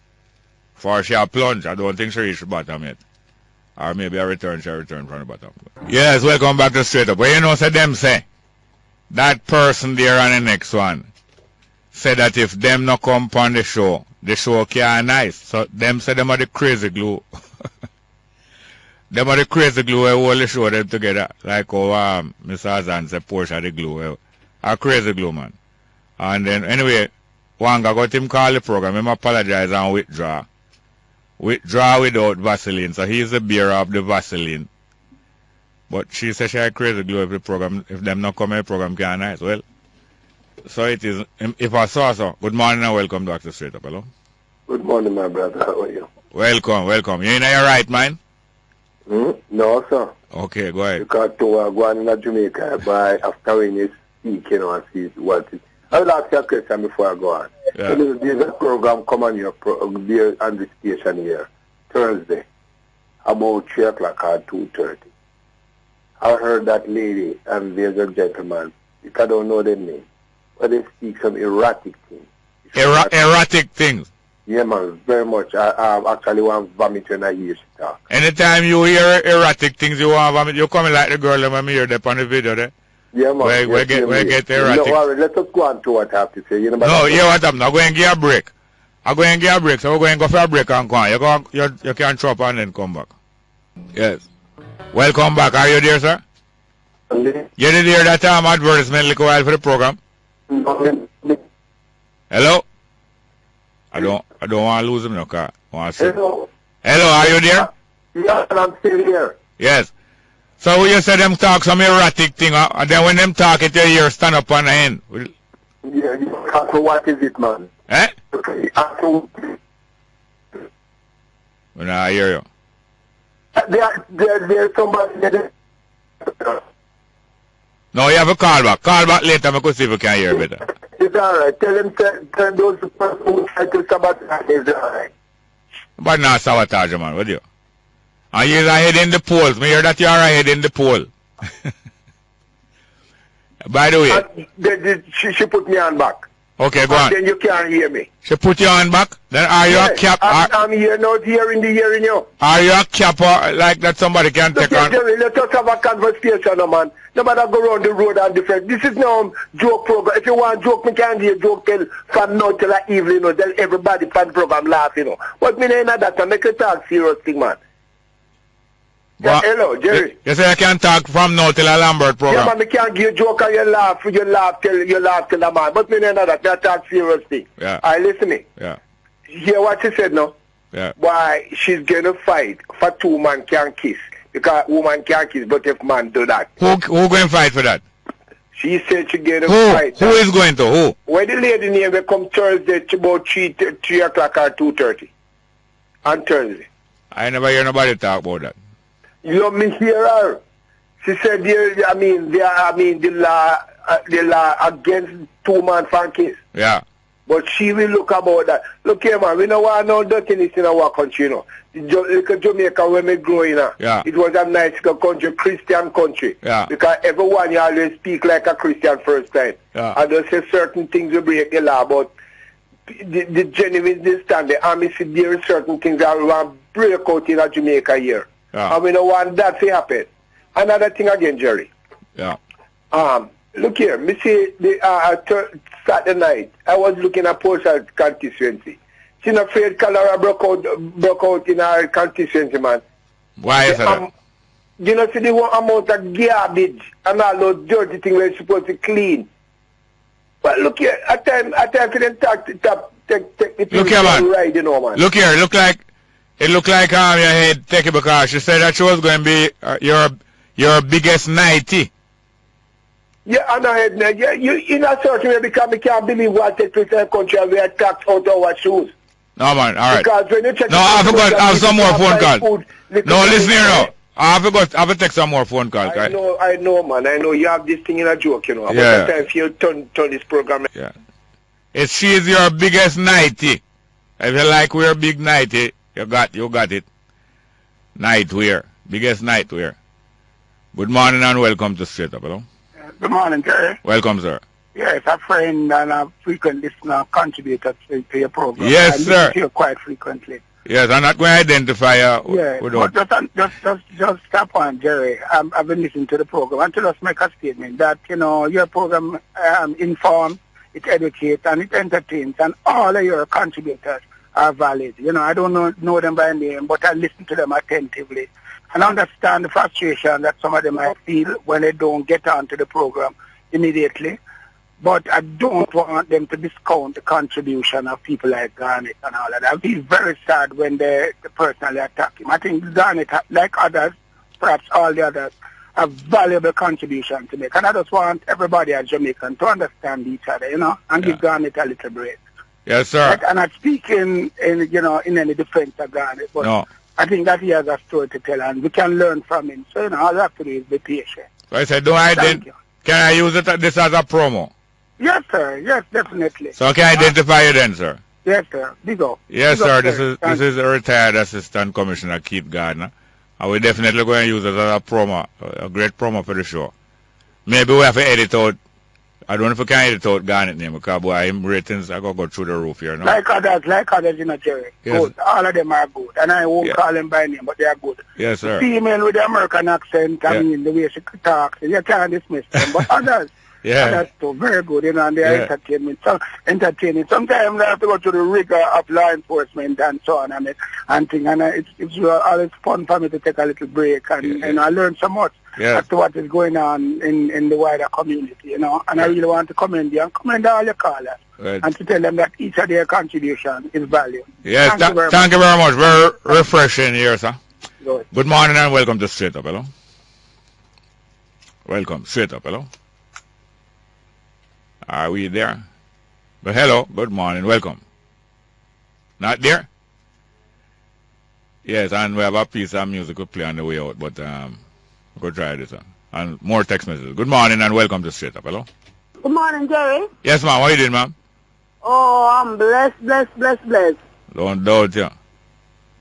C: For she'll plunge. I don't think she reached the bottom yet. Or maybe she'll return from the bottom. Yes, welcome back to Straight Up. Well, you know, them say, that person there on the next one, said that if them not come on the show can't nice. So them say them are the crazy glue. Them are the crazy glue who hold the show them together. Like how Mr. Hazan said, Portia the glue. A crazy glue, man. And then, anyway, Wanga got him call the program. Him apologize and withdraw. Withdraw without Vaseline. So he's the bearer of the Vaseline. But she said she had crazy glue if the program, if them not come in the program can't nice. Well, so it is. If I saw so, good morning and welcome back to Straight Up. Hello?
G: Good morning, my brother. How are you?
C: Welcome. You in your right mind?
G: No, sir.
C: Okay, go ahead.
G: Because to go in Jamaica by after when you speak, you know, and see what it is. I will ask you a question before I go on.
C: Yeah.
G: So there's a program come on your there on the station here, Thursday, about 3 o'clock or 2:30. I heard that lady and there's a gentleman, I don't know their name, but they speak some erratic things.
C: Erratic things?
G: Yeah, man, very much. I actually want to vomit when I hear she talk.
C: Anytime you hear erratic things, you want to vomit, you come like the girl when I hear that on the video there.
G: Yeah, man.
C: We get erratic.
G: No, let us go on to what I have to say. You know,
C: no, you know what I'm not going to give a break. I'm going to give a break, so we're going to go for a break and come on. You can throw up and then come back. Yes. Welcome back. Are you there, sir? You did hear that advertisement like a while for the program? Hello? I don't want to lose him no car. Hello, are you there?
G: Yes, I'm still here.
C: Yes. So you said them talk some erratic thing, and then when them talk it, you hear stand up on the end.
G: Yeah, so what is it, man?
C: Eh?
G: Okay,
C: when I hear you.
G: There's somebody there.
C: No, you have a call back. Call back later, I could see if you can hear better.
G: It's alright. Tell those people who try to sabotage is alright.
C: But not sabotage, man, would you? And you're ahead in the polls. Me hear that you're ahead in the poll. By the way.
G: She put me on back.
C: Okay, go on.
G: Then you can't hear me.
C: She put you on back? Then are you a cap?
G: I'm here, not hearing you.
C: Are you a capper like that somebody can take on?
G: Jerry, let us have a conversation, man. Nobody go around the road and different. This is no joke program. If you want joke, me can't hear joke from now till the evening, tell everybody fan program laugh, But me ain't that, I make a talk serious thing, man. Yeah, hello, Jerry.
C: You say I can talk from now till a Lambert program.
G: Yeah, man, me can't give a joke and you laugh till the man. But me ain't that, I talk serious thing.
C: Yeah.
G: I listen me.
C: Yeah.
G: Hear what she said now?
C: Yeah.
G: Why she's gonna fight for 2 man can kiss. Because woman can't kiss, but if man do that.
C: Who going to fight for that?
G: She said she gonna fight.
C: Who is going to? Who?
G: Where the lady name will come Thursday to about 3 o'clock or 2:30. On Thursday.
C: I never hear nobody talk about that.
G: You know me hear her. She said the law against 2 man fan kiss.
C: Yeah.
G: But she will look about that. Look here, man, we don't want no dirtiness in our country, Look at Jamaica when we growing up.
C: Yeah.
G: It was a nice country, Christian country.
C: Yeah.
G: Because everyone you always speak like a Christian first time.
C: Yeah.
G: And they say certain things will break the law, but the genuine stand there. And see there are certain things that we want to break out in Jamaica here.
C: Yeah.
G: And we don't want that to happen. Another thing again, Jerry.
C: Yeah.
G: Look here, me see Saturday night, I was looking at Pursue constituency. She's not afraid cholera broke out in our constituency, man.
C: Why is that?
G: You know, see the amount of garbage and all those dirty things we're supposed to clean. But look here, at time for them take the people right, man.
C: Look here, it looked like your head take it because she said that she was going to be your biggest 90.
G: Yeah, I know head now. Yeah, you in a certain way because we can't believe what takes place in the country and we are taxed out our shoes.
C: No man, alright.
G: Because when you check
C: I forgot I have some more phone calls. No, listen here now. I have to take some more phone calls.
G: I know, man. I know you have this thing in a joke,
C: Yeah.
G: But time if you turn this program.
C: Yeah. She is your biggest 90. If you like wear big 90, you got it. Nightwear. Biggest nightwear. Good morning and welcome to Straight Up, hello?
L: Good morning, Jerry.
C: Welcome, sir.
L: Yes, a friend and a frequent listener contributor to your program.
C: Yes,
L: I
C: sir.
L: listen to you quite frequently.
C: Yes, I'm not going to identify you.
L: Yeah, but just stop on, Jerry. I've been listening to the program and to just make a statement that, your program informs, it educates, and it entertains, and all of your contributors are valid. I don't know them by name, but I listen to them attentively. And I understand the frustration that some of them might feel when they don't get onto the program immediately. But I don't want them to discount the contribution of people like Garnet and all of that. I feel very sad when they personally attack him. I think Garnet, like others, perhaps all the others, have valuable contribution to make. And I just want everybody at Jamaican to understand each other, and give Garnet a little break.
C: Yes, sir.
L: I'm not speaking in any defense of Garnet, but no. I think that he has a story to tell, and we can learn from him. So, all you have to do is be patient.
C: So I said, can I use this as a promo?
L: Yes, sir. Yes, definitely.
C: So can I identify you then, sir?
L: Yes, sir. Big up.
C: Yes, sir. This is a retired Assistant Commissioner Keith Gardner. And we're definitely going to use it as a promo, a great promo for the show. Maybe we have to edit out. I don't know if we can edit out Garnet name because boy, him ratings are going to go through the roof here. No?
L: Like others, Jerry.
C: Yes.
L: Good. All of them are good. And I won't call them by name, but they are good.
C: Yes, sir.
L: The female with the American accent, the way she talks, you can't dismiss them. But others,
C: Yeah.
L: And that's so very good, you know, and they're entertaining. Sometimes I have to go to the rigor of law enforcement and so on and things, and it's always fun for me to take a little break and I learn so much as to what is going on in the wider community, you know, and I really want to commend you and commend all your callers.
C: Right.
L: And to tell them that each of their contribution is valued.
C: Yes, thank you very much. Very refreshing here, sir. Good morning and welcome to Straight Up, hello. Welcome, Straight Up, hello. Are we there? But hello, good morning, welcome. Not there? Yes, and we have a piece of music we play on the way out, but go try this one. And more text messages. Good morning and welcome to Straight Up, hello.
M: Good morning, Jerry.
C: Yes, ma'am, how you doing, ma'am?
M: Oh, I'm blessed.
C: Don't doubt you.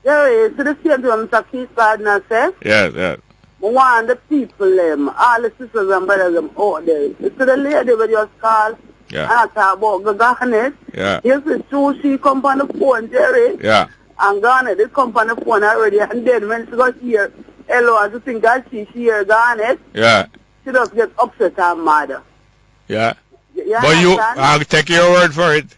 M: Jerry, it's the same to Mr. Keith Gardner said.
C: Yes.
M: I want the people, all the sisters and brothers out there. It's the lady with your call.
C: Yeah.
M: And I talk about Garnet.
C: Yeah.
M: Yes, it's true, she come on the phone, Jerry.
C: Yeah.
M: And Garnet, they come on the phone already. And then when she got here, hello, I just think that she hear Garnet.
C: Yeah.
M: She just get upset and mad.
C: Yeah.
M: You
C: but I'll take your word for it.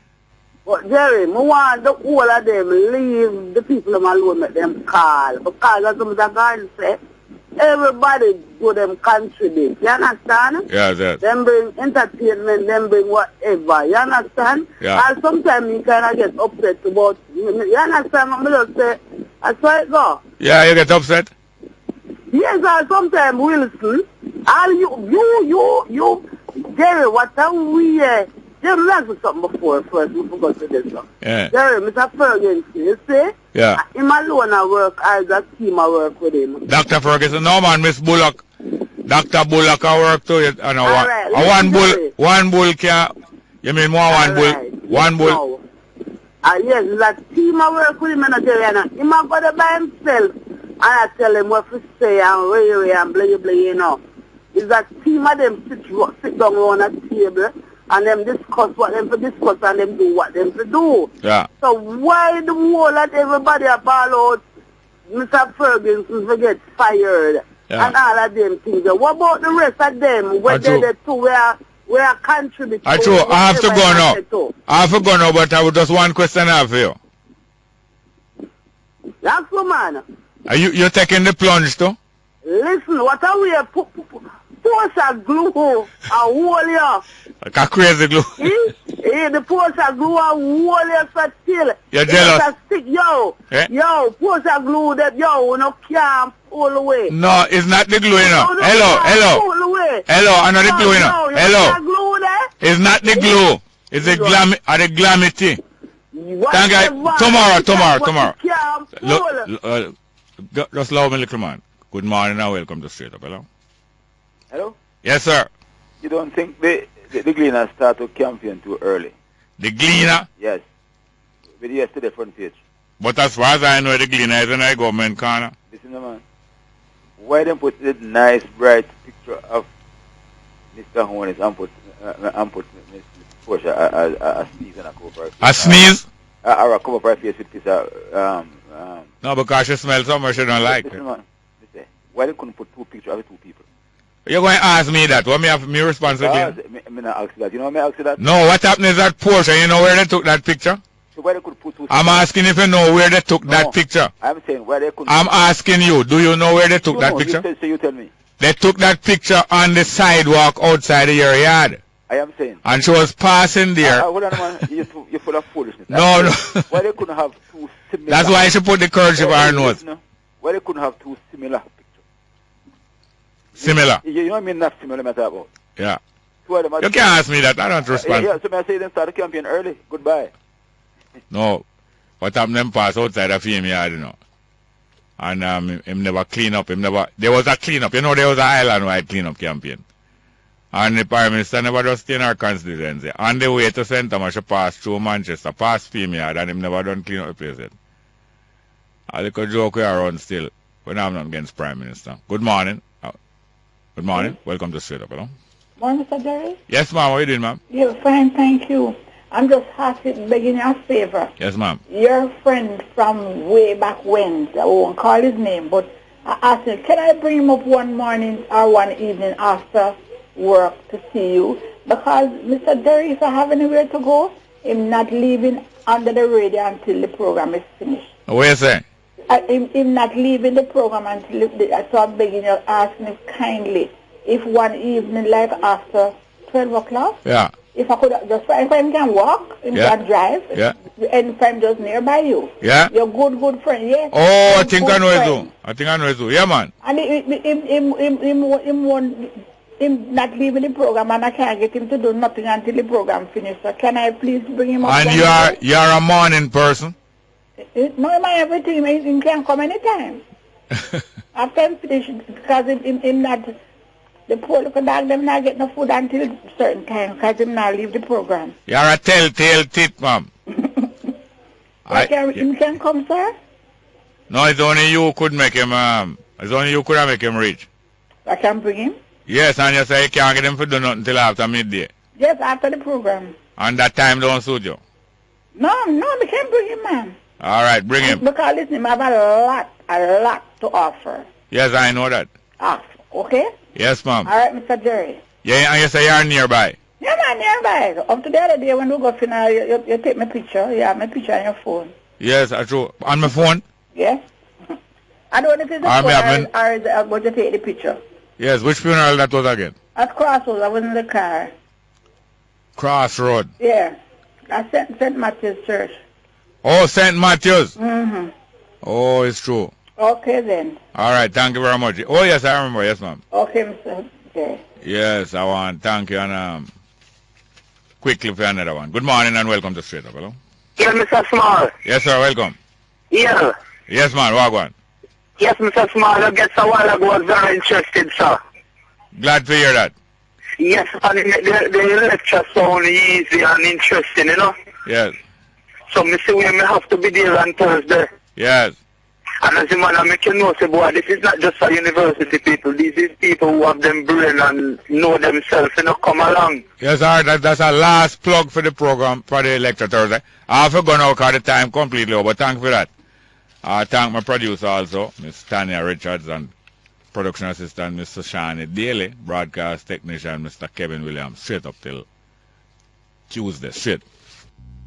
M: But Jerry, I want the whole of them leave the people alone, let them call. Because as Mr. Garden said, everybody do them contribute. You understand?
C: Yes.
M: Them bring entertainment, them bring whatever. You understand?
C: Yeah.
M: And sometimes you kind of get upset about, you understand what I just say? That's why it go.
C: Yeah, you get upset?
M: Yes, and sometimes Wilson, all you, Jerry, what are we, Jerry, let's do something before first, we forgot to this one.
C: Yeah.
M: Jerry, Mr. Ferguson, you see?
C: Yeah.
M: Him alone I work, I got team I work with him.
C: Dr. Ferguson, no man, Miss Bullock. Dr. Bullock I work too. And one bull can, you mean more one bull? One bull?
M: No. Yes, it's a team I work with him and Jerry, and him I got it by himself. And I tell him what to say and ray and blah, you know. It's a team of them sit down on a table and them discuss what them to discuss and them do what them to do.
C: Yeah.
M: So why the whole of everybody ball out Mr. Ferguson to get fired and all of them things? What about the rest of them? Whether they two where contribute to?
C: True. I have to go now. But I would just one question I have for you.
M: That's the man.
C: Are you taking the plunge too?
M: Listen, what are we Porsche glue a whole year.
C: Like a crazy glue.
M: The Porsche glue a whole year for still.
C: You're jealous?
M: Stick, yo, Porsche glue that no can't pull away.
C: No, it's not the glue, you know. Hello, I'm not the glue, you know.
M: Hello.
C: It's not the glue. It's the glamity. Thank you. Tomorrow. Look, just allow me, little man. Good morning and welcome to Straight Up, hello?
T: Hello?
C: Yes, sir.
T: You don't think the Gleaner start to campaign too early?
C: The Gleaner?
T: Yes. With yesterday front page.
C: But as far as I know, the Gleaner is in a government corner.
T: Listen, man. Why don't put the nice, bright picture of Mr. Hornis and put Miss Portia a sneeze and a cover?
C: A sneeze?
T: Or a cover her face with this
C: no, because she smells something she don't like.
T: Listen, man. Listen. Why they couldn't put two pictures of the two people?
C: You're going to ask me that. What me have me responsibility?
T: I not ask you that. You know me ask you that?
C: No, what happened is that Porsche, you know where they took that picture?
T: So why they could put two
C: I'm asking if you know where they took that picture.
T: I'm saying where they could.
C: I'm asking you, do you know where they took that picture?
T: So you tell me.
C: They took that picture on the sidewalk outside of your yard.
T: I am saying.
C: And she was passing there.
T: Hold on, man. You're full of foolishness.
C: No.
T: Why they couldn't have two similar?
C: That's why she put the kerchief on her nose.
T: Why they couldn't have two similar pictures?
C: Similar.
T: You know what I mean? Not similar, matter about.
C: Yeah. You can't ask me that. I don't respond.
T: Yeah, so I say then start the campaign early. Goodbye.
C: No. What happened them pass outside of him yard, you know. And him never clean up. There was a clean up. You know, there was an island-wide clean up campaign. And the Prime Minister never just stay in our constituency. On the way to St. Thomas, she passed through Manchester, past Femyard, and him never done clean up the place yet. A little joke we are on still. But I'm not against Prime Minister. Good morning. Good morning. Welcome to Straight Up, hello?
U: Morning, Mr. Jerry.
C: Yes, ma'am. How are you doing, ma'am?
U: Yeah, fine, thank you. I'm just begging your favor.
C: Yes, ma'am.
U: Your friend from way back when, I won't call his name, but I asked him, can I bring him up one morning or one evening after work to see you? Because Mr. Jerry, if I have anywhere to go, I'm not leaving under the radio until the program is finished.
C: What are you saying?
U: I'm not leaving the program until so I'm begging you, asking you kindly, if one evening, like after 12 o'clock,
C: yeah,
U: if I could just, if I can walk, if I can drive, and if I'm just nearby you, you're good friend, yes.
C: Oh, I think I know it too. Yeah, man.
U: And him not leaving the program, and I can't get him to do nothing until the program finishes. So can I please bring him up?
C: And you're a morning person?
U: No, my everything, he can come anytime. After I'm finished, because him not, the poor little dog, them not get no food until certain time, because him not leave the program.
C: You're a telltale tit, ma'am.
U: Him can come, sir?
C: No, it's only you could make him, it's only you could make him reach.
U: I can bring him?
C: Yes, and you say you can't get him to do nothing until after midday.
U: Yes, after the program.
C: And that time don't suit you?
U: No, we can't bring him, man.
C: All right, bring him.
U: Because listen, I have a lot to offer.
C: Yes, I know that.
U: Okay?
C: Yes, ma'am.
U: All right, Mr. Jerry.
C: Yeah, and you say you're nearby.
U: Yeah, man, nearby. Up to the other day when we go finna, you take my picture. You have my picture on your phone.
C: Yes, that's true. On my phone?
U: Yes. I don't know if it's a phone or is I'm going to take the picture.
C: Yes, which funeral that was again?
U: At Crossroads, I was in the car.
C: Crossroad?
U: Yeah. At St. Matthew's Church.
C: Oh, St. Matthew's?
U: Mm-hmm.
C: Oh, it's true.
U: Okay, then.
C: All right, thank you very much. Oh, yes, I remember. Yes, ma'am.
U: Okay, Mr. Jerry.
C: Yes, I want to thank you and quickly for another one. Good morning and welcome to Straight Up. Hello?
G: Yeah, Mr. Small.
C: Yes, sir, welcome.
G: Yeah.
C: Yes, man, Wagwan.
G: Yes, Mr. Small, I guess a while ago I was very interested, sir.
C: Glad to hear that.
G: Yes, and the lecture sound easy and interesting, you know?
C: Yes.
G: So, me say we may have to be there on Thursday.
C: Yes.
G: And as a man, I make you know, say, boy, this is not just for university people. These is people who have them brain and know themselves, you know, come along.
C: Yes, all right, that's a last plug for the program for the lecture Thursday. I have to go now because the time completely over. Thank you for that. I thank my producer also, Miss Tanya Richards, and production assistant, Mr. Shani Daly, broadcast technician, Mr. Kevin Williams. Straight up till Tuesday. Straight.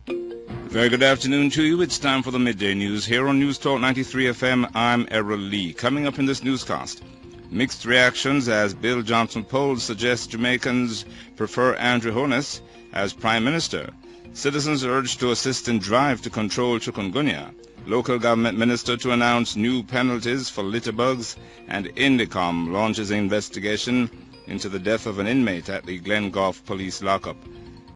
B: Very good afternoon to you. It's time for the midday news here on News Talk 93 FM. I'm Errol Lee. Coming up in this newscast, mixed reactions as Bill Johnson polls suggest Jamaicans prefer Andrew Holness as Prime Minister. Citizens urged to assist in drive to control chikungunya. Local government minister to announce new penalties for litterbugs, and Indicom launches an investigation into the death of an inmate at the Glengolf police lockup.